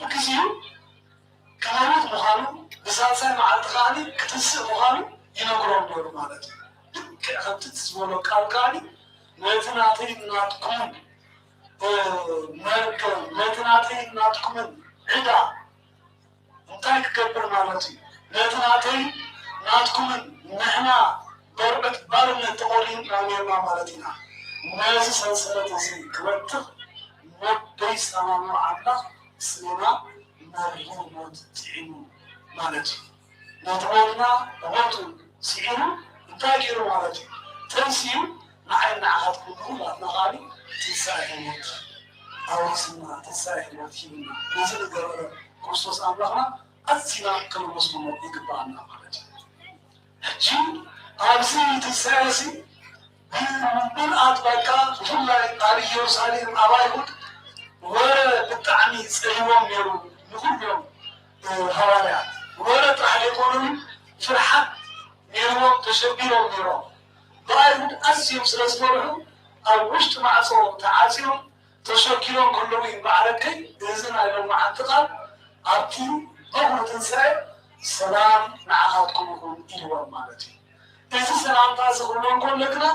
በብግዚኡ ክመውት ምዃኑ ብሳልሳይ መዓልቲ ከዓኒ ክትንስእ ምዃኑ ይነግሮም ነይሩ ማለት እዩ ልክዕ ከምቲ ዝበሎ ቃል ከዓኒ ነቲ ናተይ ናትኩምን መርገም ነቲ ናተይ ናትኩምን ዕዳ እንታይ ክገብር ማለት እዩ ነቲ ናተይ ናትኩምን ንሕና በርበት ባርነት ተቆሊና ነርና ማለት ኢና ነዚ ሰንሰለት እዚ ክበትኽ ሞደይ ሰማሙ ኣምላኽ ስና መሪሩ ሞት ፅዒኑ ማለት እዩ ነቲ ሞትና ሞቱ ስዒኑ እንታይ ገይሩ ማለት እዩ ተንስዩ ንዓይን ንዓኻትኩም ኩላትና ኻሊ ትንሳኤ ሂወት ኣውሪስና ትንሳኤ ሂወት ሂብና ነዚ ንገበረ ክርስቶስ ኣምላኽና ኣዝና ክንመስግኖ ይግባአና ማለት እዩ ሕጂ ኣብዚ ትንሳኤ እዚ ብምልኣት በቃ ብፍላይ ኣብ ኢየሩሳሌም ኣብ ኣይሁድ ወረ ብጣዕሚ ፀሊቦም ነይሩ ንኩሎም ሃዋርያት ወረ ጥራሕ ዘይኮኑ ፍርሓት ነይሮም ተሸቢሮም ነይሮም ብኣይሁድ ኣዝዮም ስለ ዝፈርሑ ኣብ ውሽጢ ማዕፆ ተዓፂዮም ተሸኪሎም ከለዉ እዩ በዓለከይ እዚ ናይ ሎማዓንቲ ቃል ኣብቲ እኹል ትንሳኤ ሰላም ንዓኻትኩም ይኹን ኢልዎም ማለት እዩ እዚ ሰላምታ ዝኽብሎም ከሎ ግና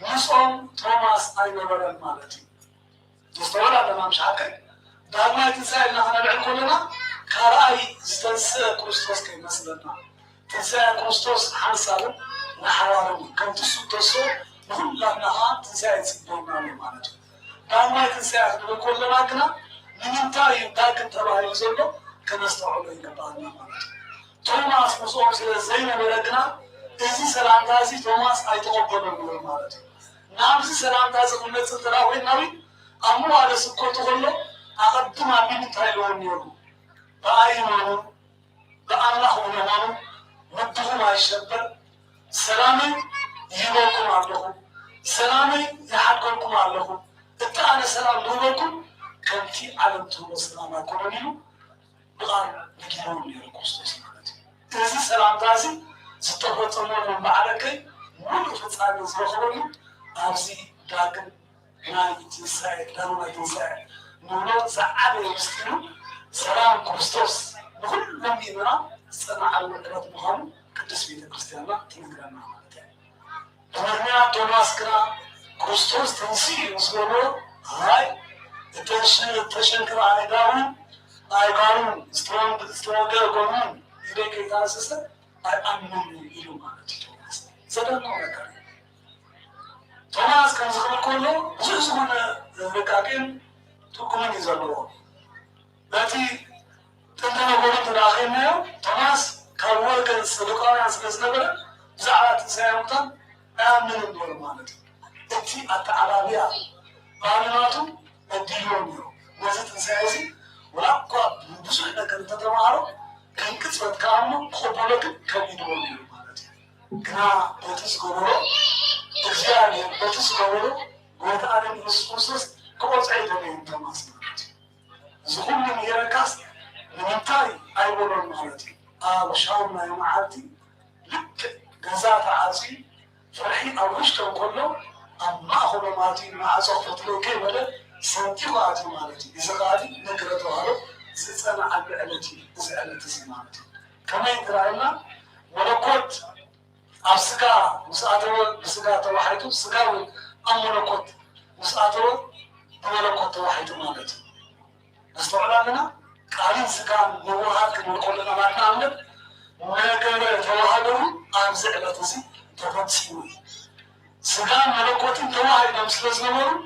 ምስኦም ቶማስ ኣይነበረን ማለት እዩ ዝተወላ ኣለና ምሻዓከይ ዳግማይ ትንሳኤ ኢልና ክነልዕል ከለና ካልኣይ ዝተንስአ ክርስቶስ ከይመስለና ትንሳኤ ክርስቶስ ሓንሳብን ንሓዋርን ከምቲ ሱተሶ ንኩላትና ከዓ ትንሳኤ ዝፅበየና ኣሎ ማለት እዩ ዳግማይ ትንሳኤ ክንብል ከለና ግና ንምንታይ እዩ ዳግም ተባሂሉ ዘሎ ከነስተውዕሎ ይግባአና ማለት እዩ ቶማስ ምስኦም ስለ ዘይነበረ ግና እዚ ሰላምታ እዚ ቶማስ ኣይተቐበሎም ነይሩ ማለት እዩ ናብዚ ሰላምታ እዚ ክመፅእ እንተዳ ኮይናዊ ኣብ መዋዕለ ስብከቱ ከሎ ኣቐድም ኣቢሉ እንታይ ኢልዎም ነይሩ ብኣይመኑ ብኣምላኽ ምንሆኑ ልብኹም ኣይሸበር ሰላመይ ይህበኩም ኣለኹ ሰላመይ ይሓድገኩም ኣለኹ እቲ ኣነ ሰላም ንህበኩም ከምቲ ዓለም ትህቦ ሰላም ኣይኮነን ኢሉ ብቓል ነጊሮም ነይሩ ክርስቶስ ማለት እዩ እዚ ሰላምታ እዚ ዝተፈፀመሉ በዓለከይ ሙሉእ ፍፃሜ ዝረኽበሉ ኣብዚ ዳግም ናይ ትንሳኤ ዳግማይ ትንሳኤ ንብሎ ዝዓበየ ምስጢሩ ሰላም ክርስቶስ ንኩሎም ምእመናን ዝፀንዓሉ ዕለት ምዃኑ ቅዱስ ቤተክርስቲያንና ትነግረና ማለት እዩ ብምክንያት ቶማስ ግና ክርስቶስ ተንስኡ ምስ በሎ ሃይ እተሸንክረ ኣይጋሩን ኣይጋሩን ዝተወገረ ጎኑን ኢደይ ከይታንስሰ ኣይኣምንን ኢሉ ማለት እዩ ቶማስ ዘደንቕ ነገር እዩ ቶማስ ከም ዝኽብል ከሎ ብዙሕ ዝኾነ ጥንቃቄን ትርጉምን እዩ ዘለዎ በቲ ጥንተ ነገሩ ተዳኺልናዮ ቶማስ ካብ ወገን ሰዱቃውያን ስለ ዝነበረ ብዛዕባ ትንሳኤ ሙታን ኣያምንን ነይሩ ማለት እዩ እቲ ኣተዓባብያ ባህልናቱ ኣዲልዎም ነይሩ ነዚ ትንሳኤ እዚ ወላ እኳ ብዙሕ ነገር እንተተምሃሮ ከም ቅፅበት ከኣምኑ ክቕበሎ ግን ከቢድዎም ነይሩ ማለት እዩ ግና በቲ ዝገበሮ እግዚአብሔር በቲ ዝገበሮ ጎይታ ኣለም ኢየሱስ ክርስቶስ ክቆፅዖ ይደለዩ ቶማስ ማለት እዩ እዚ ኩሉ ጌረካስ ንምንታይ ኣይበሎን ማለት እዩ ኣብ ሻውም ናይ መዓልቲ ልክዕ ገዛ ተዓፅዩ ፍርሒ ኣብ ውሽጦም ከሎ ኣብ ማእኸሎም ኣትዩ ማዕፆ ፈትለይ ከይበለ ሰንጢቑ ኣትዩ ማለት እዩ እዚ ኸዓኒ ነገረ ተባሃሎ ዝፀንዓሉ ዕለት እዩ እዚ ዕለት እዚ ማለት እዩ ከመይ እንትራእዩና መለኮት أبسكا مسألة بسكا توحيد سكا أمركوت مسألة أمركوت توحيد مالته استوعبنا لنا قالين سكا نوهات كنا كلنا ما نعمل ما كان توحيده أمزع لتزي تفسير سكا ملكوت توحيد مسلز نمر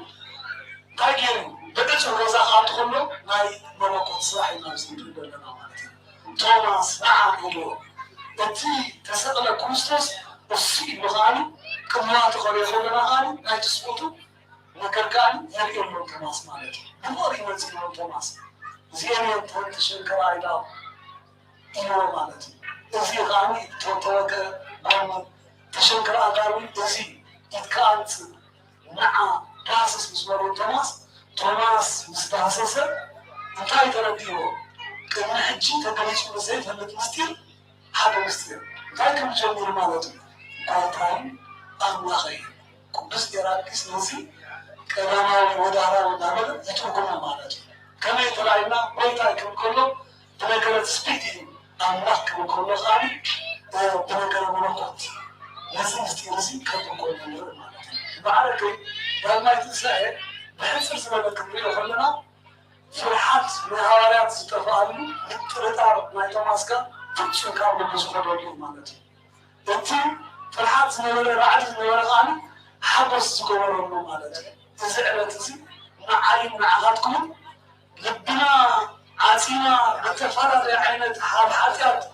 تاجين بدأت الرزاقات كله ناي ملكوت صاحي نازل لنا مالته توماس نعم هو أنتي تسأل كريستوس السيد مغاني كما تقول يقول لنا غاني لا تسقطوا نكركاني يريد من توماس مالته دوري نزيد من توماس زين ينتهي تشنكر عيدا إيوه مالته إزي غاني توتوك غاني تشنكر عقاري إزي إتكانت مع داسس مسمار توماس مستحسسة انتهي ترديه كنا حجي تقليش مسيد هلت مستير حاجة مستير لكن جميل مالته قاطعين أم خير كبس إراكيس نزي كلامه ودارا ودارا يتركنا مالته كما يطلعنا بيتا كم كله بنقرأ سبيتي أم كم كله خالي بنقرأ منقط لازم نستيرزي كم كله مالته بعرفه لما يتساعد بحسب سبب كبير خلنا فرحات من هوارات استفادوا للترتار ما يتماسكا تشو كانوا بيسوقوا مالته أنتي فرحات من ولا رعد من ولا غاني حبس تقولون مالته تزعل تزي مع عين مع غاتكم لبنا عاتينا بتفرد عينة حالحاتيات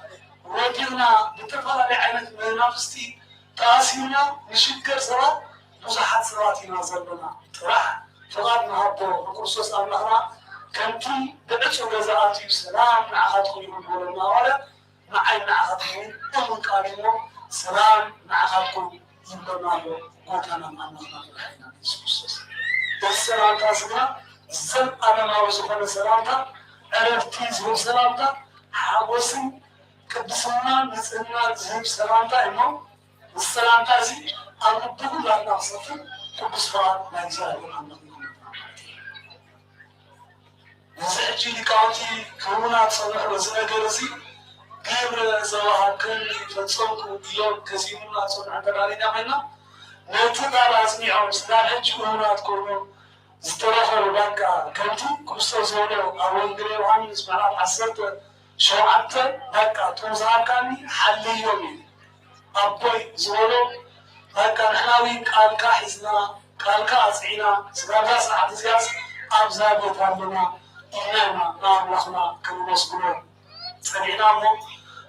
وجدنا بتفرد عينة منافستي تاسينا نشكر سوا بزحات سواتنا زلنا راح فقدنا هبو بكرسوس أمنا كنتي بدأتوا جزاءاتي بسلام مع غاتكم يقولون ولا مع عين مع غاتكم أمن كاريمو سلام مع غاتكم يقولون قوتنا معنا الحين يسوس السلام تاسنا زل أنا ما وصفنا سلامتا عرفتي زهم سلامتا حابوسي كبسنا نسألنا زهم سلامتا إنه السلامتا زي أردو لا نقصف كبسنا نجزاء محمد نزعجي لكاوتي كونا تصنع وزنا جرزي غير زواها كل فتصوكو يوم كزيمنا تصنع تبالينا منا نتبع لازميعهم سنان هجو هنا تكونوا استرافوا بانكا كنتو كوستو زونو أول غير وهم نسمعنا عصرت شوعت بانكا توزاكاني حلي يومي أبوي زونو بانكا نحناوي قالكا حزنا قالكا أسعينا سقالكا ساعة زياس أبزابي ترمنا إنانا نام لخنا كنوسكنا سمعنا مو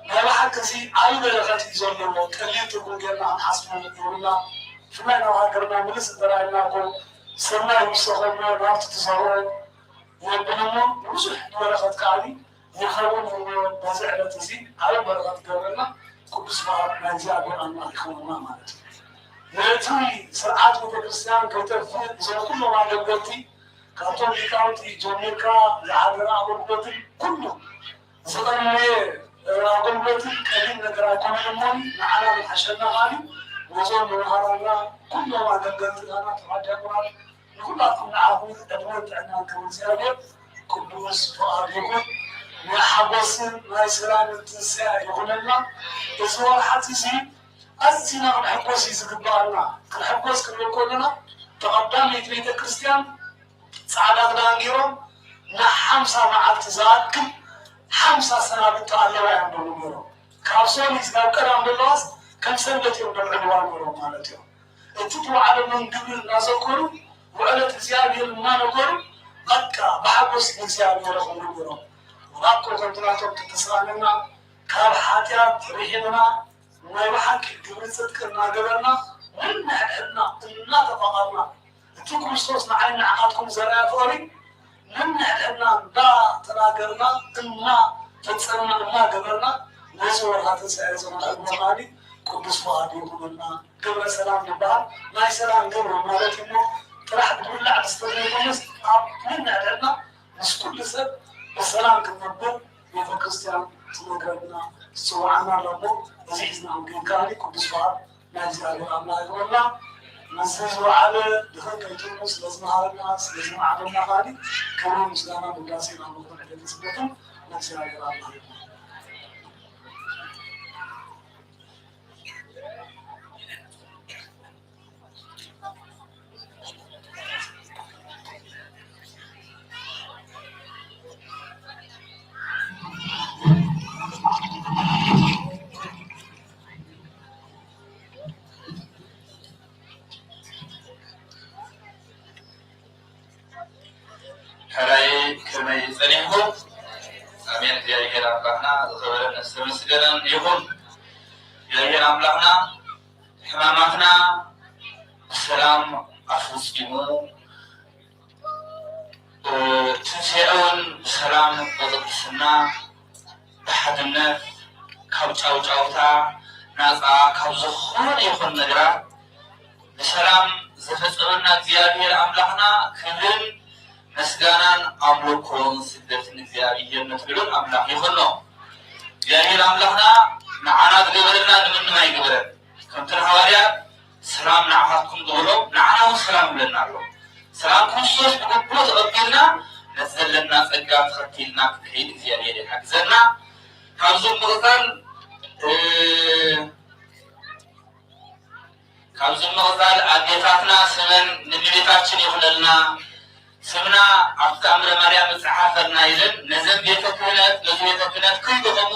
ما بحق زي عايبة لغتي زونو كلي تقول جينا عن حسبنا يقولنا فما نوهاجرنا ملس دراينا قول سرنا يمسخنا نارت تزارون يبنمو وزح برغت كالي يخلون بزعلة تزي على برغت قبلنا كبس بها نجاب أن يخلونا مالتي نتوي سرعات بكريستيان كتفيد زي كل ما قلتي كاتوليكاوتي جونيكا لعذرا أقولتي كله زغني أقولتي كلين نقرأ كمان معنا بالحشرنا غالي وزون من هرانا كل ما قلت أنا تراجعنا كلكم نعرفون أدوات عنا كمزيادة كلوس فؤادكم ما حبسن ما يسلام التنساء يقول لنا إسوا حتيسي أزينا نحبس يزقبالنا نحبس كلنا تقدم يتريد كريستيان سعادة دانجيرهم نحمسا مع التزاك 5 سنة بتعلم عن بلوغهم كابسون يزقب كلام بالله كم سنة يوم العنوان ورو مالتهم انتوا على من قبل نازكروا وعلى زيادة ما نقولوا مكة بحبس زيادة ورو وراكو كنتناتهم تتسراننا كارحاتيات ريحنا ما يبحك قبل صدقنا قبلنا من نحدنا إننا تفقرنا انتوا كريستوس معنا عقادكم زرعات أوري من نحدنا دا تناقرنا إننا تتسرنا إننا قبلنا نزور هذا سعيزنا المغالي قدس فؤادي يقولنا قبل سلام نبال ما يسلام قبل مالك إنه راح تقول لا تستطيع الناس من عندنا بس كل سب السلام كنبر يا كريستيان تنقلنا سوعنا ربو زيزنا وقالي قدس فؤاد ما يزال الله يقولنا نزلوا على دخل كيتونس لازم على الناس لازم على المغالي كمان مسلمنا بالقاسين على موضوع التسبيح نزل على الله يصنعكم آمين እግዚአብሔር አምላክና ዘተወለነ ስምስገነን ይሁን እግዚአብሔር አምላክና ሕማማትና ሰላም አፍጽሙ ትንሣኤውን ሰላም በቅድስና በሓድነት ካብ ጫውጫውታ ናፃ ካብ ዝኾነ ይኹን ነገራት ብሰላም ዘፈፀመና እግዚአብሔር አምላክና ክብርን ምስጋናን አምልኮን ስግደትን እግዚአብሔር ነትብሉን አምላክ ይኹን ነው። እግዚአብሔር አምላክና ንዓና ዝገበረና ንምንም ኣይገበረን ከምቲ ንሐዋርያት ሰላም ንዓኻትኩም ዝብሎ ንዓና እውን ሰላም ይብለና ኣሎ። ሰላም ክርስቶስ ብግቡእ ተቐቢልና ነቲ ዘለና ፀጋ ተኸቲልና ክከይድ እግዚአብሔር ይሓግዘና። ካብዚ ምቕፃል ኣዴታትና ስመን ንቤታችን ይኹነልና ስምና ኣብ ተኣምረ ማርያም መፅሓፈና ኢለን ነዘን ቤተ ክህነት ነዚ ቤተ ክህነት ከይደኸሙ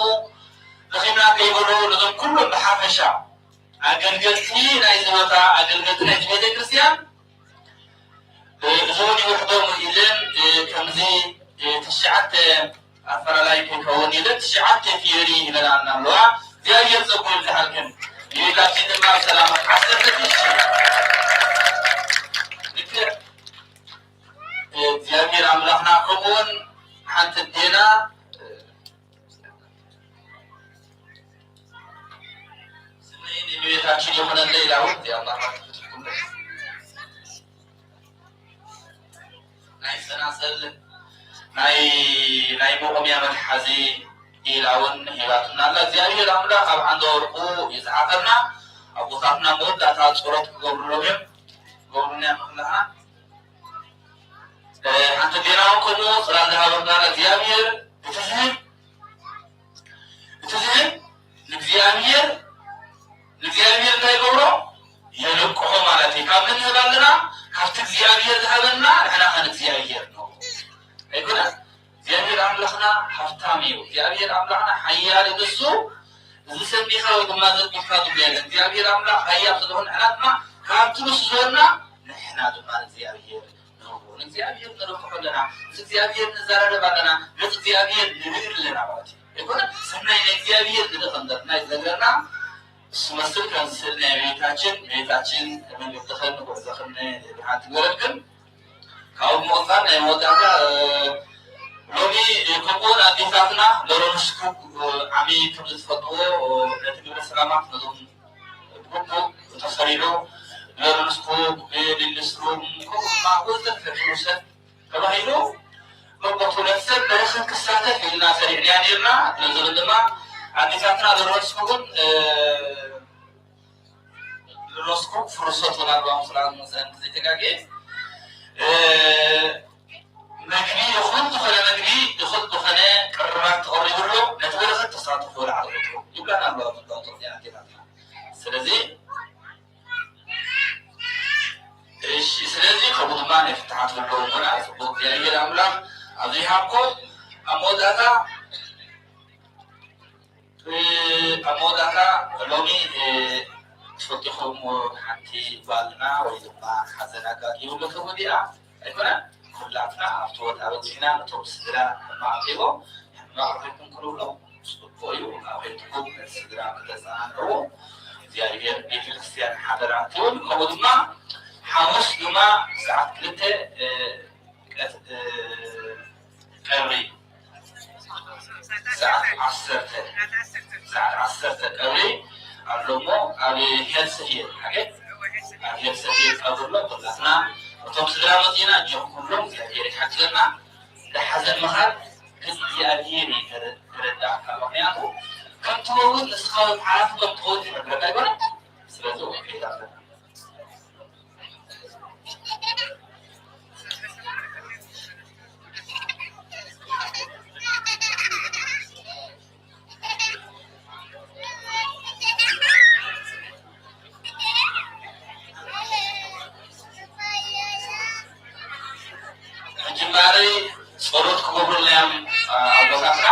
ረኺብና ከይበሉ ነዞም ኩሎም ብሓፈሻ ኣገልገልቲ ናይዚ ቦታ ኣገልገልቲ ናይቲ ቤተ ክርስቲያን እዞም ይውሕዶም ኢለን ከምዚ ትሽዓተ ኣፈላላይ ከይከውን ኢለን ትሽዓተ ፊዮሪ ኢለናና ኣለዋ። እግዚአብሔር ፀጉር ይብዝሓልክን የቤታችን ድማ ሰላም ዓሰርተትሽ እግዚአብሔር አምላክና ከምኡውን ሓንቲ ዴና ስመይን የቤታችን የሆነለ ኢላውን ናይ ሰናሰል ናይ መቆምያ መትሓዚ ኢላውን ሂባትና ኣላ። እግዚአብሔር አምላክ ኣብ ዓንደ ወርቁ ይዝሓፈና ኣቦታትና መወዳእታ ጸሎት ክገብሩሎም እዮም ገብሩና ምክልሃና ሓንቲ ዴናውን ከምኡ ፅላል ዝሃበና እግዚአብሔር እቲ ዝህብ ንእግዚአብሔር እንታይ ገብሮ የልቅሖ ማለት እዩ። ካብ ምን ንህብ ኣለና ካብቲ እግዚአብሔር ዝሃበና ንሕና ኸን እግዚአብሔር ነው ኣይኮነን። እግዚአብሔር አምላክና ሃብታም እዩ። እግዚአብሔር አምላክና ሓያል እዩ። ንሱ እዚ ሰሚኻ ወይ ድማ ዘጥቂካ ትብለለ እግዚአብሔር አምላክ ሓያል ስለሆነ ንሕና ድማ ካብቲ ንሱ ዝበልና ንሕና ድማ እግዚአብሔር እግዚአብሔር ንረክሖ ኣለና እዚ እግዚአብሔር ንዛረረብ ኣለና ነቲ እግዚአብሔር ንብር ኣለና ማለት እዩ። ኣይኮነ ሰናይ ናይ እግዚአብሔር ንደኸንደር ናይ ነገርና ስመስል ከምስል ናይ ቤታችን መንገድኽን ጉዕዞኽን ብሓንቲ ገረድክን ካብኡ ምቕፃል ናይ መወዳእታ ሎሚ ከምኡውን ኣዴታትና ለሮንስኩ ዓብዪ ከም ዝትፈልጥዎ ነቲ ግብረ ሰላማት ነዞም ብግቡእ ተሰሪዶ ለሮንስኩ ልልስሩም ከምኡማ ወዘተ ፍሩሰት ተባሂሉ በቦቱ ለሰብ በረኽን ክሳተፍ ኢልና ሰሪዕንያ ነርና ነዞም ድማ ኣዴታትና ለሮንስኩ ግን ለሮንስኩ ፍሩሰት ናልባም ስላን መሰን ዘይተጋግየ መግቢ ይኹን ዝኾነ መግቢ ይኹን ዝኾነ ቅርባት ተቐሪቡሎ ነቲ በረኸት ተሳትፎ ላዕለቱ ይብላና ኣለዋ መጣወጦ ኣዴታትና። ስለዚ ከምኡ ድማ ናይ ፍትሓት ዘለዎ ኮና ፅቡቅ እግዚአብሔር ኣምላክ ኣብዚ ሃብኮ ኣብ መወዳእታ ሎሚ ትፈልጢኹም ሓንቲ ጓልና ወይ ድማ ሓዘን ኣጋጢሙሉ ተጎዲኣ ኣይኮነን ኩላትና ኣብቲ ወጣ በፂሕና ነቶም ስድራ ማዕቂቦ ሕማቅ ኮይንኩም ክንብሎም ፅቡቅ እዩ። ኣብ ከይትኩም ነቲ ስድራ ክተፀናንዕዎ እግዚአብሔር ቤተክርስትያን ሓደራ ትብል። ከምኡ ድማ ሓሙስ ድማ ሰዓት 2 ቀብሪ ሰዓት 10 ቀብሪ ኣሎ እሞ ኣብ ሄልሰፊር ሓገት ኣብ ሄልሰፊር ቀብርሎ ኩላትና እቶም ስድራ መፂና እጆም ኩሎም እግዚአብሔር ይሓግዘና። ንሓዘን ምኻድ እግዚአብሔር ይረዳእካ ምክንያቱ ከም ትኸውን ንስኻ ሓላፊ ከም ትኸውን ይነግረካ ኣይኮነን። ስለዚ ከይድ ኣለና ጅማሬ ጸሎት ክገብሩልናዮም ኣቦታትና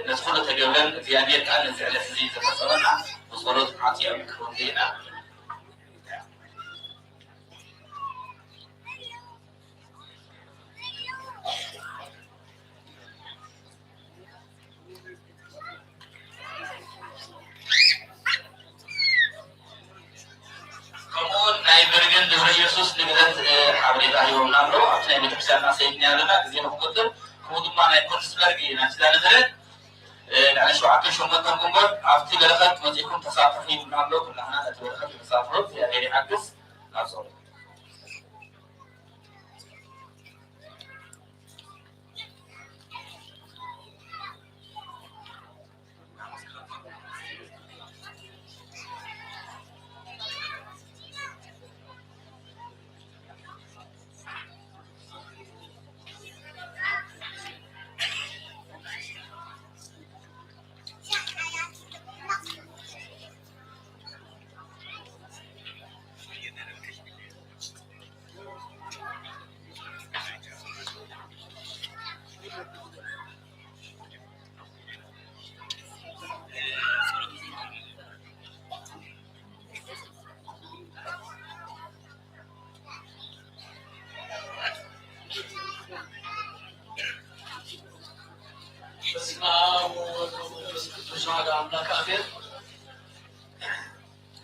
ነቲ ኩሉ ተገብረን እግዚአብሔር ቃል ነዚ ዕለት እዚ ዘፈፀመና ብጸሎት ዓፅዮም ክወንጌና ቤተክርስቲያንና ሰይድና ያለና ጊዜ ነው ቁጥር ከሁዱማና የኮንስለር ናችላለ ተረት على شو عقل شو مثلا قمر عرفتي لرخت ما يكون تصافحين من عمله كنا هنا تتورخت تصافحات يا غير عكس أبصر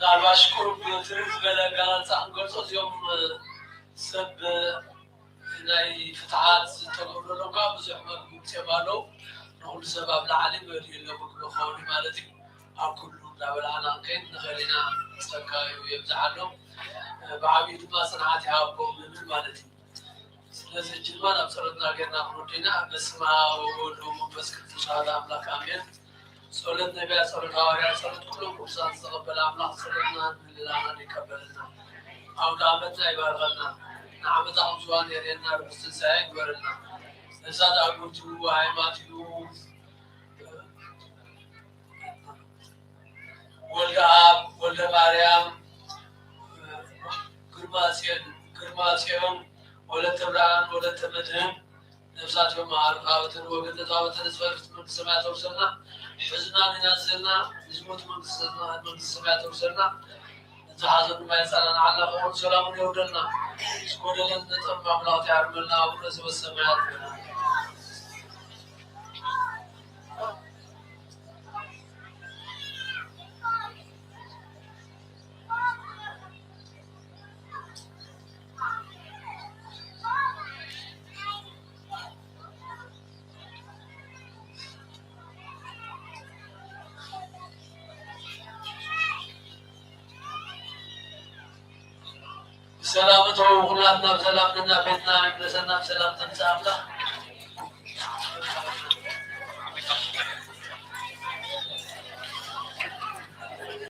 نالباشكور بيوترز بلا قالت عن قرصوص يوم سب ناي فتحات تقول له قام زعما بيتبالو نقول سبب العالم اللي له بقول خوني مالتي اكل لا ولا انا كاين نخلينا استكايو يبزعلهم بعبيد ما صنعت هابو من مالتي ስለዚህ ጅማን አብሰረትና ገና ፕሮቲና በስማ ወወልድ ወመንፈስ ቅዱስ አሐዱ አምላክ አሜን። ጸሎት ነቢያ ጸሎት ሐዋርያ ጸሎት ሁሉም ቅዱሳን ተቀበለ አምላክ ጸሎትና ለላና ይቀበልና አውደ ዓመት ይባርከና ዓመት አውዟን የሬና ርስትንሳይ ይወርና እዛ ዳጉቱ ሃይማኖቱ ወልደ አብ ወልደ ማርያም ግርማጽዮን ወለተ ብርሃን ወለተ መድህን ነፍሳቸው ማዕርቃወትን ወገነታወትን ስፈርት መንግስተ ሰማያት ወርሰና ሕዝናን ናዝልና ዝሞት መንግስተ ሰማያት ወርሰና እንተሓዘኑ ማይፀናን ዓላ ኸሆን ሰላሙን የውደልና ስኮደለን ነጠም አምላክ ያርመልና አቡነ ዘበሰማያት سلامته وغلاتنا بسلامنا بيتنا بسلامنا بسلام تنسى الله